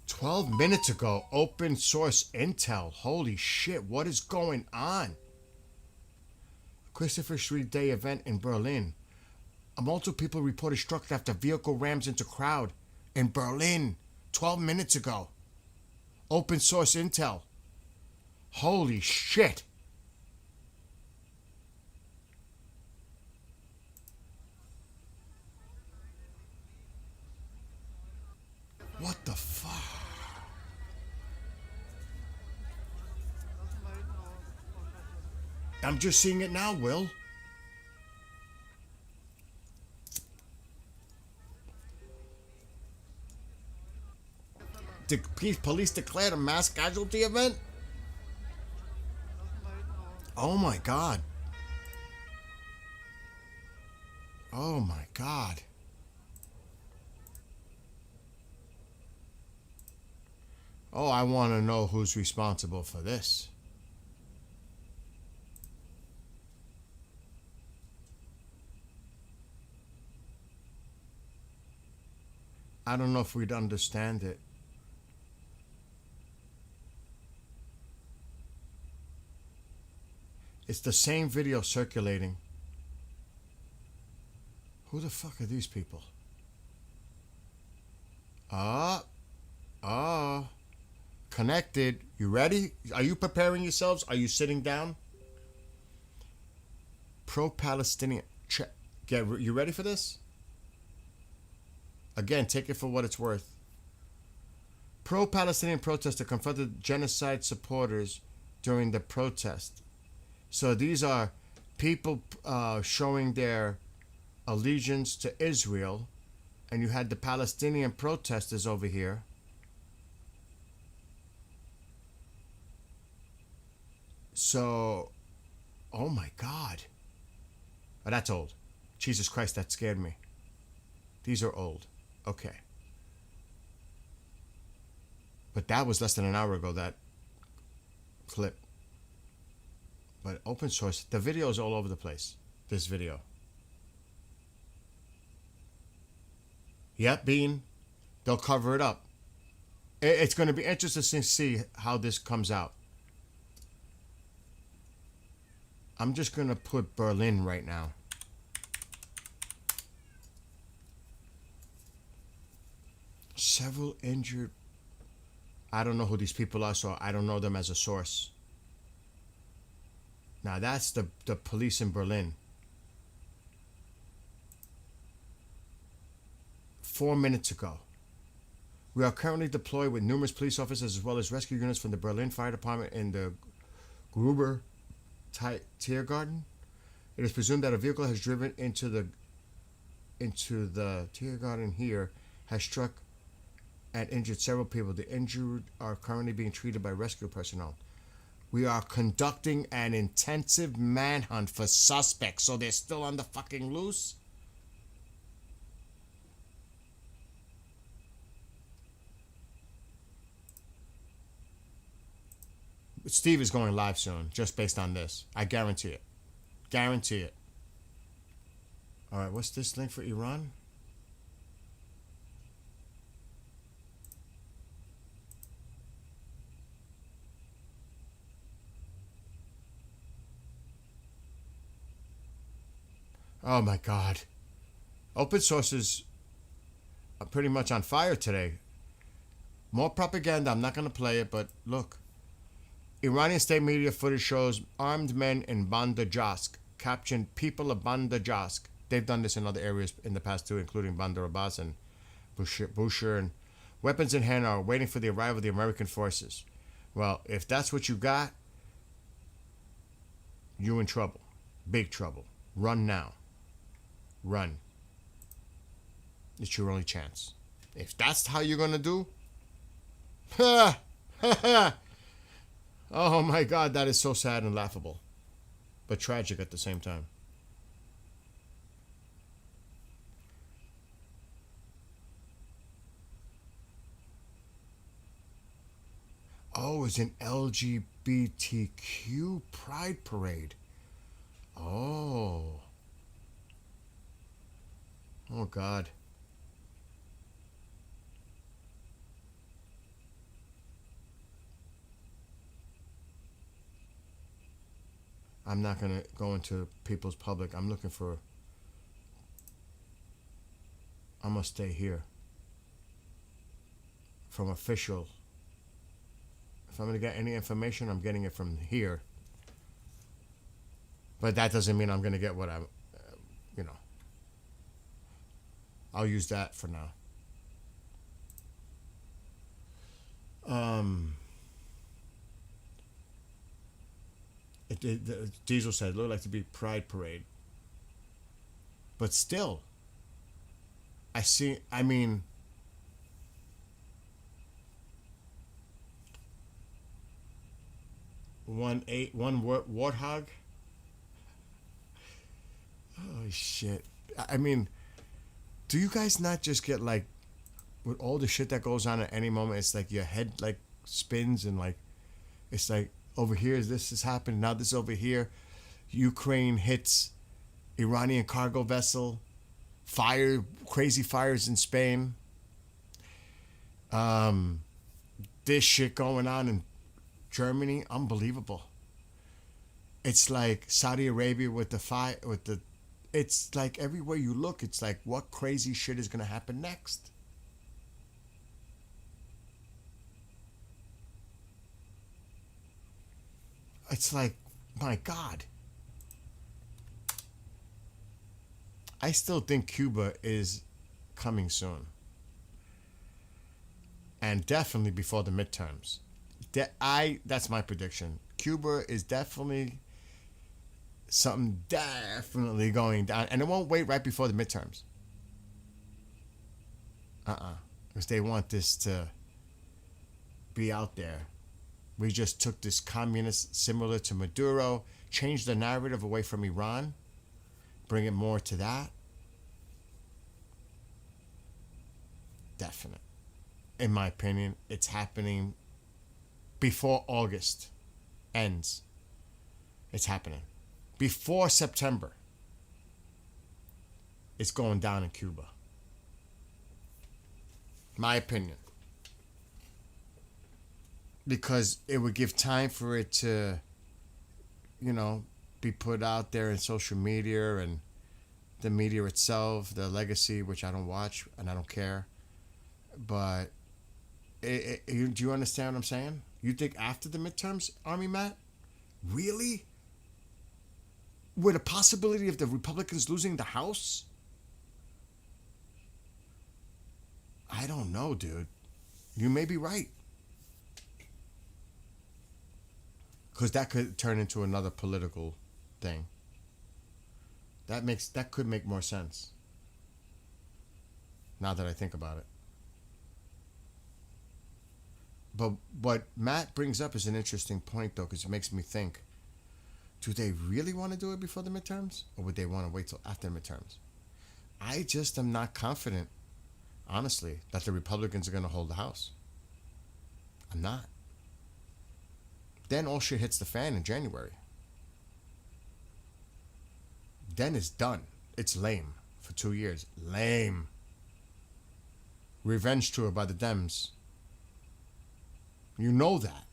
"12 minutes ago, open source intel. Holy shit, what is going on?" Christopher Street Day event in Berlin. Multiple people reported struck after vehicle rams into crowd in Berlin 12 minutes ago. Open source intel. Holy shit. What the fuck? I'm just seeing it now, Will. The police declared a mass casualty event? Oh my god. Oh my god. Oh, I want to know who's responsible for this. I don't know if we'd understand it. It's the same video circulating. Who the fuck are these people? Connected. You ready? Are you preparing yourselves? Are you sitting down? Pro-Palestinian. You ready for this? Again, take it for what it's worth. Pro-Palestinian protester confronted genocide supporters during the protest. So these are people showing their allegiance to Israel, and you had the Palestinian protesters over here. So, oh my God. Oh, that's old. Jesus Christ, that scared me. These are old. Okay. But that was less than an hour ago, that clip. But open source, the video is all over the place. This video. Yep, Bean. They'll cover it up. It's going to be interesting to see how this comes out. I'm just going to put Berlin right now. Several injured. I don't know who these people are, so I don't know them as a source. Now that's the police in Berlin. 4 minutes ago. We are currently deployed with numerous police officers as well as rescue units from the Berlin Fire Department in the Gruber Tiergarten. It is presumed that a vehicle has driven into the Tiergarten here, has struck and injured several people. The injured are currently being treated by rescue personnel. We are conducting an intensive manhunt for suspects, so they're still on the fucking loose? Steve is going live soon, just based on this. I guarantee it. Guarantee it. All right, what's this link for Iran? Oh my God. Open sources are pretty much on fire today. More propaganda. I'm not going to play it, but look. Iranian state media footage shows armed men in Bandar Jask capturing people of Bandar Jask. They've done this in other areas in the past too, including Bandar Abbas and Bushehr. And weapons in hand are waiting for the arrival of the American forces. Well, if that's what you got, you in trouble. Big trouble. Run now. Run. It's your only chance. If that's how you're going to do, ha ha ha. Oh my God, that is so sad and laughable, but tragic at the same time. Oh, it's an LGBTQ pride parade. Oh. Oh God. I'm not going to go into people's public. I'm looking for... I'm going to stay here. From official. If I'm going to get any information, I'm getting it from here. But that doesn't mean I'm going to get what I'm... you know. I'll use that for now. Diesel said it looked like to be Pride Parade. But still, I mean, one warthog. Oh shit. I mean, do you guys not just get like, with all the shit that goes on at any moment, it's like your head like spins and like, it's like, over here, this is happening. Now this is over here. Ukraine hits Iranian cargo vessel. Fire, crazy fires in Spain. This shit going on in Germany, unbelievable. It's like Saudi Arabia with the fire, it's like everywhere you look, it's like what crazy shit is gonna happen next. It's like, my God. I still think Cuba is coming soon. And definitely before the midterms. That's my prediction. Cuba is definitely something definitely going down. And it won't wait right before the midterms. Because they want this to be out there. We just took this communist similar to Maduro, changed the narrative away from Iran, bring it more to that. definite. In my opinion, it's happening before August ends. It's happening. Before September, it's going down in Cuba. My opinion. Because it would give time for it to, be put out there in social media and the media itself, the legacy, which I don't watch and I don't care. But do you understand what I'm saying? You think after the midterms, Army Matt? Really? With a possibility of the Republicans losing the House? I don't know, dude. You may be right. Because that could turn into another political thing. That could make more sense. Now that I think about it. But what Matt brings up is an interesting point, though, because it makes me think, do they really want to do it before the midterms? Or would they want to wait till after the midterms? I just am not confident, honestly, that the Republicans are going to hold the House. I'm not. Then all shit hits the fan in January. Then it's done. It's lame for 2 years. Lame. Revenge tour by the Dems. You know that.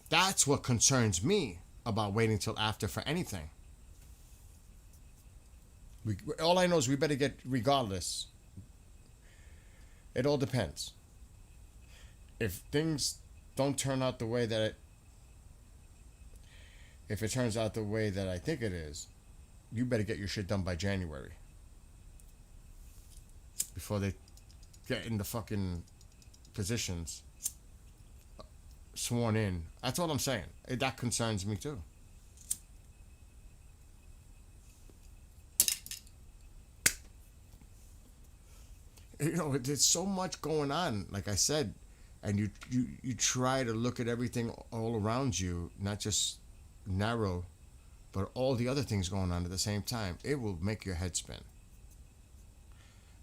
That's what concerns me about waiting till after for anything. All I know is we better get, regardless. It all depends. If things don't turn out the way that if it turns out the way that I think it is, you better get your shit done by January. Before they get in the fucking positions, sworn in. That's all I'm saying. That concerns me too. There's so much going on, like I said, and you try to look at everything all around you, not just narrow, but all the other things going on at the same time. It will make your head spin.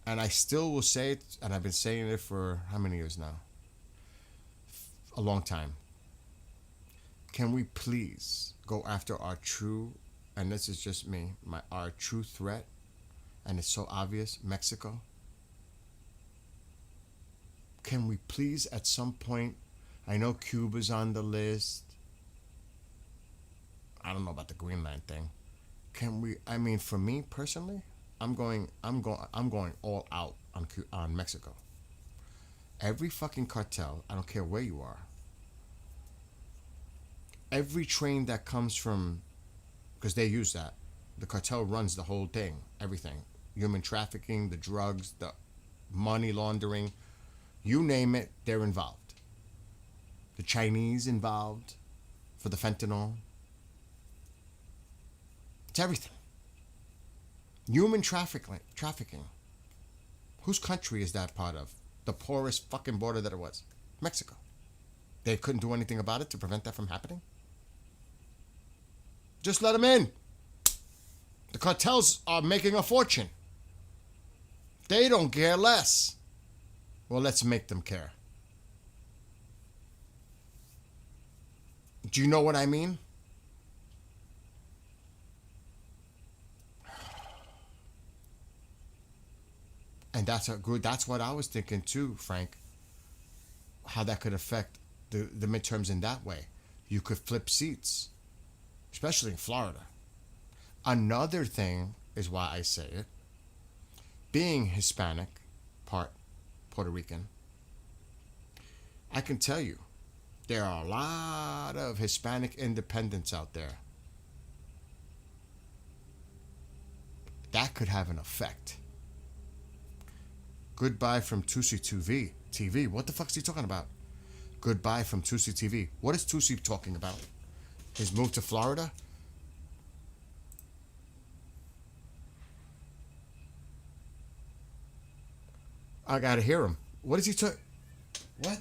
And I still will say it, and I've been saying it for how many years now? A long time. Can we please go after our true, and this is just me, our true threat, and it's so obvious, Mexico? Can we please at some point, I know Cuba's on the list. I don't know about the Greenland thing. Can we, for me personally, I'm going all out on Mexico. Every fucking cartel, I don't care where you are. Every train that comes from, because they use that, the cartel runs the whole thing, everything. Human trafficking, the drugs, the money laundering, you name it, they're involved. The Chinese involved for the fentanyl. It's everything. Human trafficking. Whose country is that part of? The poorest fucking border that it was. Mexico. They couldn't do anything about it to prevent that from happening? Just let them in. The cartels are making a fortune. They don't care less. Well, let's make them care. Do you know what I mean? And that's what I was thinking too, Frank. How that could affect the midterms in that way. You could flip seats, especially in Florida. Another thing is why I say it. Being Hispanic, part Puerto Rican, I can tell you, there are a lot of Hispanic independents out there. That could have an effect. Goodbye from Tusi TV. What the fuck is he talking about? Goodbye from Tusi TV. What is Tusi talking about? His move to Florida? I gotta hear him. What is he talking? What?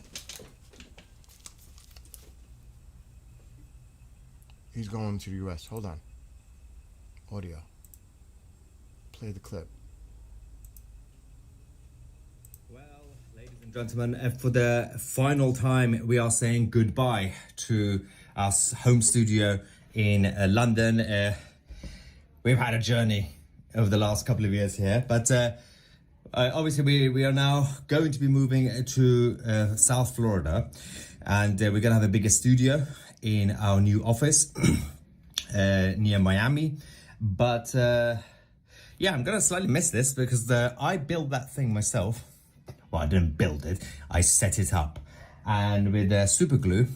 He's going to the U.S. Hold on. Audio. Play the clip. Gentlemen, for the final time, we are saying goodbye to our home studio in London. We've had a journey over the last couple of years here, but obviously we are now going to be moving to South Florida, and we're going to have a bigger studio in our new office near Miami. But yeah, I'm going to slightly miss this because I built that thing myself. Well, I didn't build it, I set it up, and with super glue,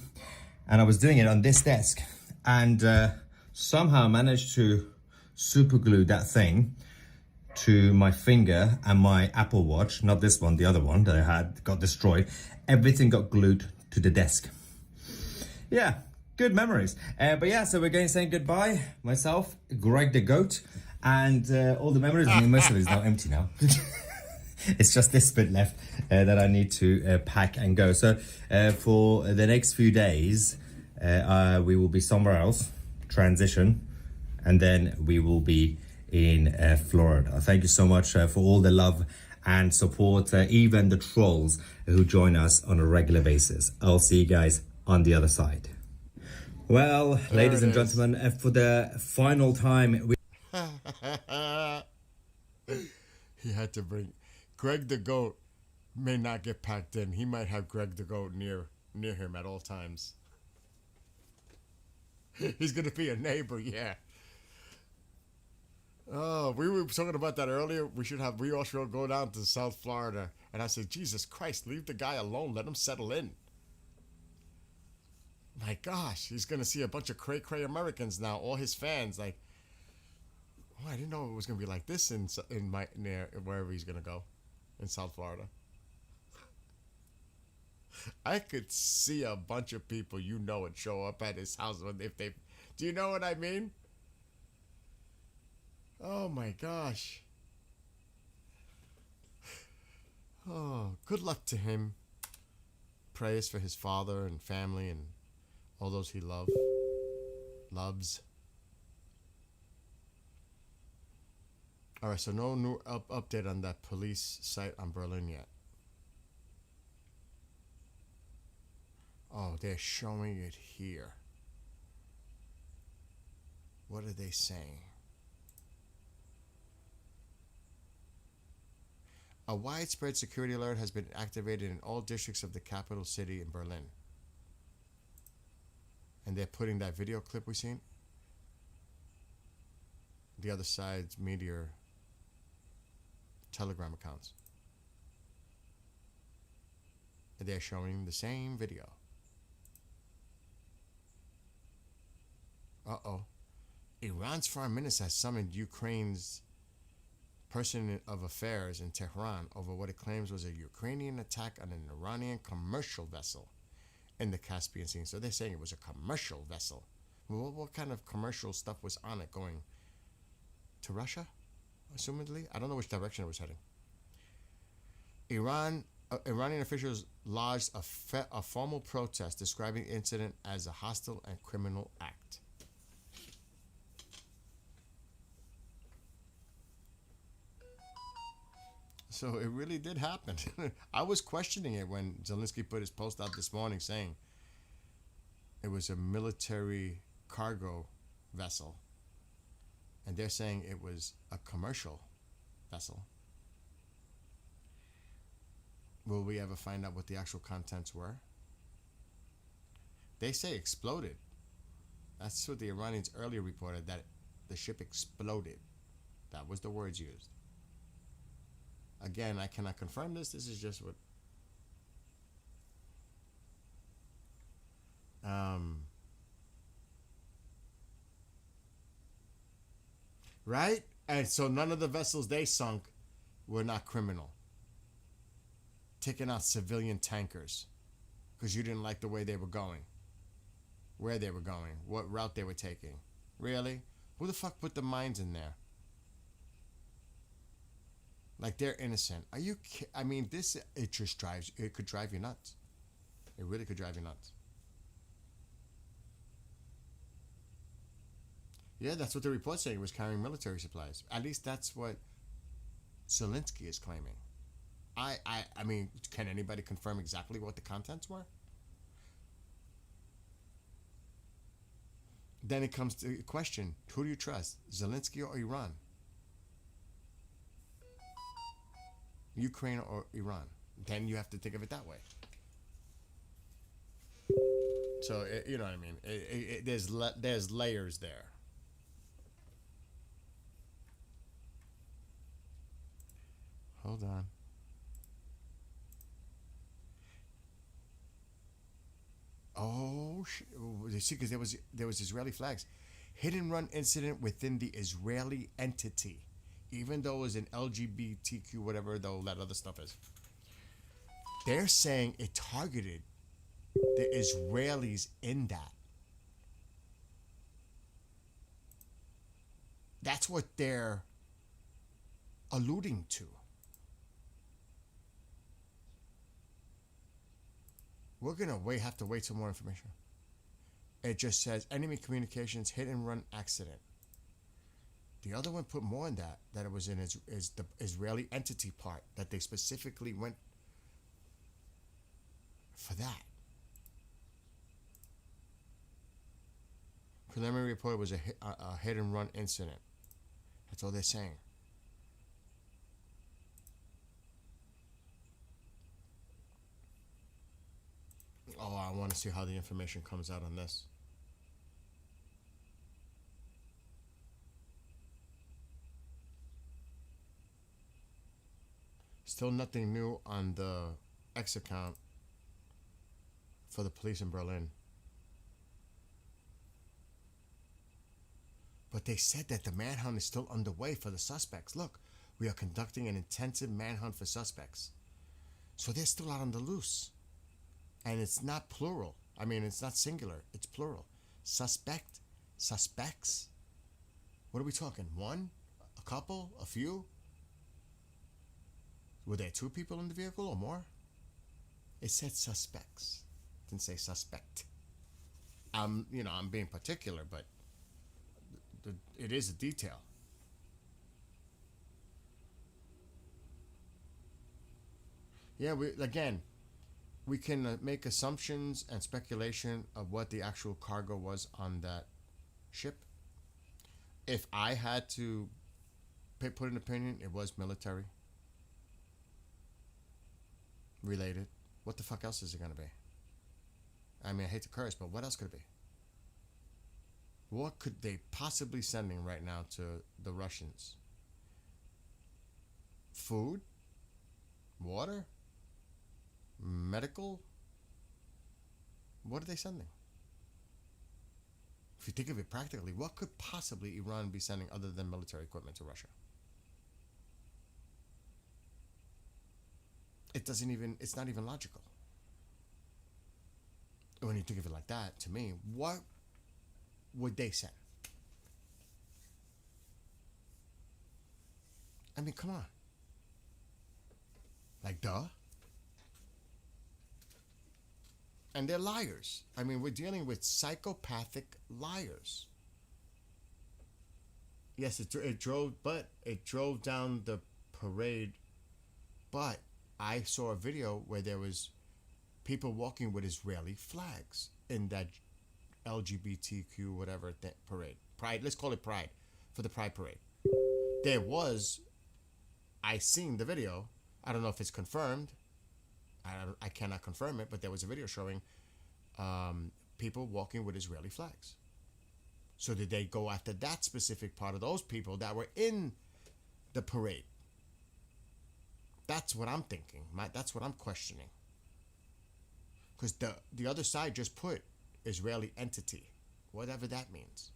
and I was doing it on this desk, and somehow managed to super glue that thing to my finger and my Apple Watch, not this one, the other one that I had got destroyed. Everything got glued to the desk. Yeah, good memories. But yeah, so we're going saying goodbye, myself, Greg the Goat, and all the memories. I mean, most of it is now empty now. It's just this bit left that I need to pack and go. So for the next few days, we will be somewhere else, transition, and then we will be in Florida. Thank you so much for all the love and support, even the trolls who join us on a regular basis. I'll see you guys on the other side. Well, ladies and gentlemen, for the final time, He had to bring Greg the Goat. May not get packed in. He might have Greg the Goat near him at all times. He's gonna be a neighbor, yeah. Oh, we were talking about that earlier. We all should go down to South Florida. And I said, Jesus Christ, leave the guy alone. Let him settle in. My gosh, he's gonna see a bunch of cray Americans now. All his fans, like, oh, I didn't know it was gonna be like this in near wherever he's gonna go, in South Florida. I could see a bunch of people would show up at his house if they. Do you know what I mean? Oh my gosh. Oh, good luck to him. Prayers for his father and family and all those he loves. All right, so no new update on that police site on Berlin yet. Oh, they're showing it here. What are they saying? A widespread security alert has been activated in all districts of the capital city in Berlin. And they're putting that video clip we've seen. The other side's media Telegram accounts. And they're showing the same video. Uh-oh. Iran's foreign minister has summoned Ukraine's person of affairs in Tehran over what it claims was a Ukrainian attack on an Iranian commercial vessel in the Caspian Sea. So they're saying it was a commercial vessel. Well, what kind of commercial stuff was on it going to Russia, assumedly? I don't know which direction it was heading. Iranian officials lodged a formal protest describing the incident as a hostile and criminal act. So it really did happen. I was questioning it when Zelensky put his post out this morning saying it was a military cargo vessel. And they're saying it was a commercial vessel. Will we ever find out what the actual contents were? They say exploded. That's what the Iranians earlier reported, that the ship exploded. That was the words used. Again, I cannot confirm this. This is just what... Right? And so none of the vessels they sunk were not criminal. Taking out civilian tankers because you didn't like the way they were going, where they were going, what route they were taking. Really? Who the fuck put the mines in there? Like, they're innocent. Are you I mean, it could drive you nuts. It really could drive you nuts. Yeah, that's what the report's saying. It was carrying military supplies. At least that's what Zelensky is claiming. I mean, can anybody confirm exactly what the contents were? Then it comes to the question: who do you trust, Zelensky or Iran? Ukraine or Iran? Then you have to think of it that way. So you know what I mean. There's layers there. Hold on. Oh, you see, because there was Israeli flags. Hit and run incident within the Israeli entity, even though it was an LGBTQ whatever though that other stuff is. They're saying it targeted the Israelis in that. That's what they're alluding to. We're gonna have to wait some more information. It just says enemy communications hit and run accident. The other one put more in that it was in is the Israeli entity part, that they specifically went for that. Preliminary report was a hit and run incident. That's all they're saying. Oh, I want to see how the information comes out on this. Still nothing new on the X account for the police in Berlin. But they said that the manhunt is still underway for the suspects. Look, we are conducting an intensive manhunt for suspects. So they're still out on the loose. And it's not plural. I mean, it's not singular. It's plural. Suspect, suspects. What are we talking? One? A couple? A few? Were there 2 people in the vehicle or more? It said suspects. It didn't say suspect. I'm being particular, but it is a detail. Yeah, we can make assumptions and speculation of what the actual cargo was on that ship. If I had to put an opinion, it was military related. What the fuck else is it gonna be? I mean, I hate to curse, but what else could it be? What could they possibly sending right now to the Russians? Food? Water? Medical? What are they sending? If you think of it practically, what could possibly Iran be sending other than military equipment to Russia? It's not even logical. When you think of it like that, to me, what would they send? I mean, come on. Like, duh. And they're liars. I mean, we're dealing with psychopathic liars. Yes, it drove down the parade. But I saw a video where there was people walking with Israeli flags in that LGBTQ whatever parade. Pride. Let's call it Pride, for the Pride parade. I seen the video. I don't know if it's confirmed. I cannot confirm it, but there was a video showing people walking with Israeli flags. So did they go after that specific part of those people that were in the parade? That's what I'm thinking. That's what I'm questioning. Because the other side just put Israeli entity, whatever that means.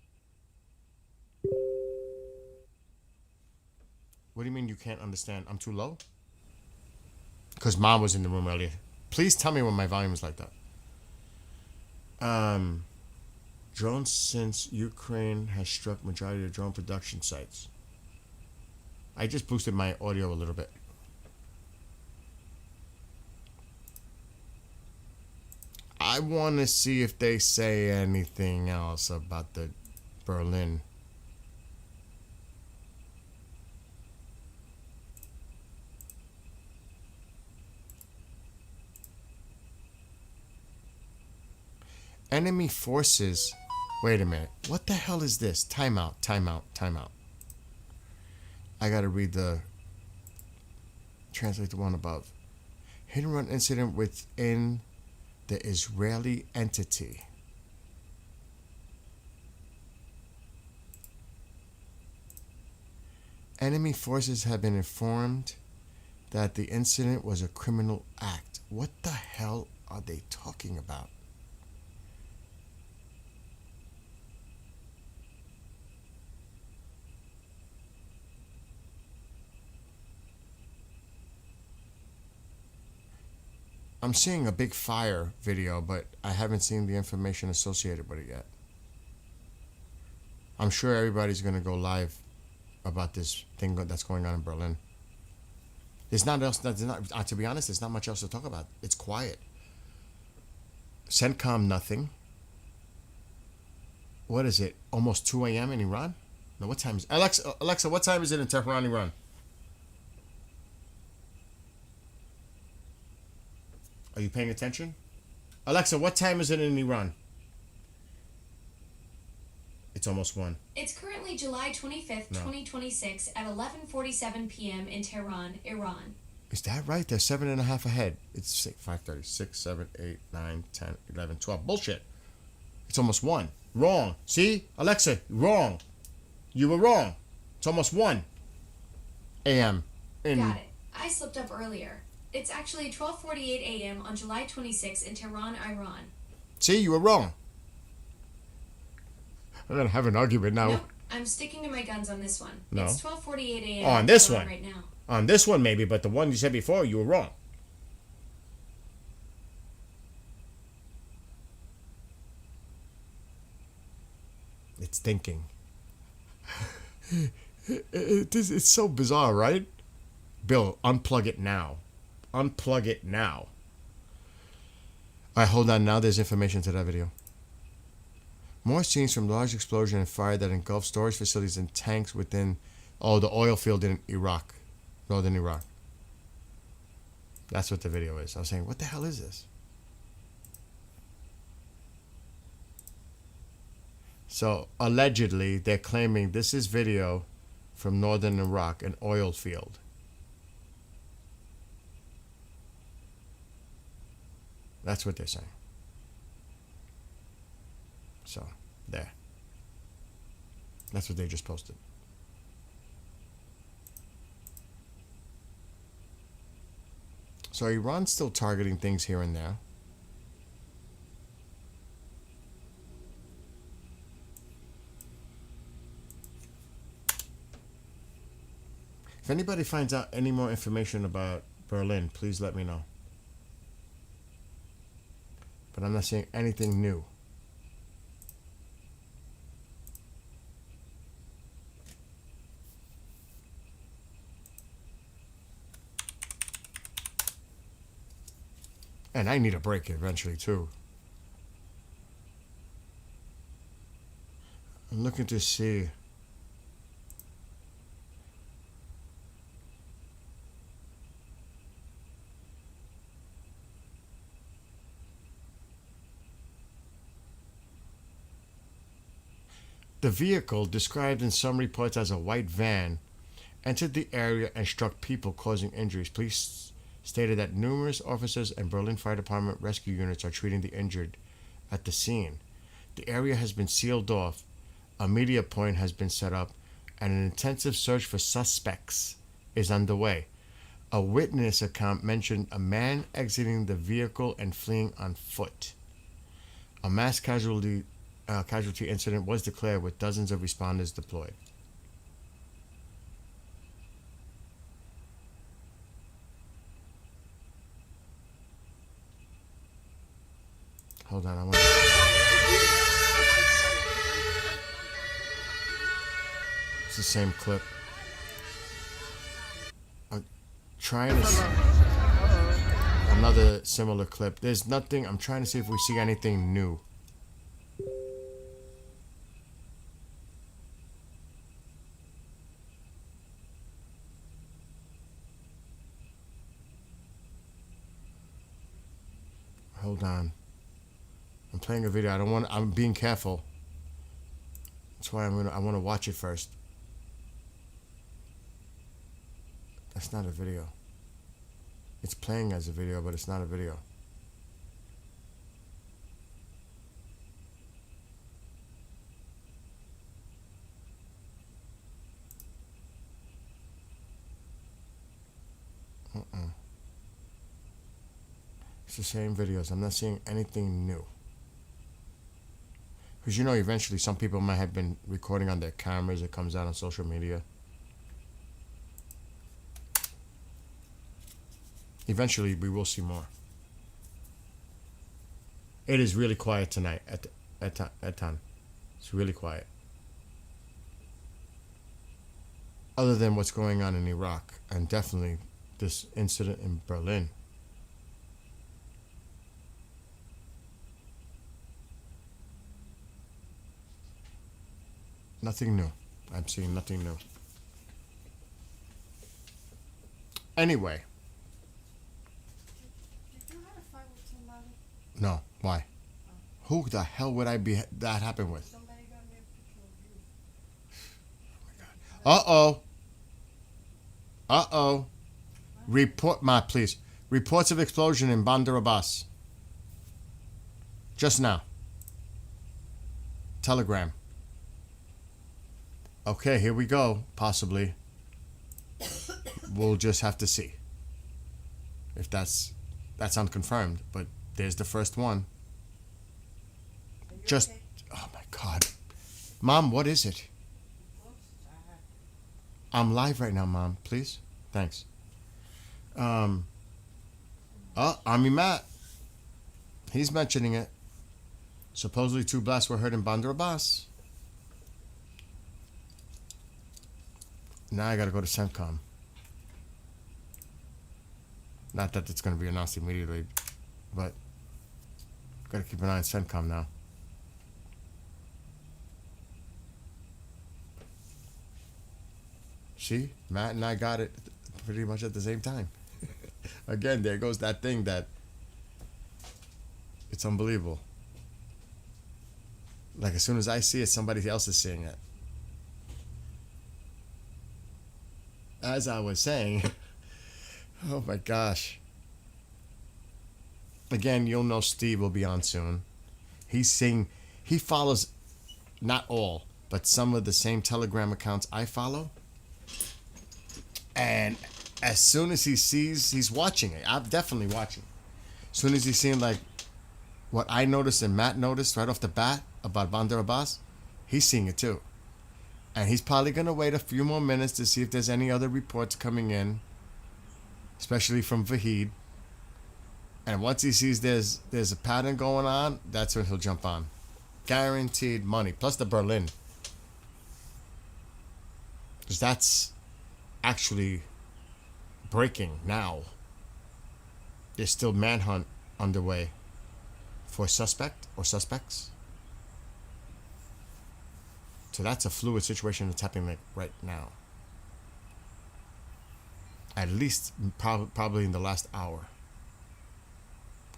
What do you mean you can't understand? I'm too low? Because Mom was in the room earlier. Please tell me when my volume is like that. Drones since Ukraine has struck majority of drone production sites. I just boosted my audio a little bit. I want to see if they say anything else about the Berlin. Enemy forces. Wait a minute. What the hell is this? Timeout, timeout, timeout. I gotta read the. Translate the one above. Hit and run incident within the Israeli entity. Enemy forces have been informed that the incident was a criminal act. What the hell are they talking about? I'm seeing a big fire video, but I haven't seen the information associated with it yet. I'm sure everybody's going to go live about this thing that's going on in Berlin. There's not else. There's not, to be honest, there's not much else to talk about. It's quiet. CENTCOM, nothing. What is it? Almost 2 a.m. in Iran? No, what time is Alexa, what time is it in Tehran, Iran? Are you paying attention? Alexa, what time is it in Iran? It's almost 1. It's currently July 25th, 2026 at 11:47 p.m. in Tehran, Iran. Is that right? They're 7.5 ahead. It's 5:30, 6, 7, 8, 9, 10, 11, 12. Bullshit. It's almost 1. Wrong. See? Alexa, wrong. You were wrong. It's almost 1 a.m. Got it. I slipped up earlier. It's actually 12:48 a.m. on July 26th in Tehran, Iran. See? You were wrong. I'm going to have an argument now. Nope, I'm sticking to my guns on this one. No. It's 12:48 a.m. On this Tehran one. right now. On this one, maybe, but the one you said before, you were wrong. It's thinking. It's so bizarre, right? Bill, unplug it now. Unplug it now. All right, hold on. Now there's information to that video. More scenes from large explosion and fire that engulfed storage facilities and tanks within, the oil field in Iraq, northern Iraq. That's what the video is. I was saying, what the hell is this? So, allegedly, they're claiming this is video from northern Iraq, an oil field. That's what they're saying. So, there. That's what they just posted. So Iran's still targeting things here and there. If anybody finds out any more information about Berlin, please let me know. But I'm not seeing anything new. And I need a break eventually, too. I'm looking to see. The vehicle, described in some reports as a white van, entered the area and struck people, causing injuries. Police stated that numerous officers and Berlin Fire Department rescue units are treating the injured at the scene. The area has been sealed off, a media point has been set up, and an intensive search for suspects is underway. A witness account mentioned a man exiting the vehicle and fleeing on foot. A mass casualty incident was declared with dozens of responders deployed. Hold on, I want to... It's the same clip. I'm trying to see another similar clip. There's nothing. I'm trying to see if we see anything new. Hold on. I'm I'm playing a video. I'm being careful. That's why I want to watch it first. That's not a video. It's playing as a video, but it's not a video. It's the same videos. I'm not seeing anything new. Because you know, eventually some people might have been recording on their cameras. It comes out on social media. Eventually, we will see more. It is really quiet tonight at time. It's really quiet. Other than what's going on in Iraq, and definitely this incident in Berlin. Nothing new. I'm seeing nothing new. Anyway. Did you have a fight with somebody? No. Why? Who the hell would I be that happen with? Somebody got me a picture of you. Uh-oh. Uh-oh. Report, Ma, please. Reports of explosion in Bandar Abbas. Just now. Telegram. Okay, here we go. Possibly. We'll just have to see. If that's unconfirmed, but there's the first one. Are you Just, okay? oh my God. Mom, what is it? Oops, I'm live right now, Mom. Please? Thanks. Army Matt. He's mentioning it. Supposedly 2 blasts were heard in Bandar Abbas. Now I gotta go to CENTCOM. Not that it's gonna be announced immediately, but gotta keep an eye on CENTCOM now. See? Matt and I got it pretty much at the same time. Again, there goes that thing that it's unbelievable. Like as soon as I see it, somebody else is seeing it. As I was saying, oh my gosh. Again, you'll know Steve will be on soon. He's saying he follows not all, but some of the same Telegram accounts I follow. And as soon as he sees, he's watching it. I'm definitely watching. As soon as he's seeing like what I noticed and Matt noticed right off the bat about Bandar Abbas, he's seeing it too. And he's probably going to wait a few more minutes to see if there's any other reports coming in, especially from Vahid. And once he sees there's a pattern going on, that's when he'll jump on. Guaranteed money. Plus the Berlin. Because that's actually breaking now. There's still manhunt underway for suspect or suspects. So that's a fluid situation that's happening like right now. At least probably in the last hour.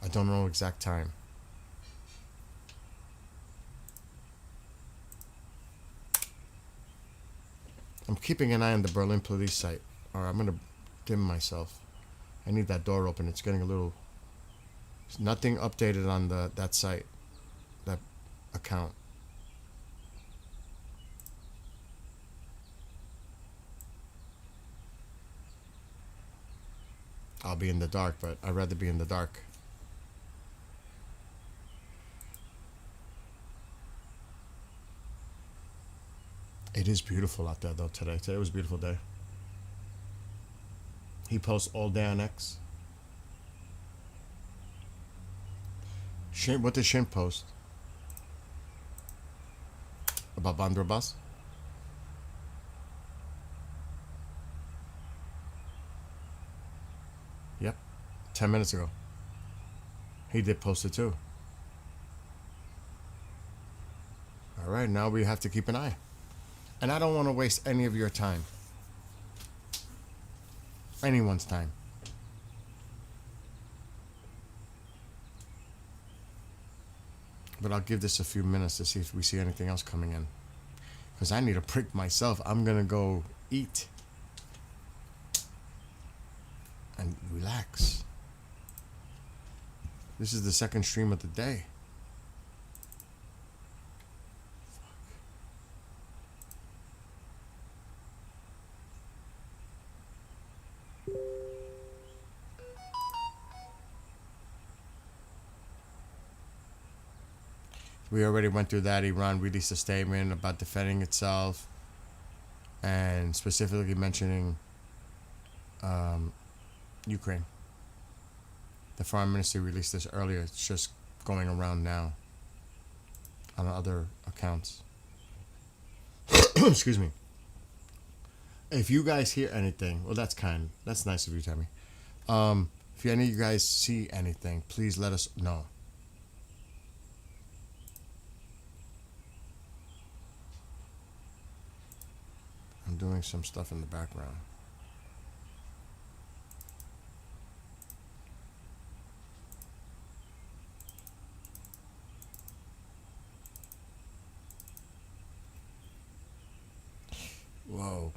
I don't know exact time. I'm keeping an eye on the Berlin police site. Or I'm gonna dim myself. I need that door open. It's getting a little. There's nothing updated on that site, that account. I'll be in the dark, but I'd rather be in the dark. It is beautiful out there, though, today. Today was a beautiful day. He posts all day on X. Shin, what did Shin post? About Bandar Abbas? Yep. 10 minutes ago. He did post it too. Alright, now we have to keep an eye. And I don't want to waste any of your time. Anyone's time. But I'll give this a few minutes to see if we see anything else coming in. Because I need a break myself. I'm going to go eat. And relax. This is the second stream of the day. We already went through that. Iran released a statement about defending itself and specifically mentioning Ukraine. The foreign ministry released this earlier. It's just going around now on other accounts. Excuse me. If you guys hear anything, well, that's nice of you, Tammy. If any of you guys see anything, please let us know. I'm doing some stuff in the background. Whoa.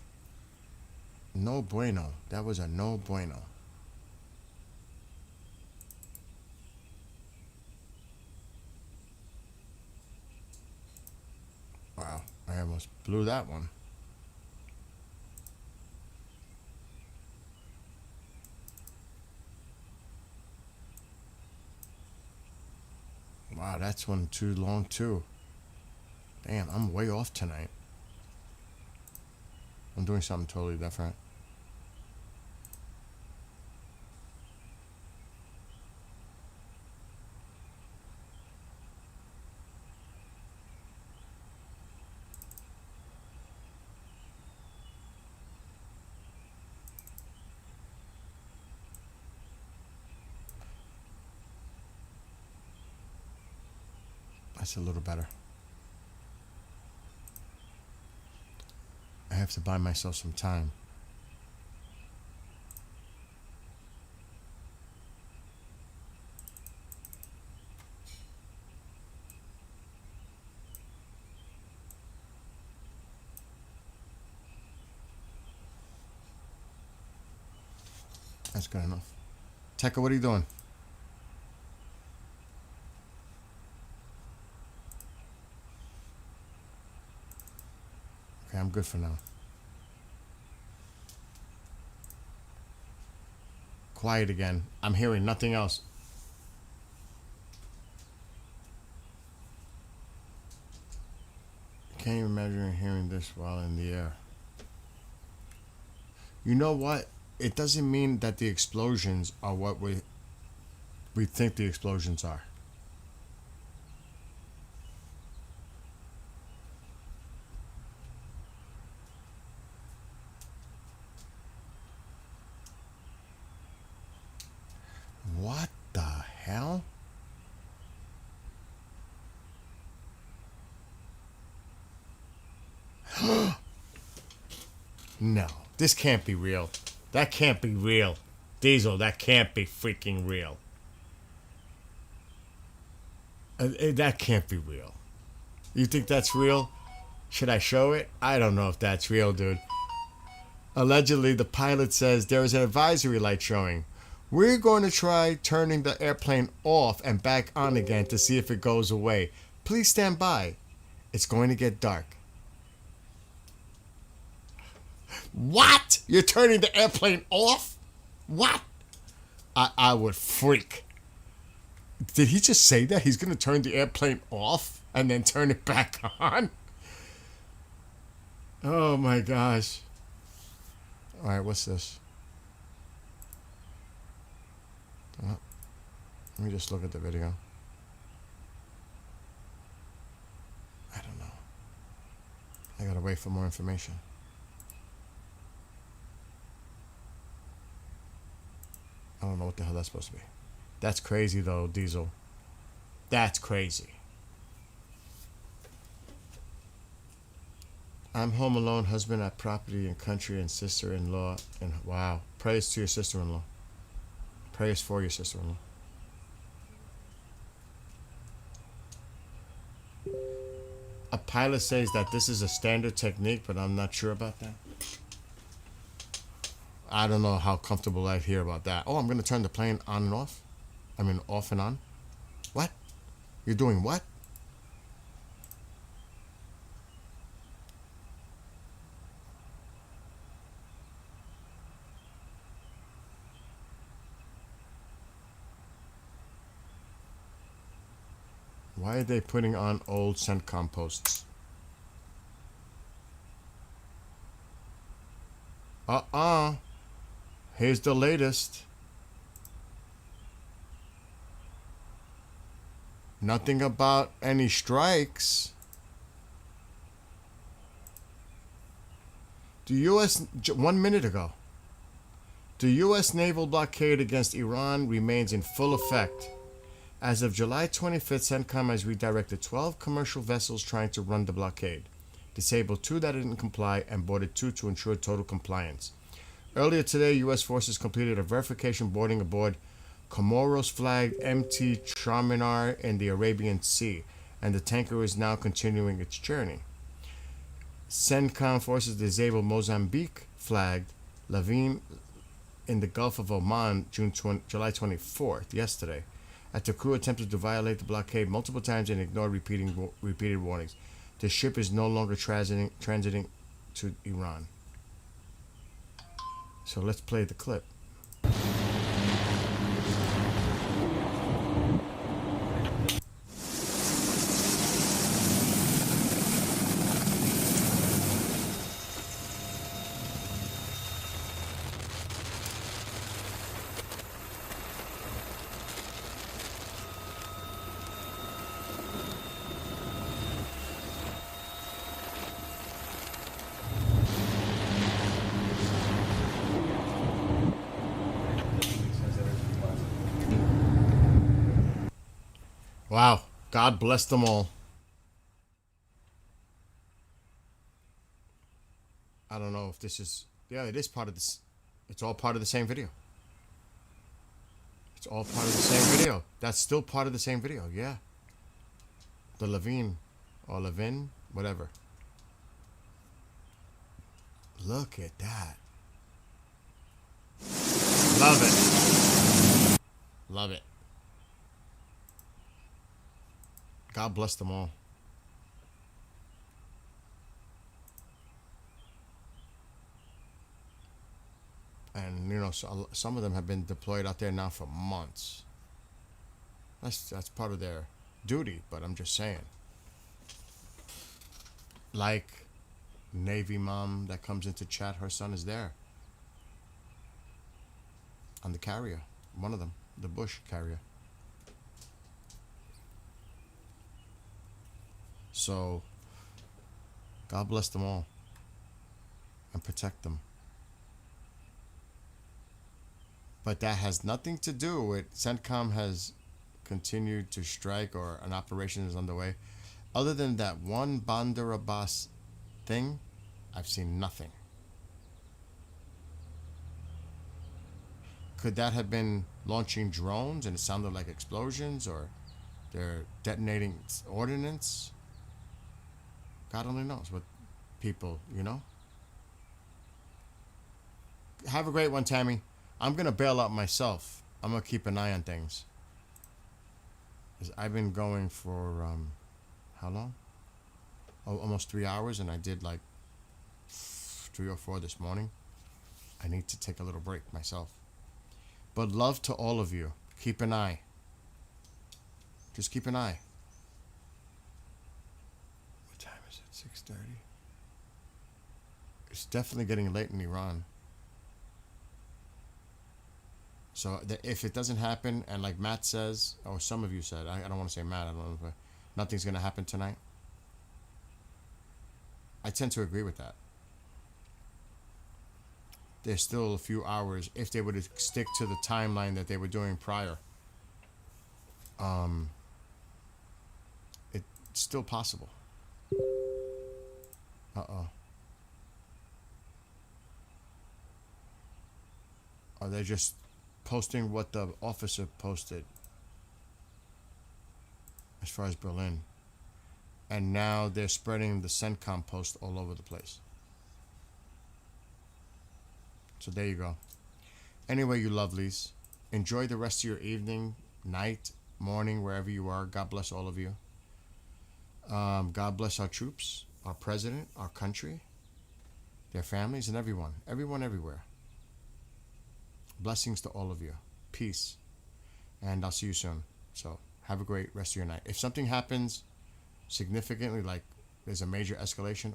No bueno. That was a no bueno. Wow. I almost blew that one. Wow, that's one too long too. Damn, I'm way off tonight. I'm doing something totally different. That's a little better. I have to buy myself some time. That's good enough. Tekka, what are you doing? Okay, I'm good for now. Quiet again. I'm hearing nothing else. Can't even imagine hearing this while in the air. You know what? It doesn't mean that the explosions are what we think the explosions are. What the hell? No, this can't be real. That can't be real. Diesel, that can't be freaking real. That can't be real. You think that's real? Should I show it? I don't know if that's real, dude. Allegedly, the pilot says there is an advisory light showing. We're going to try turning the airplane off and back on again to see if it goes away. Please stand by. It's going to get dark. What? You're turning the airplane off? What? I would freak. Did he just say that? He's going to turn the airplane off and then turn it back on? Oh my gosh. All right, what's this? Let me just look at the video. I don't know. I gotta wait for more information. I don't know what the hell that's supposed to be. That's crazy though, Diesel. That's crazy. I'm home alone, husband at property and country, and sister-in-law. And wow, praise to your sister-in-law. Praise for your sister-in-law. A pilot says that this is a standard technique, but I'm not sure about that. I don't know how comfortable I hear about that. Oh, I'm gonna turn the plane on and off. I mean, off and on. What? You're doing what? Why are they putting on old CENTCOM posts? Here's the latest. Nothing about any strikes. The U.S. 1 minute ago. The U.S. naval blockade against Iran remains in full effect. As of July 25th, CENTCOM has redirected 12 commercial vessels trying to run the blockade, disabled 2 that didn't comply, and boarded 2 to ensure total compliance. Earlier today, U.S. forces completed a verification boarding aboard Comoros-flagged MT Charminar in the Arabian Sea, and the tanker is now continuing its journey. CENTCOM forces disabled Mozambique-flagged Lavin in the Gulf of Oman July 24th, yesterday, after the crew attempted to violate the blockade multiple times and ignored repeated warnings. The ship is no longer transiting to Iran. So let's play the clip. Wow. God bless them all. I don't know if this is... Yeah, it is part of this. It's all part of the same video. It's all part of the same video. That's still part of the same video, yeah. The Levine, or Levin, whatever. Look at that. Love it. Love it. God bless them all. And, you know, so some of them have been deployed out there now for months. That's part of their duty, but I'm just saying. Like Navy mom that comes into chat, her son is there. On the carrier. One of them. The Bush carrier. So, God bless them all. And protect them. But that has nothing to do with CENTCOM has continued to strike or an operation is underway. Other than that one Bandar Abbas thing, I've seen nothing. Could that have been launching drones and it sounded like explosions, or they're detonating ordnance? God only knows what people, you know? Have a great one, Tammy. I'm going to bail out myself. I'm going to keep an eye on things. 'Cause I've been going for, how long? Oh, almost 3 hours, and I did like 3 or 4 this morning. I need to take a little break myself. But love to all of you. Keep an eye. Just keep an eye. What time is it? 6:30? It's definitely getting late in Iran. So if it doesn't happen, and like Matt says, or some of you said, I don't want to say Matt, I don't know if nothing's going to happen tonight. I tend to agree with that. There's still a few hours if they would stick to the timeline that they were doing prior. It's still possible. Uh-oh. Are they just posting what the officer posted as far as Berlin? and now they're spreading the CENTCOM post all over the place. So there you go. Anyway, you lovelies, enjoy the rest of your evening, night, morning, wherever you are. God bless all of you. God bless our troops, our president, our country, their families, and everyone. Everyone, everywhere. Blessings to all of you. Peace. And I'll see you soon. So have a great rest of your night. If something happens significantly, like there's a major escalation,